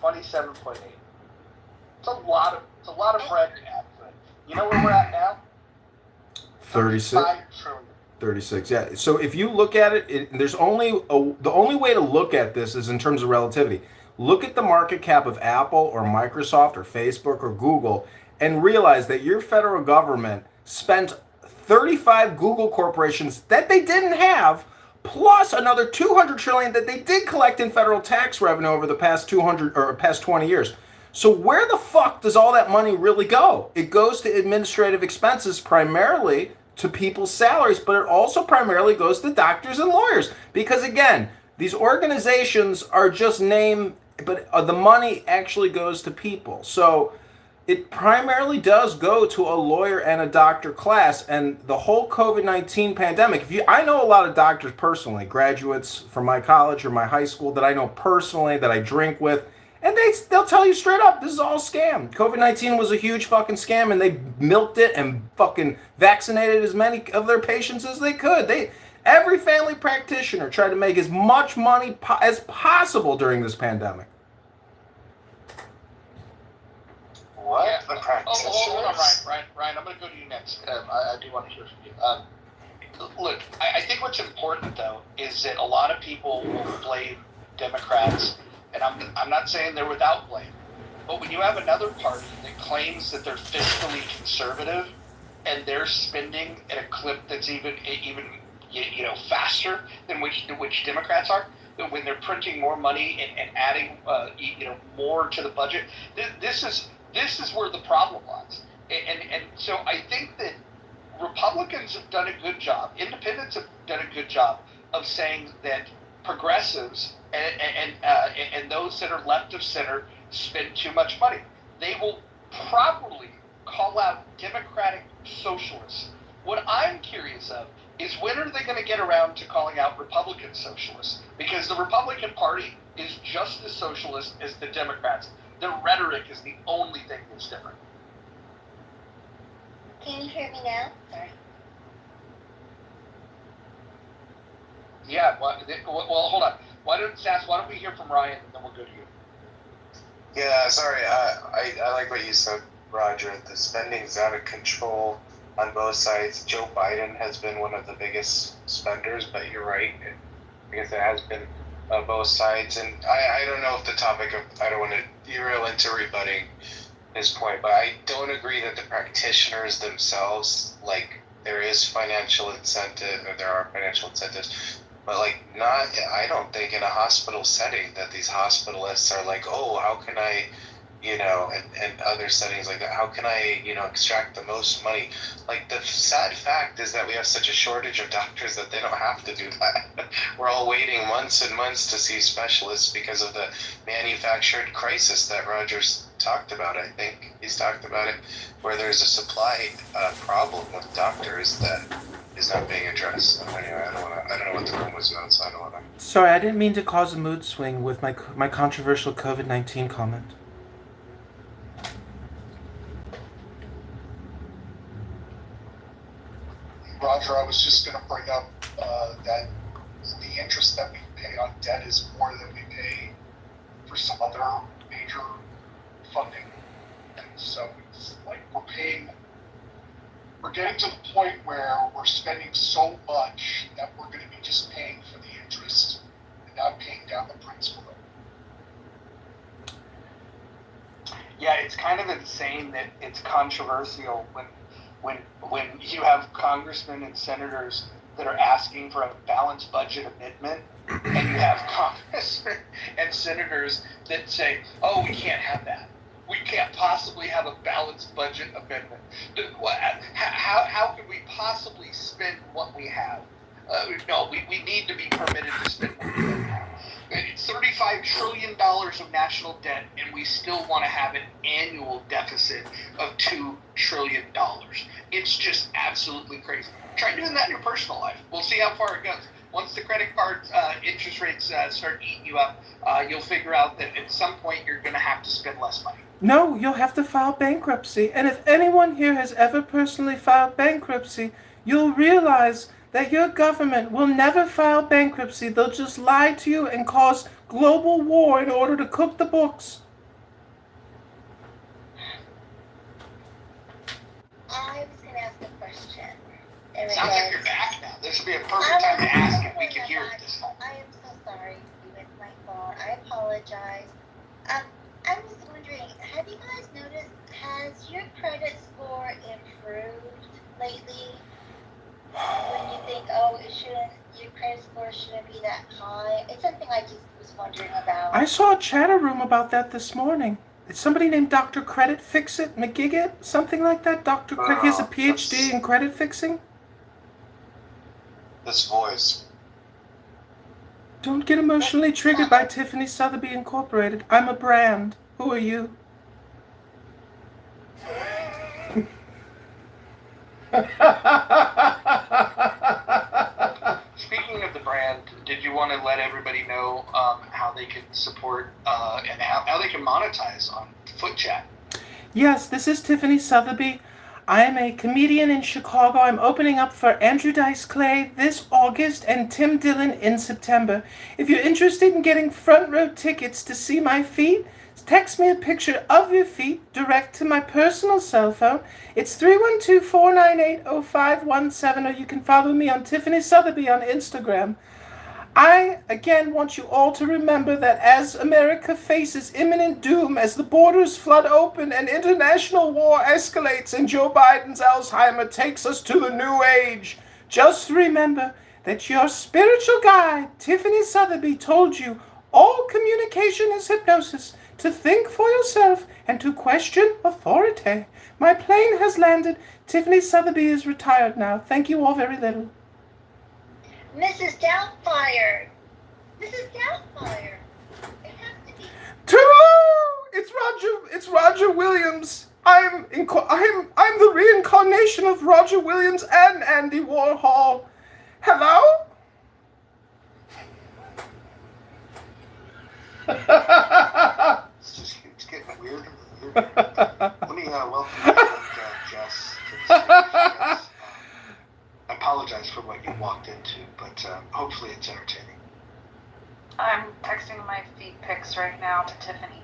I: 27.8. It's a lot of bread to add to it. You know where we're at now?
E: 36.
I: 5 trillion.
E: 36. Yeah. So if you look at it, there's only the only way to look at this is in terms of relativity. Look at the market cap of Apple or Microsoft or Facebook or Google and realize that your federal government spent 35 Google corporations that they didn't have, plus another 200 trillion that they did collect in federal tax revenue over the past 20 years. So where the fuck does all that money really go? It goes to administrative expenses, primarily to people's salaries, but it also primarily goes to doctors and lawyers. Because again, these organizations are just name, but the money actually goes to people. So it primarily does go to a lawyer and a doctor class. And the whole COVID-19 pandemic, I know a lot of doctors personally, graduates from my college or my high school that I know personally, that I drink with, and they'll tell you straight up, this is all scam. COVID-19 was a huge fucking scam, and they milked it and fucking vaccinated as many of their patients as they could. Every family practitioner tried to make as much money as possible during this pandemic.
I: What? Yeah. Hold on, Ryan, I'm going to go to you next. I do want to hear from you. Look, I think what's important, though, is that a lot of people will blame Democrats, and I'm not saying they're without blame, but when you have another party that claims that they're fiscally conservative and they're spending at a clip that's even faster than which Democrats are, when they're printing more money and adding more to the budget, this is where the problem lies. And so I think that Republicans have done a good job, independents have done a good job of saying that progressives and those that are left of center spend too much money. They will probably call out Democratic socialists. What I'm curious of is when are they going to get around to calling out Republican socialists? Because the Republican Party is just as socialist as the Democrats. Their rhetoric is the only thing that's different.
K: Can you hear me now? Sorry.
I: Yeah, well, hold on. Why don't we hear from Ryan, and then we'll go to you.
D: Yeah, sorry. I like what you said, Roger. The spending's out of control on both sides. Joe Biden has been one of the biggest spenders, but you're right. I guess it has been both sides. And I don't know if the topic of, I don't want to derail into rebutting his point, but I don't agree that the practitioners themselves, like, there is financial incentive, or there are financial incentives, but I don't think in a hospital setting that these hospitalists are like, oh, how can I, and other settings like that, how can I, extract the most money? Like, the sad fact is that we have such a shortage of doctors that they don't have to do that. We're all waiting months and months to see specialists because of the manufactured crisis that Roger's talked about. I think he's talked about it, where there's a supply problem with doctors that is not being addressed. Anyway, I don't know what the room was about, so I don't want to.
E: Sorry, I didn't mean to cause a mood swing with my controversial COVID-19 comment.
N: Roger, I was just going to bring up that the interest that we pay on debt is more than we pay for some other major funding. And so it's like we're getting to the point where we're spending so much that we're going to be just paying for the interest and not paying down the principal.
I: Yeah, it's kind of insane that it's controversial when you have congressmen and senators that are asking for a balanced budget amendment, and you have congressmen and senators that say, "Oh, we can't have that. We can't possibly have a balanced budget amendment. How could we possibly spend what we have? No, we need to be permitted to spend what we have. It's $35 trillion of national debt, and we still want to have an annual deficit of $2 trillion. It's just absolutely crazy. Try doing that in your personal life. We'll see how far it goes. Once the credit card interest rates start eating you up, you'll figure out that at some point you're going to have to spend less money.
O: No, you'll have to file bankruptcy. And if anyone here has ever personally filed bankruptcy, you'll realize that your government will never file bankruptcy. They'll just lie to you and cause global war in order to cook the books.
K: I was going to ask a question.
I: Sounds like you're back now. This would be a perfect time to ask if we could hear it this time.
K: I am so sorry to be with my phone. I apologize. I was wondering, have you guys noticed, has your credit score improved lately? When you think, oh, your credit score shouldn't be that high? It's something I just was wondering about.
O: I saw a chatter room about that this morning. It's somebody named Dr. Credit Fix-It McGiggit, something like that. Dr. Credit, he has a PhD in credit fixing.
D: This voice.
O: Don't get emotionally triggered by Tiffany Sotheby Incorporated. I'm a brand. Who are you?
I: Speaking of the brand, did you want to let everybody know how they can support and how they can monetize on FootChat?
O: Yes, this is Tiffany Sotheby. I am a comedian in Chicago. I'm opening up for Andrew Dice Clay this August and Tim Dillon in September. If you're interested in getting front row tickets to see my feet, text me a picture of your feet direct to my personal cell phone. It's 312-498-0517, or you can follow me on Tiffany Sotheby on Instagram. I, again, want you all to remember that as America faces imminent doom, as the borders flood open and international war escalates and Joe Biden's Alzheimer takes us to the new age, just remember that your spiritual guide, Tiffany Sotheby, told you all communication is hypnosis, to think for yourself and to question authority. My plane has landed. Tiffany Sotheby is retired now. Thank you all very little.
K: Mrs. Doubtfire. Mrs. Doubtfire. It has to be.
O: It's Roger Williams. I'm the reincarnation of Roger Williams and Andy Warhol. Hello?
I: It's getting weirder and weirder. Let me welcome you, Jess. To the stage. Yes. I apologize for what you walked into, but hopefully it's entertaining.
R: I'm texting my feet pics right now to Tiffany.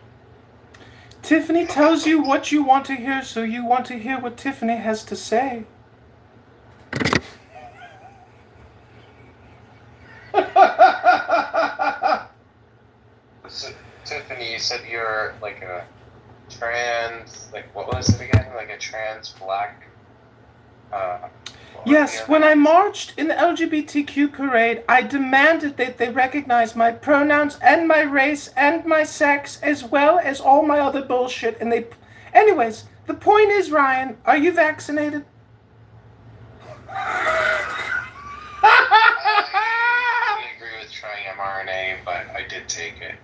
O: Tiffany tells you what you want to hear, so you want to hear what Tiffany has to say.
W: So, Tiffany, you said you're like a trans, like what was it again? Like a trans black.
O: Yes, when I marched in the LGBTQ parade, I demanded that they recognize my pronouns and my race and my sex, as well as all my other bullshit. And they, anyways, the point is, Ryan, are you vaccinated?
W: I didn't agree with trying mRNA, but I did take it.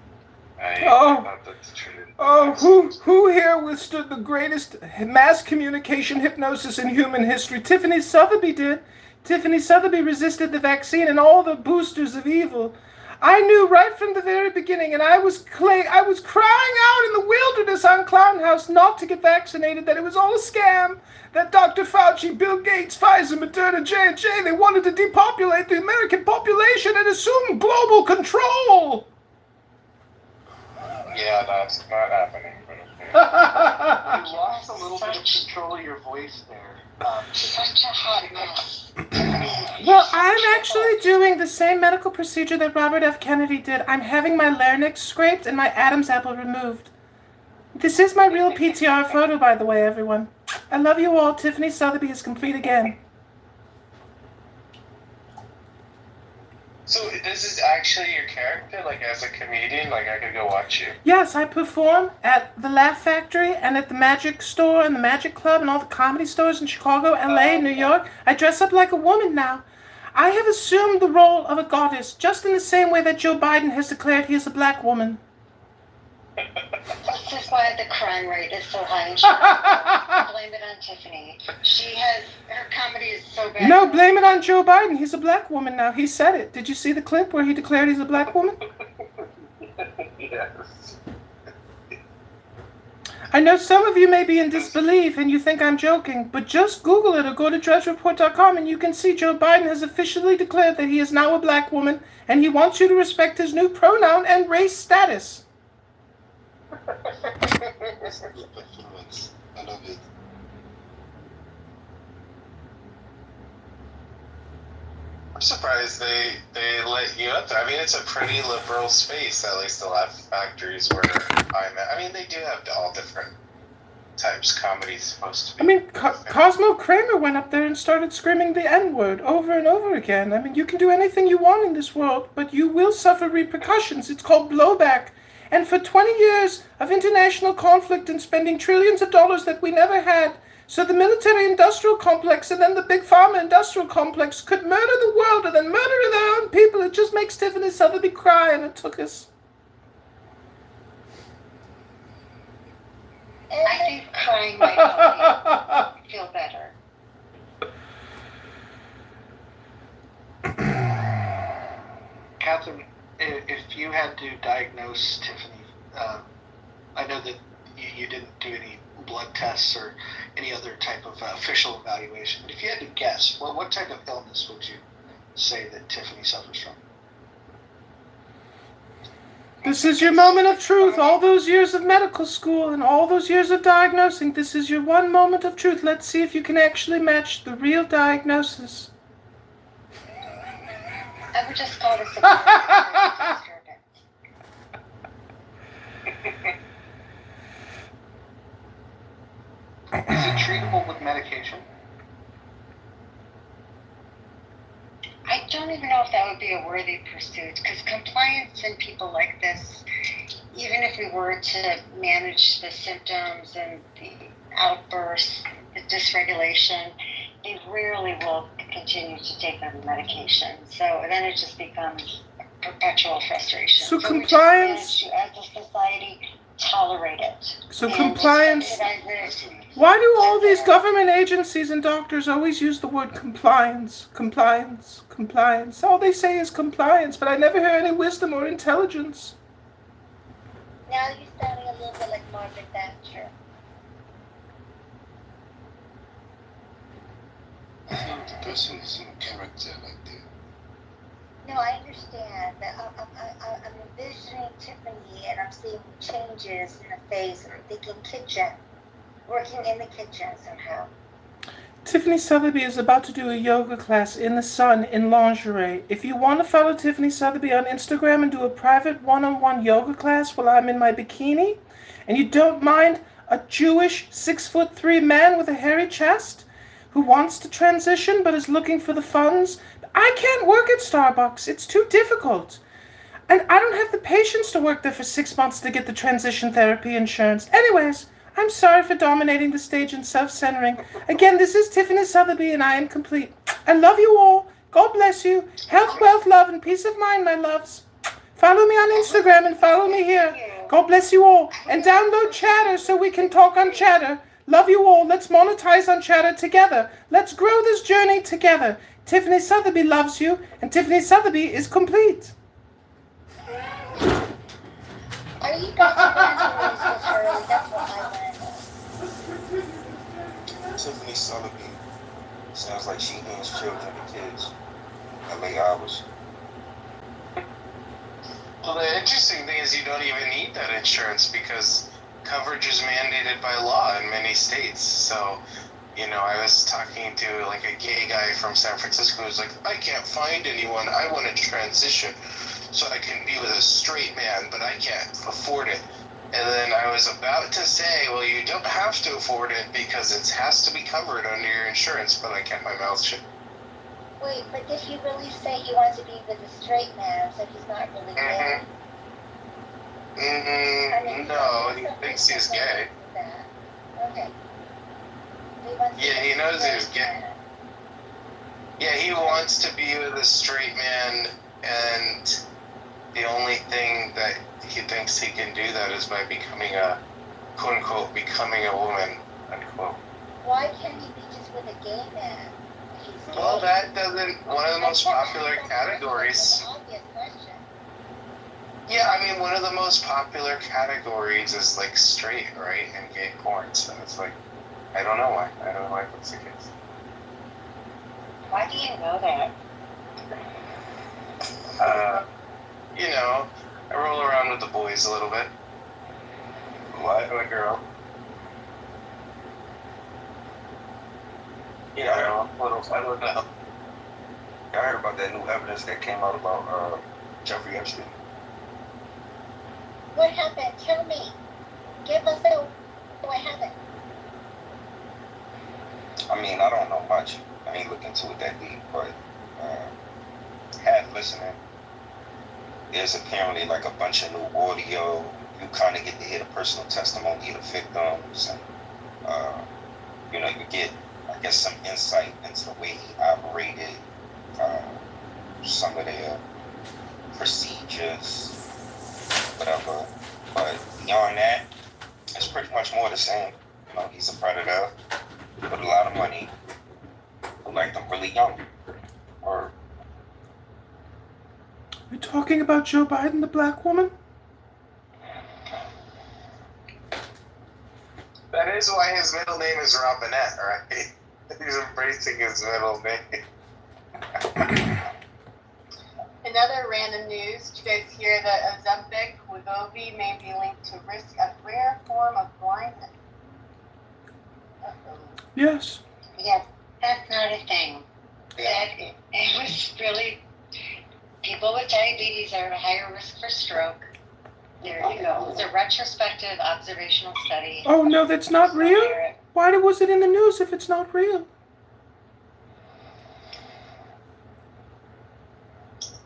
W: I thought that's true.
O: Oh, who here withstood the greatest mass communication hypnosis in human history? Tiffany Sotheby did. Tiffany Sotheby resisted the vaccine and all the boosters of evil. I knew right from the very beginning, and I was crying out in the wilderness on Clown House not to get vaccinated, that it was all a scam, that Dr. Fauci, Bill Gates, Pfizer, Moderna, J&J, they wanted to depopulate the American population and assume global control.
W: Yeah, that's not happening. But okay.
I: You lost a little bit of control of your voice there.
R: Such a hot mess.
O: Well, I'm actually doing the same medical procedure that Robert F. Kennedy did. I'm having my larynx scraped and my Adam's apple removed. This is my real PTR photo, by the way, everyone. I love you all. Tiffany Sotheby is complete again.
W: So this is actually your character, like as a comedian? Like I could go watch you?
O: Yes, I perform at the Laugh Factory and at the Magic Store and the Magic Club and all the comedy stores in Chicago, LA, New York. I dress up like a woman now. I have assumed the role of a goddess, just in the same way that Joe Biden has declared he is a black woman.
K: This is why the crime rate is so high in Chicago. Blame it on Tiffany. Her comedy is so bad.
O: No, blame it on Joe Biden. He's a black woman now. He said it. Did you see the clip where he declared he's a black woman?
W: Yes.
O: I know some of you may be in disbelief and you think I'm joking, but just Google it or go to drudgereport.com and you can see Joe Biden has officially declared that he is now a black woman and he wants you to respect his new pronoun and race status.
D: I love it.
W: I'm surprised they let you up there. I mean, it's a pretty liberal space, at least the Laugh Factories where I'm at. I mean, they do have all different types. Comedy's supposed to be.
O: I mean, Cosmo Kramer went up there and started screaming the N-word over and over again. I mean, you can do anything you want in this world, but you will suffer repercussions. It's called blowback. And for 20 years of international conflict and spending trillions of dollars that we never had, so the military-industrial complex and then the big pharma-industrial complex could murder the world and then murder their own people, it just makes Tiffany Sotheby cry, and it took us.
K: I think crying might help you feel better.
I: Catherine, if you had to diagnose Tiffany, I know that you didn't do any blood tests or any other type of official evaluation, but if you had to guess, what type of illness would you say that Tiffany suffers from?
O: This is your moment of truth. All those years of medical school and all those years of diagnosing, this is your one moment of truth. Let's see if you can actually match the real diagnosis.
K: I would just call it a disturbance.
I: Is it treatable with medication?
K: I don't even know if that would be a worthy pursuit, because compliance in people like this, even if we were to manage the symptoms and the outbursts, the dysregulation, they rarely will continue to take their medication. So then it just becomes perpetual frustration.
O: So
K: we just
O: compliance.
K: manage to, as a society, tolerate it.
O: So
K: And
O: compliance.
K: just subsidize it.
O: Why do all these government agencies and doctors always use the word compliance? Compliance, compliance. All they say is compliance, but I never hear any wisdom or intelligence.
K: Now you're sounding a little bit like Margaret Thatcher.
D: I think the person is in character like that.
K: No, I understand, but I'm envisioning Tiffany and I'm seeing changes in her face and I'm thinking kitchen, working in the kitchen somehow.
O: Tiffany Sotheby is about to do a yoga class in the sun in lingerie. If you want to follow Tiffany Sotheby on Instagram and do a private one-on-one yoga class while I'm in my bikini, and you don't mind a Jewish 6'3" man with a hairy chest who wants to transition but is looking for the funds, I can't work at Starbucks. It's too difficult. And I don't have the patience to work there for 6 months to get the transition therapy insurance. Anyways, I'm sorry for dominating the stage and self-centering. Again, this is Tiffany Sotheby and I am complete. I love you all. God bless you. Health, wealth, love, and peace of mind, my loves. Follow me on Instagram and follow me here. God bless you all. And download Chatter so we can talk on Chatter. Love you all. Let's monetize on Chatter together. Let's grow this journey together. Tiffany Sotheby loves you, and Tiffany Sotheby is complete.
K: Are you guys friends with her? That's what I want to know.
D: Tiffany Sotheby sounds like she hands children to kids at late hours.
W: Well, the interesting thing is you don't even need that insurance because coverage is mandated by law in many states. So, you know, I was talking to like a gay guy from San Francisco who's like, I can't find anyone. I want to transition so I can be with a straight man, but I can't afford it. And then I was about to say, well, you don't have to afford it because it has to be covered under your insurance, but I kept my mouth shut.
K: Wait, but did he really say he wants to be with a straight man, so he's not really gay?
W: No, he thinks he's gay.
K: Okay.
W: Yeah, he knows he's gay. Yeah, he wants to be with a straight man, and the only thing that he thinks he can do that is by becoming a, quote unquote, becoming a woman, unquote.
K: Why can't he be just with a gay man?
W: Well, that doesn't, one of the most popular categories. Yeah, I mean, one of the most popular categories is like straight, right? And gay porn, so it's like, I don't know why. I don't know why that's the case.
K: Why do you know that?
W: You know, I roll around with the boys a little bit. What? A girl.
H: Yeah, I don't know. I heard about that new evidence that came out about Jeffrey Epstein.
K: What happened? Tell me. Give us what happened.
H: I mean, I don't know much. I ain't looked into it that deep, but half listening. There's apparently like a bunch of new audio. You kind of get to hear the personal testimony of the victims, and you know, you get, I guess, some insight into the way he operated, some of their procedures, whatever. But beyond that, it's pretty much more the same. You know, he's a predator with a lot of money, who like them really young. Or
O: Are we talking about Joe Biden, the black woman?
W: That is why his middle name is Robinette, right? He's embracing his middle name.
P: Another random news. Did you guys hear that Ozempic, Wegovy may be linked to risk of rare form of blindness?
O: Yes.
K: Yeah, that's not a thing. It was really, people with diabetes are at a higher risk for stroke. There you go. It's a retrospective observational study.
O: Oh, no, that's not real? Why was it in the news if it's not real?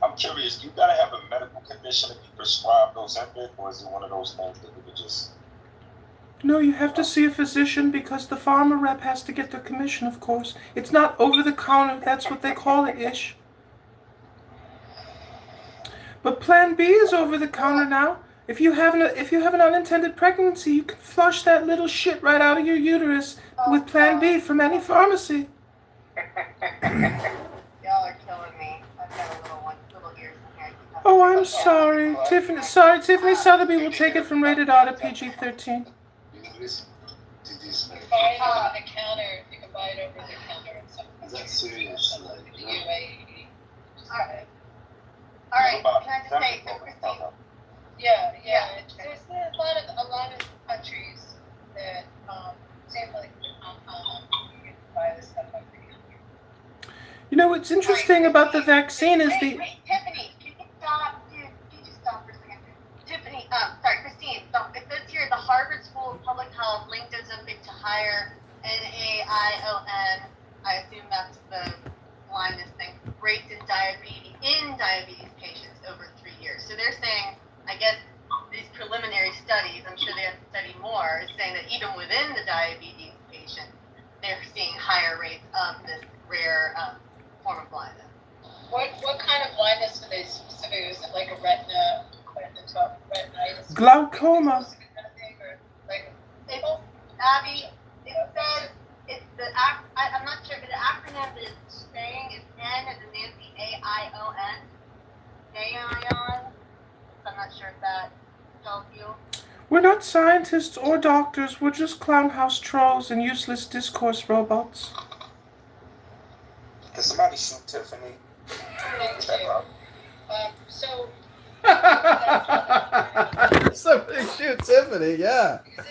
H: I'm curious, you gotta have a medical condition to be prescribed Ozempic, or is it one of those things that we could just...
O: No, you have to see a physician because the pharma rep has to get their commission, of course. It's not over the counter, that's what they call it, ish. But Plan B is over the counter now. If you have an unintended pregnancy, you can flush that little shit right out of your uterus with Plan B from any pharmacy.
P: Y'all are killing me. I've got a little ears in here.
O: Oh, I'm sorry. Tiffany Sotheby will take it from rated R to PG-13.
J: Buy it over the counter. You can buy it over the counter and stuff.
D: Is that serious? Like,
J: The UAE.
P: Alright. Alright, can I just say, Christine?
J: Yeah. There's a lot of countries that same like Hong Kong, you can buy this stuff over the counter.
O: You know what's interesting about the vaccine is the...
P: Wait, Tiffany, can you stop? Dude, can you just stop for a second? Tiffany, Christine, so it says here the Harvard School of Public Health linked Ozempic to higher NAION, I assume that's the blindness thing, rates in diabetes patients over 3 years. So they're saying, I guess these preliminary studies, I'm sure they have to study more, is saying that even within the diabetes patients, they're seeing higher rates of this rare form of blindness.
J: What kind of blindness are they specific? Is it like a retinitis?
O: Glaucoma.
P: Abby, it says it's I'm not sure, but the acronym that it's saying is N as in Nancy, AION. AION. I'm not sure if that tells you.
O: We're not scientists or doctors. We're just clownhouse trolls and useless discourse robots.
H: Can somebody shoot Tiffany?
J: Thank you. So
E: Somebody shoot Tiffany, yeah.
J: is